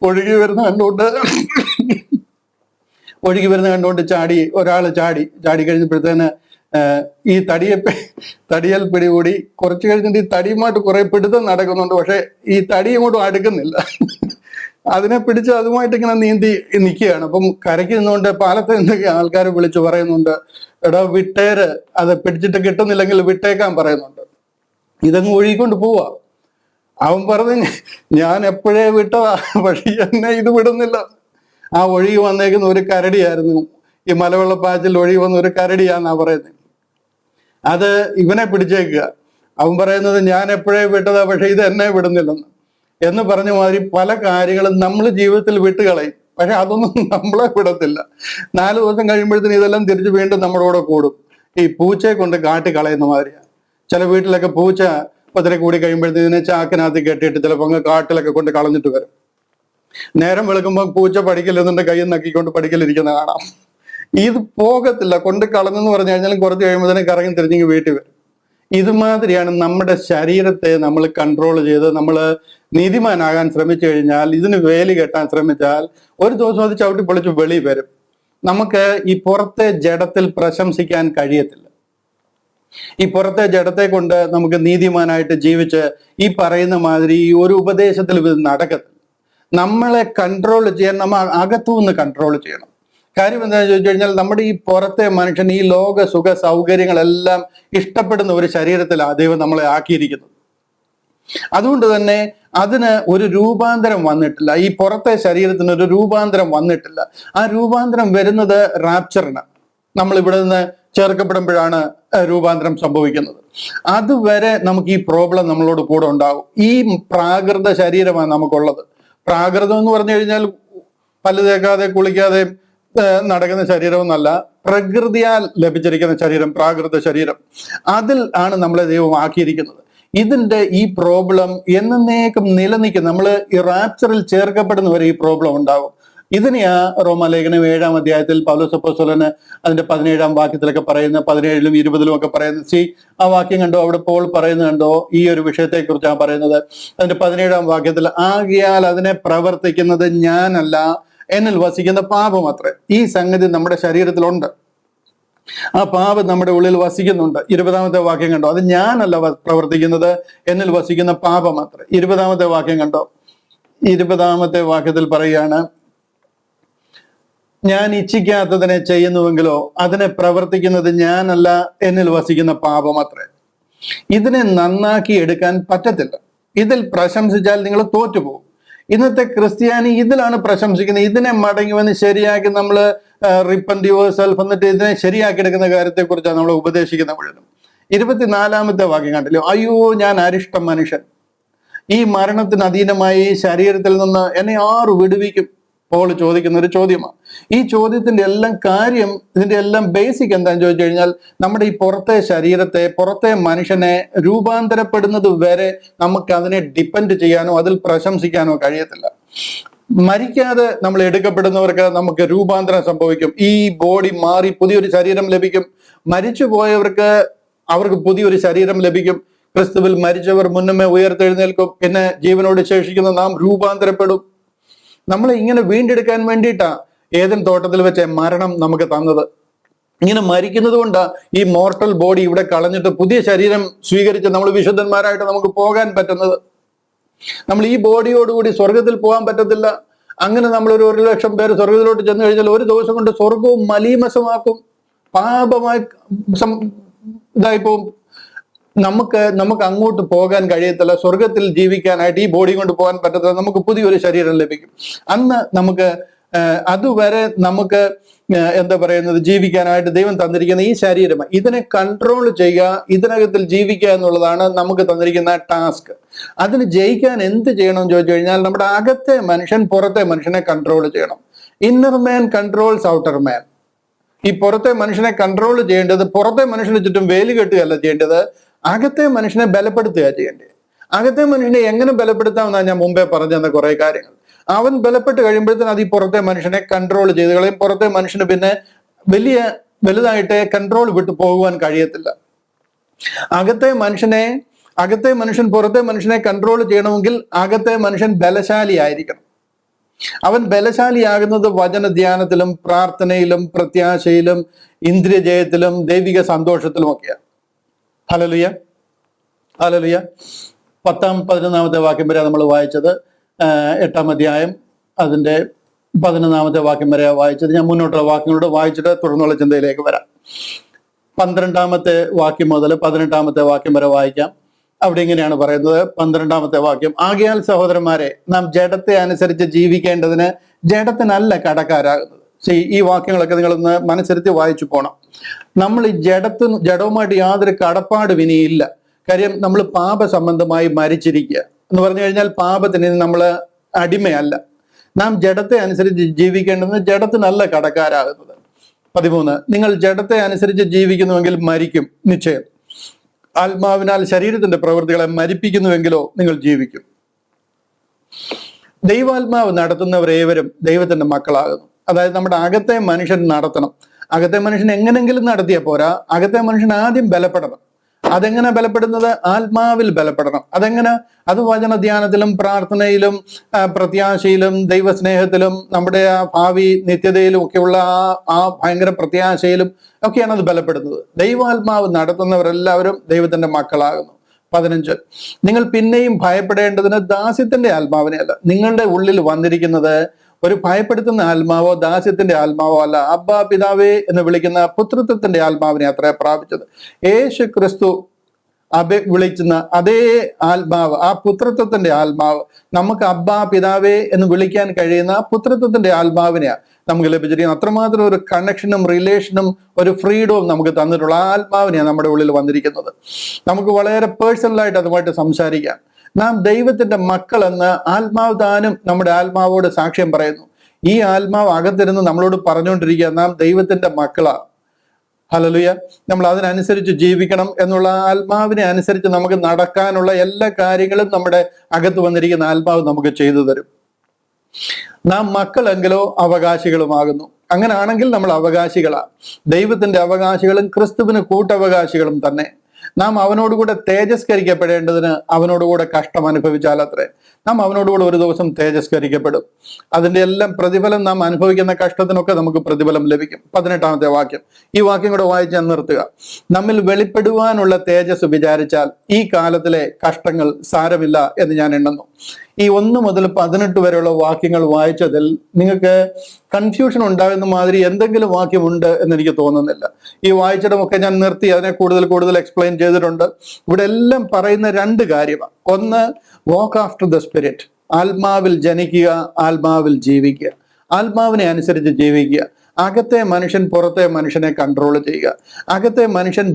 ഒഴുകി വരുന്ന കണ്ടുകൊണ്ട് ഒരാൾ ചാടി കഴിഞ്ഞപ്പോഴത്തേന് ഈ തടിയൽ പിടികൂടി. കുറച്ച് കഴിഞ്ഞിട്ട് ഈ തടിയുമായിട്ട് കുറെ പിടുത്തം നടക്കുന്നുണ്ട്. പക്ഷെ ഈ തടി അങ്ങോട്ടും അടുക്കുന്നില്ല. അതിനെ പിടിച്ച് അതുമായിട്ട് ഇങ്ങനെ നീന്തി നിൽക്കുകയാണ്. അപ്പം കരയ്ക്ക് നിന്നുകൊണ്ട് പാലത്ത് എന്തൊക്കെ ആൾക്കാർ വിളിച്ചു പറയുന്നുണ്ട്, എടാ വിട്ടേര്, അത് പിടിച്ചിട്ട് കിട്ടുന്നില്ലെങ്കിൽ വിട്ടേക്കാൻ പറയുന്നുണ്ട്. ഇതങ്ങ് ഒഴുകിക്കൊണ്ട് പോവാ. അവൻ പറഞ്ഞു, ഞാൻ എപ്പോഴേ വിട്ടതാ, പക്ഷെ എന്നെ ഇത് വിടുന്നില്ല. ആ ഒഴുകി വന്നേക്കുന്ന ഒരു കരടിയായിരുന്നു. ഈ മലവെള്ളപ്പാച്ചിൽ ഒഴുകി വന്ന ഒരു കരടിയാന്നാ പറയുന്നത്. അത് ഇവനെ പിടിച്ചേക്കുക. അവൻ പറയുന്നത് ഞാൻ എപ്പോഴേ വിട്ടതാ, പക്ഷെ ഇത് എന്നെ വിടുന്നില്ലെന്ന് എന്ന് പറഞ്ഞ മാതിരി പല കാര്യങ്ങളും നമ്മൾ ജീവിതത്തിൽ വിട്ടുകളയും. പക്ഷെ അതൊന്നും നമ്മളെ വിടത്തില്ല. 4 ദിവസം കഴിയുമ്പോഴത്തേന് ഇതെല്ലാം തിരിച്ച് വീണ്ടും നമ്മുടെ കൂടെ കൂടും. ഈ പൂച്ചയെ കൊണ്ട് കാട്ടി കളയുന്ന മാതിരിയാണ്. ചില വീട്ടിലൊക്കെ പൂച്ച ഒത്തിരി കൂടി കഴിയുമ്പോഴത്തേന് ഇതിനെ ചാക്കിനകത്ത് കെട്ടിയിട്ട് ചിലപ്പോൾ അങ്ങ് കാട്ടിലൊക്കെ കൊണ്ട് കളഞ്ഞിട്ട് വരും. നേരം വെളുക്കുമ്പോൾ പൂച്ച പഠിക്കലെന്നുണ്ട് കയ്യിൽ നക്കിക്കൊണ്ട് പഠിക്കലിരിക്കുന്ന കാണാം. ഇത് പോകത്തില്ല. കൊണ്ട് കളഞ്ഞെന്ന് പറഞ്ഞു കഴിഞ്ഞാൽ കുറച്ച് കഴിയുമ്പോൾ തന്നെ കറങ്ങി തിരിഞ്ഞെങ്കിൽ വീട്ടിൽ വരും. ഇതുമാതിരിയാണ് നമ്മുടെ ശരീരത്തെ നമ്മൾ കൺട്രോൾ ചെയ്ത് നമ്മൾ നീതിമാനാകാൻ ശ്രമിച്ചു കഴിഞ്ഞാൽ, ഇതിന് വേലി കെട്ടാൻ ശ്രമിച്ചാൽ ഒരു ദിവസം അത് ചവിട്ടി പൊളിച്ച് വെളി വരും. നമുക്ക് ഈ പുറത്തെ ജഡത്തിൽ പ്രശംസിക്കാൻ കഴിയത്തില്ല. ഈ പുറത്തെ ജഡത്തെ കൊണ്ട് നമുക്ക് നീതിമാനായിട്ട് ജീവിച്ച് ഈ പറയുന്ന മാതിരി ഈ ഒരു ഉപദേശത്തിൽ ഇത് നടക്കത്തില്ല. നമ്മളെ കൺട്രോൾ ചെയ്യാൻ നമ്മൾ അകത്തുനിന്ന് കൺട്രോൾ ചെയ്യണം. കാര്യം എന്താണെന്ന് ചോദിച്ചു കഴിഞ്ഞാൽ, നമ്മുടെ ഈ പുറത്തെ മനുഷ്യൻ ഈ ലോക സുഖ സൗകര്യങ്ങളെല്ലാം ഇഷ്ടപ്പെടുന്ന ഒരു ശരീരത്തിലാണ് ദൈവം നമ്മളെ ആക്കിയിരിക്കുന്നത്. അതുകൊണ്ട് തന്നെ അതിന് ഒരു രൂപാന്തരം വന്നിട്ടില്ല. ഈ പുറത്തെ ശരീരത്തിന് ഒരു രൂപാന്തരം വന്നിട്ടില്ല. ആ രൂപാന്തരം വരുന്നത് റാപ്ചറിന്, നമ്മൾ ഇവിടെ നിന്ന് ചേർക്കപ്പെടുമ്പോഴാണ് രൂപാന്തരം സംഭവിക്കുന്നത്. അതുവരെ നമുക്ക് ഈ പ്രോബ്ലം നമ്മളോട് കൂടെ ഉണ്ടാകും. ഈ പ്രാകൃത ശരീരമാണ് നമുക്കുള്ളത്. പ്രാകൃതം എന്ന് പറഞ്ഞു കഴിഞ്ഞാൽ പല്ല് തേക്കാതെ കുളിക്കാതെ നടക്കുന്ന ശരീരമൊന്നല്ല, പ്രകൃതിയാൽ ലഭിച്ചിരിക്കുന്ന ശരീരം, പ്രാകൃത ശരീരം. അതിൽ ആണ് നമ്മളെ ദൈവം ആക്കിയിരിക്കുന്നത്. ഇതിന്റെ ഈ പ്രോബ്ലം എന്നേക്കും നിലനിൽക്കും. നമ്മൾ ഈ റാപ്ചറിൽ ചേർക്കപ്പെടുന്നവരെ ഈ പ്രോബ്ലം ഉണ്ടാകും. ഇതിനെയാ റോമാലേഖനം 7-ാം അധ്യായത്തിൽ പൗലോസ് അപ്പോസ്തലൻ അതിന്റെ 17-ാം വാക്യത്തിലൊക്കെ പറയുന്ന, 17-ലും 20-ലും ഒക്കെ പറയുന്നത്. ആ വാക്യം കണ്ടോ, അവിടെ പോൾ പറയുന്നത് കണ്ടോ, ഈ ഒരു വിഷയത്തെ കുറിച്ചാണ് പറയുന്നത്. അതിന്റെ 17-ാം വാക്യത്തിൽ, ആകയാൽ അതിനെ പ്രവർത്തിക്കുന്നത് ഞാനല്ല, എന്നിൽ വസിക്കുന്ന പാപം അത്രേ. ഈ സംഗതി നമ്മുടെ ശരീരത്തിലുണ്ട്. ആ പാപം നമ്മുടെ ഉള്ളിൽ വസിക്കുന്നുണ്ട്. 20-ാമത്തെ വാക്യം കണ്ടോ, അത് ഞാനല്ല പ്രവർത്തിക്കുന്നത്, എന്നിൽ വസിക്കുന്ന പാപം അത്രേ. 20-ാമത്തെ വാക്യം കണ്ടോ, 20-ാമത്തെ വാക്യത്തിൽ പറയുകയാണ്, ഞാൻ ഇച്ഛിക്കാത്തതിനെ ചെയ്യുന്നുവെങ്കിലോ അതിനെ പ്രവർത്തിക്കുന്നത് ഞാനല്ല, എന്നിൽ വസിക്കുന്ന പാപം അത്രേ. ഇതിനെ നന്നാക്കി എടുക്കാൻ പറ്റത്തില്ല. ഇതിൽ പ്രശംസിച്ചാൽ നിങ്ങൾ തോറ്റുപോകും. ഇന്നത്തെ ക്രിസ്ത്യാനി ഇതിലാണ് പ്രശംസിക്കുന്നത്. ഇതിനെ മടങ്ങി വന്ന് ശരിയാക്കി നമ്മൾ റിപ്പന്റ് യുവർ സെൽഫ് എന്നിട്ട് ഇതിനെ ശരിയാക്കി എടുക്കുന്ന കാര്യത്തെക്കുറിച്ചാണ് നമ്മൾ ഉപദേശിക്കുന്ന മുഴുവനും. 24-ാമത്തെ വാക്യം കണ്ടില്ലോ, അയ്യോ ഞാൻ അരിഷ്ട മനുഷ്യൻ, ഈ മരണത്തിന് അധീനമായി ശരീരത്തിൽ നിന്ന് എന്നെ ആര് വിടുവിക്കും? പോൾ ചോദിക്കുന്ന ഒരു ചോദ്യമാണ്. ഈ ചോദ്യത്തിന്റെ എല്ലാം കാര്യം, ഇതിന്റെ എല്ലാം ബേസിക് എന്താണെന്ന് ചോദിച്ചു കഴിഞ്ഞാൽ, നമ്മുടെ ഈ പുറത്തെ ശരീരത്തെ, പുറത്തെ മനുഷ്യനെ രൂപാന്തരപ്പെടുന്നത് വരെ നമുക്ക് അതിനെ ഡിപ്പെൻഡ് ചെയ്യാനോ അതിൽ പ്രശംസിക്കാനോ കഴിയത്തില്ല. മരിക്കാതെ നമ്മൾ എടുക്കപ്പെടുന്നവർക്ക് നമുക്ക് രൂപാന്തരം സംഭവിക്കും. ഈ ബോഡി മാറി പുതിയൊരു ശരീരം ലഭിക്കും. മരിച്ചു പോയവർക്ക് അവർക്ക് പുതിയൊരു ശരീരം ലഭിക്കും. ക്രിസ്തുവിൽ മരിച്ചവർ മുന്നമേ ഉയർത്തെഴുന്നേൽക്കും. പിന്നെ ജീവനോട് ശേഷിക്കുന്ന നാം രൂപാന്തരപ്പെടും. നമ്മളെ ഇങ്ങനെ വീണ്ടെടുക്കാൻ വേണ്ടിയിട്ടാ ഏദൻ തോട്ടത്തിൽ വെച്ച മരണം നമുക്ക് തന്നത്. ഇങ്ങനെ മരിക്കുന്നത് കൊണ്ടാ ഈ മോർട്ടൽ ബോഡി ഇവിടെ കളഞ്ഞിട്ട് പുതിയ ശരീരം സ്വീകരിച്ച് നമ്മൾ വിശുദ്ധന്മാരായിട്ട് നമുക്ക് പോകാൻ പറ്റുന്നത്. നമ്മൾ ഈ ബോഡിയോടുകൂടി സ്വർഗത്തിൽ പോകാൻ പറ്റത്തില്ല. അങ്ങനെ നമ്മളൊരു 1,00,000 പേര് സ്വർഗത്തിലോട്ട് ചെന്ന് കഴിഞ്ഞാൽ ഒരു ദിവസം കൊണ്ട് സ്വർഗവും മലീമസമാക്കും, പാപമായി ഇതായി പോകും. നമുക്ക് അങ്ങോട്ട് പോകാൻ കഴിയത്തില്ല. സ്വർഗത്തിൽ ജീവിക്കാനായിട്ട് ഈ ബോഡി കൊണ്ട് പോകാൻ പറ്റത്തില്ല. നമുക്ക് പുതിയൊരു ശരീരം ലഭിക്കും. അന്ന് നമുക്ക് അതുവരെ നമുക്ക് എന്താ പറയുന്നത് ജീവിക്കാനായിട്ട് ദൈവം തന്നിരിക്കുന്ന ഈ ശരീരം, ഇതിനെ കൺട്രോൾ ചെയ്യുക, ഇതിനകത്തിൽ ജീവിക്കുക എന്നുള്ളതാണ് നമുക്ക് തന്നിരിക്കുന്ന ടാസ്ക്. അതിന് ജയിക്കാൻ എന്ത് ചെയ്യണമെന്ന് ചോദിച്ചു കഴിഞ്ഞാൽ നമ്മുടെ അകത്തെ മനുഷ്യൻ പുറത്തെ മനുഷ്യനെ കൺട്രോൾ ചെയ്യണം. ഇന്നർ മാൻ കൺട്രോൾസ് ഔട്ടർ മാൻ. ഈ പുറത്തെ മനുഷ്യനെ കൺട്രോൾ ചെയ്യേണ്ടത് പുറത്തെ മനുഷ്യന് ചുറ്റും വേലി കെട്ടുകയല്ല ചെയ്യേണ്ടത്, അകത്തെ മനുഷ്യനെ ബലപ്പെടുത്തുക ചെയ്യേണ്ടത്. അകത്തെ മനുഷ്യനെ എങ്ങനെ ബലപ്പെടുത്താമെന്നാണ് ഞാൻ മുമ്പേ പറഞ്ഞെന്ന കുറെ കാര്യങ്ങൾ. അവൻ ബലപ്പെട്ട് കഴിയുമ്പോഴത്തേന് അത് ഈ പുറത്തെ മനുഷ്യനെ കൺട്രോൾ ചെയ്ത് കളയും. പുറത്തെ മനുഷ്യന് പിന്നെ വലുതായിട്ട് കൺട്രോൾ വിട്ടു പോകുവാൻ കഴിയത്തില്ല. അകത്തെ മനുഷ്യൻ പുറത്തെ മനുഷ്യനെ കൺട്രോൾ ചെയ്യണമെങ്കിൽ അകത്തെ മനുഷ്യൻ ബലശാലി ആയിരിക്കണം. അവൻ ബലശാലിയാകുന്നത് വചനധ്യാനത്തിലും പ്രാർത്ഥനയിലും പ്രത്യാശയിലും ഇന്ദ്രിയജയത്തിലും ദൈവിക സന്തോഷത്തിലും ഒക്കെയാണ്. Hallelujah, hallelujah. 10-11 വാക്യം വരെ നമ്മൾ വായിച്ചത്. 8-ാം അധ്യായം അതിന്റെ 11 വാക്യം വരെ വായിച്ചത്. ഞാൻ മുന്നോട്ടുള്ള വാക്യങ്ങളോട് വായിച്ചിട്ട് തുടർന്നുള്ള ചിന്തയിലേക്ക് വരാം. 12 വാക്യം മുതൽ 18 വാക്യം വരെ വായിക്കാം. അവിടെ ഇങ്ങനെയാണ് പറയുന്നത്. 12 വാക്യം: ആകയാൽ സഹോദരന്മാരെ, നാം ജഡത്തെ അനുസരിച്ച് ജീവിക്കേണ്ടതിന് ജഡത്തിനല്ല കടക്കാരാകുന്നത്. ഈ വാക്യങ്ങളൊക്കെ നിങ്ങളൊന്ന് മനസ്സിരുത്തി വായിച്ചു പോണം. നമ്മൾ ഈ ജഡവുമായിട്ട് യാതൊരു കടപ്പാടും ഇനിയില്ല. കാര്യം നമ്മൾ പാപ സംബന്ധമായി മരിച്ചിരിക്കുക എന്ന് പറഞ്ഞു കഴിഞ്ഞാൽ പാപത്തിന് നമ്മൾ അടിമയല്ല. നാം ജഡത്തെ അനുസരിച്ച് ജീവിക്കേണ്ടതിന് ജഡത്തിനല്ല കടക്കാരാകുന്നത്. 13: നിങ്ങൾ ജഡത്തെ അനുസരിച്ച് ജീവിക്കുന്നുവെങ്കിൽ മരിക്കും നിശ്ചയം. ആത്മാവിനാൽ ശരീരത്തിന്റെ പ്രവൃത്തികളെ മരിപ്പിക്കുന്നുവെങ്കിലോ നിങ്ങൾ ജീവിക്കും. ദൈവാത്മാവ് നടത്തുന്നവർ ഏവരും ദൈവത്തിന്റെ മക്കളാകുന്നു. അതായത് നമ്മുടെ അകത്തെ മനുഷ്യൻ നടത്തണം. അകത്തെ മനുഷ്യൻ എങ്ങനെങ്കിലും നടത്തിയാൽ പോരാ, അകത്തെ മനുഷ്യൻ ആദ്യം ബലപ്പെടണം. അതെങ്ങനെ ബലപ്പെടുന്നത്? ആത്മാവിൽ ബലപ്പെടണം. അതെങ്ങനെ? അത് വചനധ്യാനത്തിലും പ്രാർത്ഥനയിലും പ്രത്യാശയിലും ദൈവസ്നേഹത്തിലും നമ്മുടെ ആ ഭാവി നിത്യതയിലും ഒക്കെയുള്ള ആ ഭയങ്കര പ്രത്യാശയിലും ഒക്കെയാണ് അത് ബലപ്പെടുന്നത്. ദൈവാത്മാവ് നടത്തുന്നവരെല്ലാവരും ദൈവത്തിന്റെ മക്കളാകുന്നു. 15: നിങ്ങൾ പിന്നെയും ഭയപ്പെടേണ്ടതിന് ദാസ്യത്തിന്റെ ആത്മാവിനെയല്ല. നിങ്ങളുടെ ഉള്ളിൽ വന്നിരിക്കുന്നത് ഒരു ഭയപ്പെടുത്തുന്ന ആത്മാവോ ദാസ്യത്തിന്റെ ആത്മാവോ അല്ല, അബ്ബാ പിതാവേ എന്ന് വിളിക്കുന്ന പുത്രത്വത്തിന്റെ ആത്മാവിനെ അത്ര പ്രാപിച്ചത്. യേശു ക്രിസ്തു വിളിക്കുന്ന അതേ ആത്മാവ്, ആ പുത്രത്വത്തിന്റെ ആത്മാവ്, നമുക്ക് അബ്ബാ പിതാവേ എന്ന് വിളിക്കാൻ കഴിയുന്ന പുത്രത്വത്തിന്റെ ആത്മാവിനെയാണ് നമുക്ക് ലഭിച്ചിരിക്കുന്നത്. അത്രമാത്രം ഒരു കണക്ഷനും റിലേഷനും ഒരു ഫ്രീഡവും നമുക്ക് തന്നിട്ടുള്ള ആ ആത്മാവിനെയാണ് നമ്മുടെ ഉള്ളിൽ വന്നിരിക്കുന്നത്. നമുക്ക് വളരെ പേഴ്സണലായിട്ട് അതുമായിട്ട് സംസാരിക്കാം. നാം ദൈവത്തിന്റെ മക്കൾ എന്ന് ആത്മാവ് താനും നമ്മുടെ ആത്മാവോട് സാക്ഷ്യം പറയുന്നു. ഈ ആത്മാവ് അകത്തിരുന്ന് നമ്മളോട് പറഞ്ഞുകൊണ്ടിരിക്കുക, നാം ദൈവത്തിന്റെ മക്കളാണ്. ഹല്ലേലൂയ. നമ്മൾ അതിനനുസരിച്ച് ജീവിക്കണം എന്നുള്ള ആത്മാവിനെ അനുസരിച്ച് നമുക്ക് നടക്കാനുള്ള എല്ലാ കാര്യങ്ങളും നമ്മുടെ അകത്ത് വന്നിരിക്കുന്ന ആത്മാവ് നമുക്ക് ചെയ്തു തരും. നാം മക്കളെങ്കിലോ അവകാശികളുമാകുന്നു. അങ്ങനെയാണെങ്കിൽ നമ്മൾ അവകാശികളാണ്. ദൈവത്തിന്റെ അവകാശികളും ക്രിസ്തുവിന് കൂട്ടവകാശികളും തന്നെ. നാം അവനോടുകൂടെ തേജസ്കരിക്കപ്പെടേണ്ടതിന് അവനോടുകൂടെ കഷ്ടം അനുഭവിച്ചാൽ അത്രേ. നാം അവനോടുകൂടെ ഒരു ദിവസം തേജസ്കരിക്കപ്പെടും. അതിന്റെ എല്ലാം പ്രതിഫലം, നാം അനുഭവിക്കുന്ന കഷ്ടത്തിനൊക്കെ നമുക്ക് പ്രതിഫലം ലഭിക്കും. 18 വാക്യം, ഈ വാക്യം കൂടെ വായിച്ചാൽ നിർത്തുക. നമ്മിൽ വെളിപ്പെടുവാനുള്ള തേജസ് വിചാരിച്ചാൽ ഈ കാലത്തിലെ കഷ്ടങ്ങൾ സാരമില്ല എന്ന് ഞാൻ എണ്ണുന്നു. ഈ 1 മുതൽ 18 വരെയുള്ള വാക്യങ്ങൾ വായിച്ചതിൽ നിങ്ങൾക്ക് കൺഫ്യൂഷൻ ഉണ്ടാകുന്ന മാതിരി എന്തെങ്കിലും വാക്യമുണ്ട് എന്ന് എനിക്ക് തോന്നുന്നില്ല. ഈ വായിച്ചിടമൊക്കെ ഞാൻ നിർത്തി അതിനെ കൂടുതൽ എക്സ്പ്ലെയിൻ ചെയ്തിട്ടുണ്ട്. ഇവിടെ എല്ലാം പറയുന്ന 2 കാര്യമാണ്. ഒന്ന്, വാക്ക് ആഫ്റ്റർ ദ സ്പിരിറ്റ്, ആത്മാവിൽ ജനിക്കുക, ആത്മാവിൽ ജീവിക്കുക, ആത്മാവിനെ അനുസരിച്ച് ജീവിക്കുക. അകത്തെ മനുഷ്യൻ പുറത്തെ മനുഷ്യനെ കൺട്രോൾ ചെയ്യുക. അകത്തെ മനുഷ്യൻ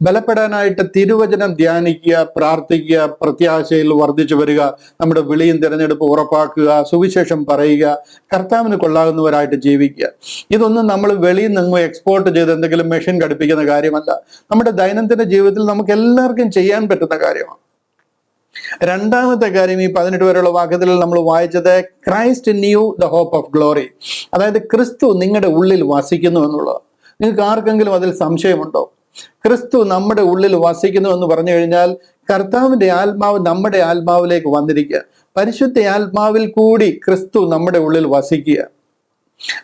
ബലപ്പെടാനായിട്ട് തിരുവചനം ധ്യാനിക്കുക, പ്രാർത്ഥിക്കുക, പ്രത്യാശയിൽ വർദ്ധിച്ചു വരിക, നമ്മുടെ വിളിയും തിരഞ്ഞെടുപ്പ് ഉറപ്പാക്കുക, സുവിശേഷം പറയുക, കർത്താവിന് കൊള്ളാകുന്നവരായിട്ട് ജീവിക്കുക. ഇതൊന്നും നമ്മൾ വെളിയിൽ നിന്ന് എക്സ്പോർട്ട് ചെയ്ത് എന്തെങ്കിലും മെഷീൻ ഘടിപ്പിക്കുന്ന കാര്യമല്ല. നമ്മുടെ ദൈനംദിന ജീവിതത്തിൽ നമുക്ക് എല്ലാവർക്കും ചെയ്യാൻ പറ്റുന്ന കാര്യമാണ്. 2ാമത്തെ കാര്യം, ഈ 18 വരെയുള്ള വാക്യത്തിൽ നമ്മൾ വായിച്ചത് Christ in you the hope of glory. അതായത് ക്രിസ്തു നിങ്ങളുടെ ഉള്ളിൽ വസിക്കുന്നു എന്നുള്ളത്. നിങ്ങൾക്ക് ആർക്കെങ്കിലും അതിൽ സംശയമുണ്ടോ? ക്രിസ്തു നമ്മുടെ ഉള്ളിൽ വസിക്കുന്നു എന്ന് പറഞ്ഞു കഴിഞ്ഞാൽ കർത്താവിന്റെ ആത്മാവ് നമ്മുടെ ആത്മാവിലേക്ക് വന്നിരിക്കുക. പരിശുദ്ധ ആത്മാവിൽ കൂടി ക്രിസ്തു നമ്മുടെ ഉള്ളിൽ വസിക്കുക.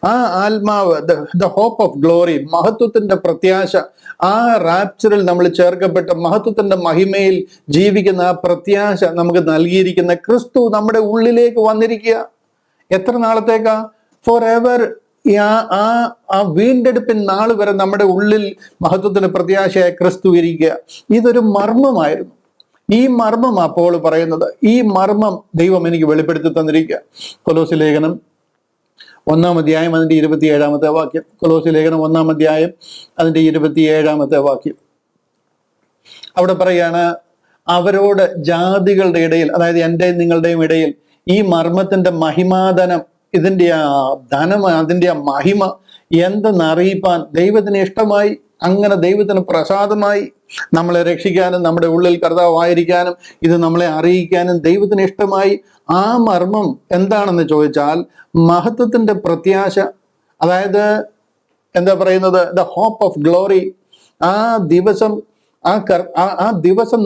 ആ ആത്മാവ്, ദ ഹോപ്പ് ഓഫ് ഗ്ലോറി, മഹത്വത്തിന്റെ പ്രത്യാശ, ആ റാപ്ചറിൽ നമ്മൾ ചേർക്കപ്പെട്ട മഹത്വത്തിന്റെ മഹിമയിൽ ജീവിക്കുന്ന ആ പ്രത്യാശ നമുക്ക് നൽകിയിരിക്കുന്ന ക്രിസ്തു നമ്മുടെ ഉള്ളിലേക്ക് വന്നിരിക്കുക. എത്ര നാളത്തേക്കാ? For ever. ആ വീണ്ടെടുപ്പിൻ നാൾ വരെ നമ്മുടെ ഉള്ളിൽ മഹത്വത്തിന് പ്രത്യാശയായ ക്രിസ്തു ഇരിക്കുക. ഇതൊരു മർമ്മമായിരുന്നു. ഈ മർമ്മം അപ്പോൾ പറയുന്നത്, ഈ മർമ്മം ദൈവം എനിക്ക് വെളിപ്പെടുത്തി തന്നിരിക്കുക. കൊലോസ്യ ലേഖനം 1-ാം അധ്യായം അതിന്റെ 27-ാമത്തെ വാക്യം. കൊലോസ്യ ലേഖനം 1-ാം അധ്യായം അതിന്റെ 27-ാമത്തെ വാക്യം. അവിടെ പറയാണ്, അവരോട് ജാതികളുടെ ഇടയിൽ, അതായത് എന്റെയും നിങ്ങളുടെയും ഇടയിൽ ഈ മർമ്മത്തിന്റെ മഹിമാധനം, ഇതിന്റെ ആ ധനം, അതിന്റെ ആ മഹിമ എന്തെന്ന് അറിയിപ്പാൻ ദൈവത്തിന് ഇഷ്ടമായി. അങ്ങനെ ദൈവത്തിന് പ്രസാദമായി നമ്മളെ രക്ഷിക്കാനും നമ്മുടെ ഉള്ളിൽ കർത്താവായിരിക്കാനും ഇത് നമ്മളെ അറിയിക്കാനും ദൈവത്തിന് ഇഷ്ടമായി. ആ മർമ്മം എന്താണെന്ന് ചോദിച്ചാൽ മഹത്വത്തിന്റെ പ്രത്യാശ, അതായത് എന്താ പറയുന്നത്, ദ ഹോപ്പ് ഓഫ് ഗ്ലോറി. ആ ദിവസം, ആ ദിവസം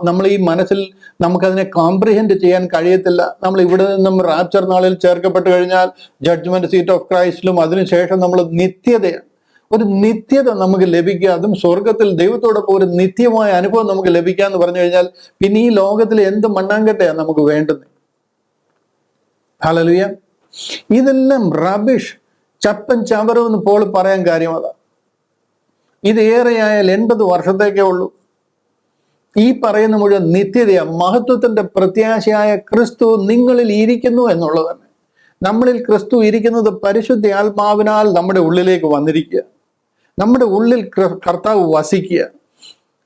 നമ്മൾ ഈ മനസ്സിൽ നമുക്കതിനെ കോംപ്രിഹെൻഡ് ചെയ്യാൻ കഴിയത്തില്ല. നമ്മൾ ഇവിടെ നിന്നും റാപ്ചർ നാളിൽ ചേർക്കപ്പെട്ട് കഴിഞ്ഞാൽ ജഡ്ജ്മെന്റ് സീറ്റ് ഓഫ് ക്രൈസ്റ്റിലും അതിനുശേഷം നമ്മൾ നിത്യതയാണ്, ഒരു നിത്യത നമുക്ക് ലഭിക്കുക, അതും സ്വർഗത്തിൽ ദൈവത്തോടൊപ്പം ഒരു നിത്യമായ അനുഭവം നമുക്ക് ലഭിക്കുക എന്ന് പറഞ്ഞു കഴിഞ്ഞാൽ പിന്നെ ഈ ലോകത്തിൽ എന്ത് മണ്ണാങ്കട്ടയാണ് നമുക്ക് വേണ്ടുന്നത്? ഹല്ലേലൂയ. ഇതെല്ലാം റബിഷ്, ചപ്പൻ ചവറും എന്ന് പോൾ പറയാൻ കാര്യം അതാ. ഇത് ഏറെയായാൽ 80 വർഷത്തേക്കേ ഉള്ളൂ. ഈ പറയുന്ന മുഴുവൻ നിത്യതയാണ്. മഹത്വത്തിന്റെ പ്രത്യാശയായ ക്രിസ്തു നിങ്ങളിൽ ഇരിക്കുന്നു എന്നുള്ളത് തന്നെ. നമ്മളിൽ ക്രിസ്തു ഇരിക്കുന്നത് പരിശുദ്ധ ആത്മാവിനാൽ നമ്മുടെ ഉള്ളിലേക്ക് വന്നിരിക്കുക, നമ്മുടെ ഉള്ളിൽ കർത്താവ് വസിക്കുക.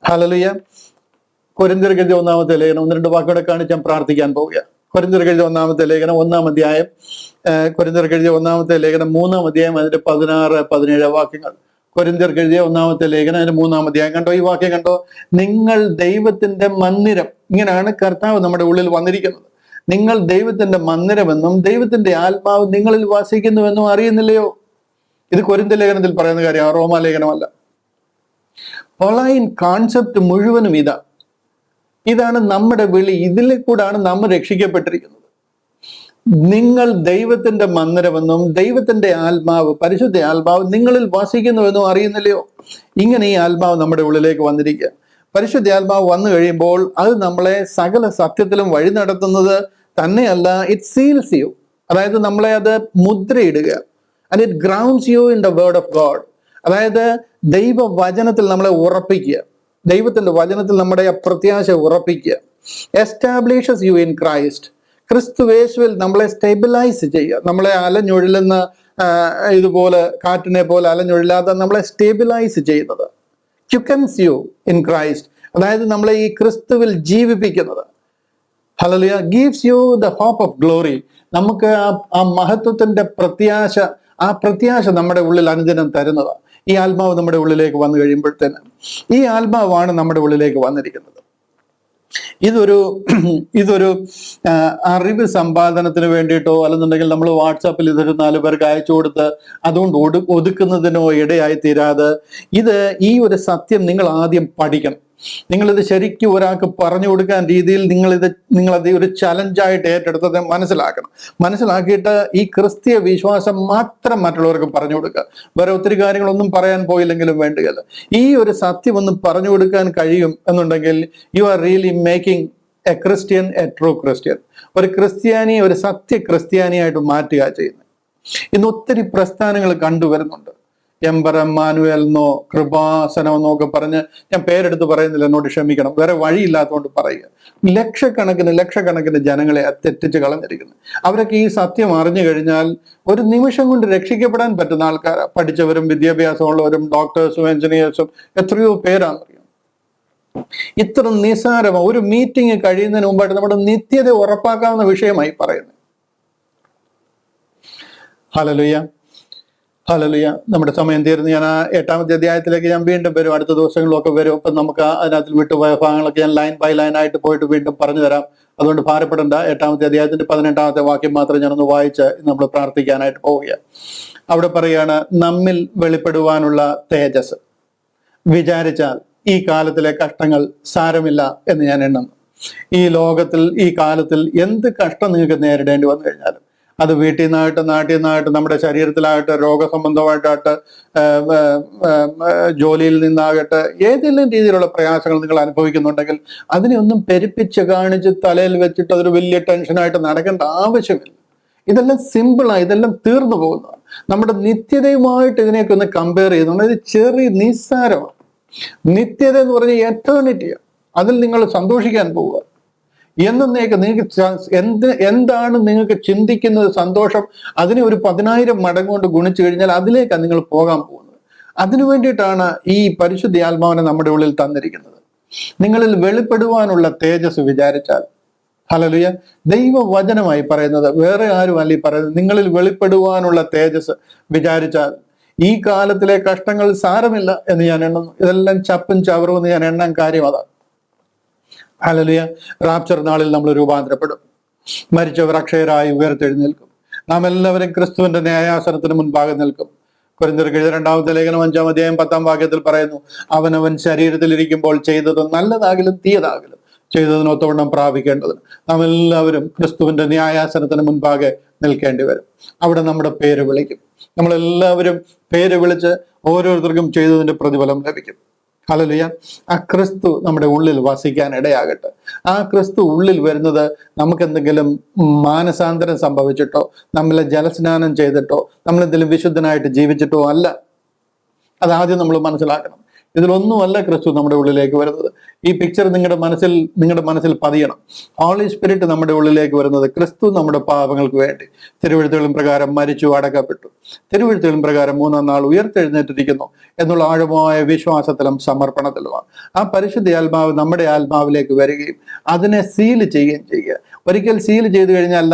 ഹല്ലേലൂയ. കൊരിന്ത്യർക്ക് എഴുതിയ 1-ാമത്തെ ലേഖനം 1-2 വാക്കുകളെ കാണിച്ചാൽ പ്രാർത്ഥിക്കാൻ പോവുക. കൊരിന്ത്യർക്ക് എഴുതിയ 1-ാമത്തെ ലേഖനം 1-ാം അധ്യായം, കൊരിന്ത്യർക്ക് എഴുതിയ 1-ാമത്തെ ലേഖനം 3-ാം അധ്യായം അതിന്റെ 16-17 വാക്യങ്ങൾ. കൊരിന്ത്യർക്ക് എഴുതിയ 1-ാമത്തെ ലേഖനം അതിന്റെ 3-ാം അധ്യായം. കണ്ടോ ഈ വാക്യം കണ്ടോ? നിങ്ങൾ ദൈവത്തിന്റെ മന്ദിരം. ഇങ്ങനെയാണ് കർത്താവ് നമ്മുടെ ഉള്ളിൽ വന്നിരിക്കുന്നത്. നിങ്ങൾ ദൈവത്തിന്റെ മന്ദിരമെന്നും ദൈവത്തിന്റെ ആത്മാവ് നിങ്ങളിൽ വസിക്കുന്നുവെന്നും അറിയുന്നില്ലയോ? ഇത് കൊരിന്ത്യ ലേഖനത്തിൽ പറയുന്ന കാര്യമാണ്, റോമാലേഖനമല്ല. പൊളൈൻ കോൺസെപ്റ്റ് മുഴുവനും ഇതാണ് നമ്മുടെ വിളി. ഇതിൽ കൂടാണ് നമ്മൾ രക്ഷിക്കപ്പെട്ടിരിക്കുന്നത്. നിങ്ങൾ ദൈവത്തിന്റെ മന്ദിരമെന്നും ദൈവത്തിന്റെ ആത്മാവ്, പരിശുദ്ധ ആത്മാവ് നിങ്ങളിൽ വസിക്കുന്നുവെന്നും അറിയുന്നില്ലയോ? ഇങ്ങനെ ഈ ആത്മാവ് നമ്മുടെ ഉള്ളിലേക്ക് വന്നിരിക്കുക. പരിശുദ്ധ ആത്മാവ് വന്നു കഴിയുമ്പോൾ അത് നമ്മളെ സകല സത്യത്തിലും വഴി നടത്തുന്നത് തന്നെയല്ല, ഇറ്റ് സീൽസ് യു, അതായത് നമ്മളെ അത് മുദ്രയിടുക. And it grounds you in the word of God, അതായത് ദൈവവചനത്തിൽ നമ്മളെ ഉറപ്പിക്കുക, ദൈവത്തിന്റെ വചനത്തിൽ നമ്മുടെ പ്രത്യാശ ഉറപ്പിക്കുക. എസ്റ്റാബ്ലിഷസ് യു ഇൻ ക്രൈസ്റ്റ്, ക്രിസ്തുവേശുവിൽ നമ്മളെ സ്റ്റെബിലൈസ് ചെയ്യുക. നമ്മളെ അലഞ്ഞൊഴിലുന്ന ഇതുപോലെ കാറ്റിനെ പോലെ അലഞ്ഞൊഴില്ലാതെ നമ്മളെ സ്റ്റെബിലൈസ് ചെയ്യുന്നത്. ക്യുക്കൻസ് യു ഇൻ ക്രൈസ്റ്റ്, അതായത് നമ്മളെ ഈ ക്രിസ്തുവിൽ ജീവിപ്പിക്കുന്നത്. Hallelujah. Gives you the hope of glory, നമുക്ക് ആ മഹത്വത്തിന്റെ പ്രത്യാശ, ആ പ്രത്യാശ നമ്മുടെ ഉള്ളിൽ അനുദിനം തരുന്നത്. ഈ ആത്മാവ് നമ്മുടെ ഉള്ളിലേക്ക് വന്നു കഴിയുമ്പോഴത്തേന് ഈ ആത്മാവാണ് നമ്മുടെ ഉള്ളിലേക്ക് വന്നിരിക്കുന്നത്. ഇതൊരു അറിവ് സമ്പാദനത്തിന് വേണ്ടിയിട്ടോ അല്ലെന്നുണ്ടെങ്കിൽ നമ്മൾ വാട്സാപ്പിൽ ഇതൊരു 4 പേർക്ക് അയച്ചു കൊടുത്ത് അതുകൊണ്ട് ഒതുക്കുന്നതിനോ ഇടയായി തീരാതെ ഈ ഒരു സത്യം നിങ്ങൾ ആദ്യം പഠിക്കണം. നിങ്ങളിത് ശരിക്കും ഒരാൾക്ക് പറഞ്ഞു കൊടുക്കാൻ രീതിയിൽ നിങ്ങളത് ഒരു ചലഞ്ചായിട്ട് ഏറ്റെടുത്തത് മനസ്സിലാക്കിയിട്ട് ഈ ക്രിസ്തീയ വിശ്വാസം മാത്രം മറ്റുള്ളവർക്ക് പറഞ്ഞു കൊടുക്കുക. വേറെ ഒത്തിരി കാര്യങ്ങളൊന്നും പറയാൻ പോയില്ലെങ്കിലും വേണ്ടുകയില്ല. ഈ ഒരു സത്യം ഒന്നും പറഞ്ഞു കൊടുക്കാൻ കഴിയും എന്നുണ്ടെങ്കിൽ you are really making A Christian A true Christian. ഒരു ക്രിസ്ത്യാനിയെ ഒരു സത്യ ക്രിസ്ത്യാനിയായിട്ട് മാറ്റുക ചെയ്യുന്നത്. ഇന്ന് ഒത്തിരി പ്രസ്ഥാനങ്ങൾ കണ്ടുവരുന്നുണ്ട്. എംബറം മാനുവൽ എന്നോ കൃപാസനം എന്നൊക്കെ പറഞ്ഞ്, ഞാൻ പേരെടുത്ത് പറയുന്നില്ല, എന്നോട് ക്ഷമിക്കണം, വേറെ വഴിയില്ലാത്തതുകൊണ്ട് പറയുക. ലക്ഷക്കണക്കിന് ജനങ്ങളെ തെറ്റിച്ച് കളഞ്ഞിരിക്കുന്നു. അവരൊക്കെ ഈ സത്യം അറിഞ്ഞു കഴിഞ്ഞാൽ ഒരു നിമിഷം കൊണ്ട് രക്ഷിക്കപ്പെടാൻ പറ്റുന്ന ആൾക്കാരാണ്. പഠിച്ചവരും വിദ്യാഭ്യാസമുള്ളവരും ഡോക്ടേഴ്സും എഞ്ചിനീയേഴ്സും എത്രയോ പേരാണെന്നറിയാം. ഇത്ര നിസ്സാരമാണ്. ഒരു മീറ്റിംഗ് കഴിയുന്നതിന് മുമ്പായിട്ട് നമ്മുടെ നിത്യത ഉറപ്പാക്കാവുന്ന വിഷയമായി പറയുന്നത്. ഹല്ലേലൂയ. ഹല്ലേലൂയ. നമ്മുടെ സമയം തീർന്ന് ഞാൻ 8-ാമത്തെ അധ്യായത്തിലേക്ക് ഞാൻ വീണ്ടും വരും, അടുത്ത ദിവസങ്ങളിലൊക്കെ വരും. അപ്പം നമുക്ക് അതിനകത്ത് വിട്ടുപോയ ഭാഗങ്ങളൊക്കെ ഞാൻ ലൈൻ ബൈ ലൈൻ ആയിട്ട് പോയിട്ട് വീണ്ടും പറഞ്ഞു തരാം. അതുകൊണ്ട് ഭാരപ്പെടേണ്ട. 8-ാമത്തെ അധ്യായത്തിന്റെ 18-ാമത്തെ വാക്യം മാത്രം ഞാനൊന്ന് വായിച്ച് നമ്മൾ പ്രാർത്ഥിക്കാനായിട്ട് പോവുകയാണ്. അവിടെ പറയാണ്, നമ്മിൽ വെളിപ്പെടുവാനുള്ള തേജസ്. വിചാരിച്ചാൽ ഈ കാലത്തിലെ കഷ്ടങ്ങൾ സാരമില്ല എന്ന് ഞാൻ എണ്ണുന്നു. ഈ ലോകത്തിൽ, ഈ കാലത്തിൽ എന്ത് കഷ്ടം നിങ്ങൾക്ക് നേരിടേണ്ടി വന്നു കഴിഞ്ഞാലും, അത് വീട്ടിൽ നിന്നായിട്ട്, നാട്ടിൽ നിന്നായിട്ട്, നമ്മുടെ ശരീരത്തിലായിട്ട്, രോഗസംബന്ധമായിട്ടായിട്ട്, ജോലിയിൽ നിന്നാകട്ടെ, ഏതെങ്കിലും രീതിയിലുള്ള പ്രയാസങ്ങൾ നിങ്ങൾ അനുഭവിക്കുന്നുണ്ടെങ്കിൽ അതിനെ ഒന്നും പെരുപ്പിച്ച് കാണിച്ച് തലയിൽ വെച്ചിട്ട് അതൊരു വലിയ ടെൻഷനായിട്ട് നടക്കേണ്ട ആവശ്യമില്ല. ഇതെല്ലാം സിമ്പിളാണ്, ഇതെല്ലാം തീർന്നു പോകുന്നതാണ്. നമ്മുടെ നിത്യതയുമായിട്ട് ഇതിനെയൊക്കെ ഒന്ന് കമ്പയർ ചെയ്യുന്നുണ്ട്. ഇത് ചെറിയ നിസ്സാരമാണ്. നിത്യത എന്ന് പറഞ്ഞാൽ എറ്റേണിറ്റിയാണ്. അതിൽ നിങ്ങൾ സന്തോഷിക്കാൻ പോവുക. എന്നേക്ക് നിങ്ങൾക്ക് എന്താണ് നിങ്ങൾക്ക് ചിന്തിക്കുന്നത് സന്തോഷം, അതിനെ ഒരു 10,000 മടങ്ങ് കൊണ്ട് ഗുണിച്ചു കഴിഞ്ഞാൽ അതിലേക്കാണ് നിങ്ങൾ പോകാൻ പോകുന്നത്. അതിനു വേണ്ടിയിട്ടാണ് ഈ പരിശുദ്ധ ആത്മാവിനെ നമ്മുടെ ഉള്ളിൽ തന്നിരിക്കുന്നത്. നിങ്ങളിൽ വെളിപ്പെടുവാനുള്ള തേജസ് വിചാരിച്ചാൽ, ഹല്ലേലൂയ, ദൈവവചനമായി പറയുന്നത്, വേറെ ആരുമല്ല ഈ പറയുന്നത്, നിങ്ങളിൽ വെളിപ്പെടുവാനുള്ള തേജസ് വിചാരിച്ചാൽ ഈ കാലത്തിലെ കഷ്ടങ്ങൾ സാരമില്ല എന്ന് ഞാൻ എണ്ണുന്നു. ഇതെല്ലാം ചപ്പും ചവറും എന്ന് ഞാൻ എണ്ണാൻ കാര്യം അതാണ്. ഹല്ലേലൂയ. റാപ്ചർ നാളിൽ നമ്മൾ രൂപാന്തരപ്പെടും. മരിച്ചവർ അക്ഷയരായി ഉയർത്തെഴുന്നേൽക്കും. നാം എല്ലാവരും ക്രിസ്തുവിന്റെ ന്യായാസനത്തിന് മുൻപാകെ നിൽക്കും. കൊരിന്ത്യർക്ക് എഴുതിയ 2-ാമത്തെ ലേഖനം 5-ാം അധ്യായം 10-ാം വാക്യത്തിൽ പറയുന്നു, അവനവൻ ശരീരത്തിലിരിക്കുമ്പോൾ ചെയ്തത് നല്ലതാകിലും തീയതാകിലും ചെയ്തതിനൊത്തവണ്ണം പ്രാപിക്കേണ്ടതിന് നാം എല്ലാവരും ക്രിസ്തുവിന്റെ ന്യായാസനത്തിന് മുൻപാകെ നിൽക്കേണ്ടി വരും. അവിടെ നമ്മുടെ പേര് വിളിക്കും. നമ്മളെല്ലാവരും പേര് വിളിച്ച് ഓരോരുത്തർക്കും ചെയ്തതിന്റെ പ്രതിഫലം ലഭിക്കും. ഹല്ലേലൂയ. ആ ക്രിസ്തു നമ്മുടെ ഉള്ളിൽ വസിക്കാൻ ഇടയാകട്ടെ. ആ ക്രിസ്തു ഉള്ളിൽ വരുന്നത് നമുക്കെന്തെങ്കിലും മാനസാന്തരം സംഭവിച്ചിട്ടോ, നമ്മളെ ജലസ്നാനം ചെയ്തിട്ടോ, നമ്മളെന്തെങ്കിലും വിശുദ്ധനായിട്ട് ജീവിച്ചിട്ടോ അല്ല. അതാദ്യം നമ്മൾ മനസ്സിലാക്കണം. ഇതിലൊന്നുമല്ല ക്രിസ്തു നമ്മുടെ ഉള്ളിലേക്ക് വരുന്നത്. ഈ പിക്ചർ നിങ്ങളുടെ മനസ്സിൽ പതിയണം. ഹോളി സ്പിരിറ്റ് നമ്മുടെ ഉള്ളിലേക്ക് വരുന്നത് ക്രിസ്തു നമ്മുടെ പാപങ്ങൾക്ക് വേണ്ടി തിരുവെഴുത്തുകളും പ്രകാരം മരിച്ചു, അടക്കപ്പെട്ടു, തിരുവെഴുത്തുകളും പ്രകാരം 3-ാം നാൾ ഉയർത്തെഴുന്നേറ്റിരിക്കുന്നു എന്നുള്ള ആഴമായ വിശ്വാസത്തിലും സമർപ്പണത്തിലുമാണ്. ആ പരിശുദ്ധ ആത്മാവ് നമ്മുടെ ആത്മാവിലേക്ക് വരികയും അതിനെ സീൽ ചെയ്യുകയും ചെയ്യുക. ഒരിക്കൽ സീൽ ചെയ്തു കഴിഞ്ഞാൽ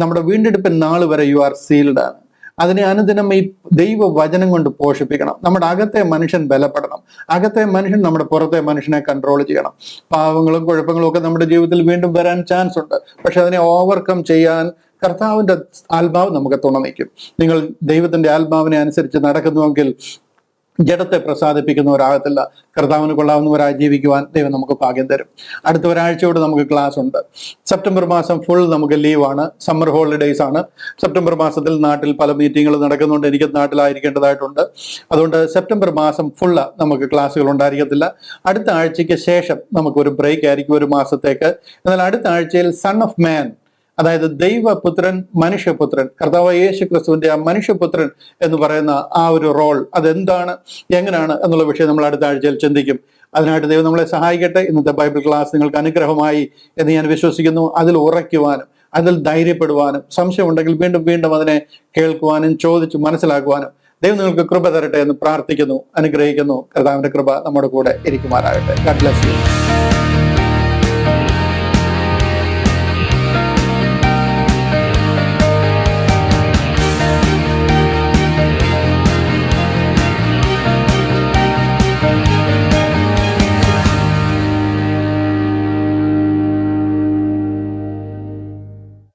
നമ്മുടെ വീണ്ടെടുപ്പിൻ നാൾ വരെ യു ആർ സീൽഡ് ആണ്. അതിനെ അനുദിനം ഈ ദൈവവചനം കൊണ്ട് പോഷിപ്പിക്കണം. നമ്മുടെ അകത്തെ മനുഷ്യൻ ബലപ്പെടണം. അകത്തെ മനുഷ്യൻ നമ്മുടെ പുറത്തെ മനുഷ്യനെ കൺട്രോൾ ചെയ്യണം. പാവങ്ങളും കുഴപ്പങ്ങളും ഒക്കെ നമ്മുടെ ജീവിതത്തിൽ വീണ്ടും വരാൻ ചാൻസ് ഉണ്ട്. പക്ഷെ അതിനെ ഓവർകം ചെയ്യാൻ കർത്താവിന്റെ ആത്മാവ് നമുക്ക് തുണ നിൽക്കും. നിങ്ങൾ ദൈവത്തിന്റെ ആത്മാവിനെ അനുസരിച്ച് നടക്കുന്നുവെങ്കിൽ ജഡത്തെ പ്രസാദിപ്പിക്കുന്നവരാകത്തില്ല, കർത്താവിന് കൊള്ളാവുന്നവരായി ജീവിക്കുവാൻ ദൈവം നമുക്ക് ഭാഗ്യം തരും. അടുത്ത ഒരാഴ്ചയോട് നമുക്ക് ക്ലാസ് ഉണ്ട്. സെപ്റ്റംബർ മാസം ഫുൾ നമുക്ക് ലീവാണ്, സമ്മർ ഹോളിഡേയ്സ് ആണ്. സെപ്റ്റംബർ മാസത്തിൽ നാട്ടിൽ പല മീറ്റിങ്ങുകൾ നടക്കുന്നുണ്ട്. എനിക്ക് നാട്ടിലായിരിക്കേണ്ടതായിട്ടുണ്ട്. അതുകൊണ്ട് സെപ്റ്റംബർ മാസം ഫുള്ള് നമുക്ക് ക്ലാസ്സുകൾ ഉണ്ടായിരിക്കത്തില്ല. അടുത്ത ആഴ്ചയ്ക്ക് ശേഷം നമുക്കൊരു ബ്രേക്ക് ആയിരിക്കും, ഒരു മാസത്തേക്ക്. എന്നാൽ അടുത്ത ആഴ്ചയിൽ സൺ ഓഫ് മാൻ, അതായത് ദൈവപുത്രൻ, മനുഷ്യപുത്രൻ, കർത്താവ് യേശു ക്രിസ്തുവിന്റെ ആ മനുഷ്യപുത്രൻ എന്ന് പറയുന്ന ആ ഒരു റോൾ അതെന്താണ്, എങ്ങനെയാണ് എന്നുള്ള വിഷയം നമ്മൾ അടുത്ത ആഴ്ചയിൽ ചിന്തിക്കും. അതിനായിട്ട് ദൈവം നമ്മളെ സഹായിക്കട്ടെ. ഇന്നത്തെ ബൈബിൾ ക്ലാസ് നിങ്ങൾക്ക് അനുഗ്രഹമായി എന്ന് ഞാൻ വിശ്വസിക്കുന്നു. അതിൽ ഉറയ്ക്കുവാനും അതിൽ ധൈര്യപ്പെടുവാനും സംശയമുണ്ടെങ്കിൽ വീണ്ടും വീണ്ടും അതിനെ കേൾക്കുവാനും ചോദിച്ച് മനസ്സിലാക്കുവാനും ദൈവം നിങ്ങൾക്ക് കൃപ തരട്ടെ എന്ന് പ്രാർത്ഥിക്കുന്നു, അനുഗ്രഹിക്കുന്നു. കർത്താവിന്റെ കൃപ നമ്മുടെ കൂടെ ഇരിക്കുമാറാകട്ടെ. God bless you.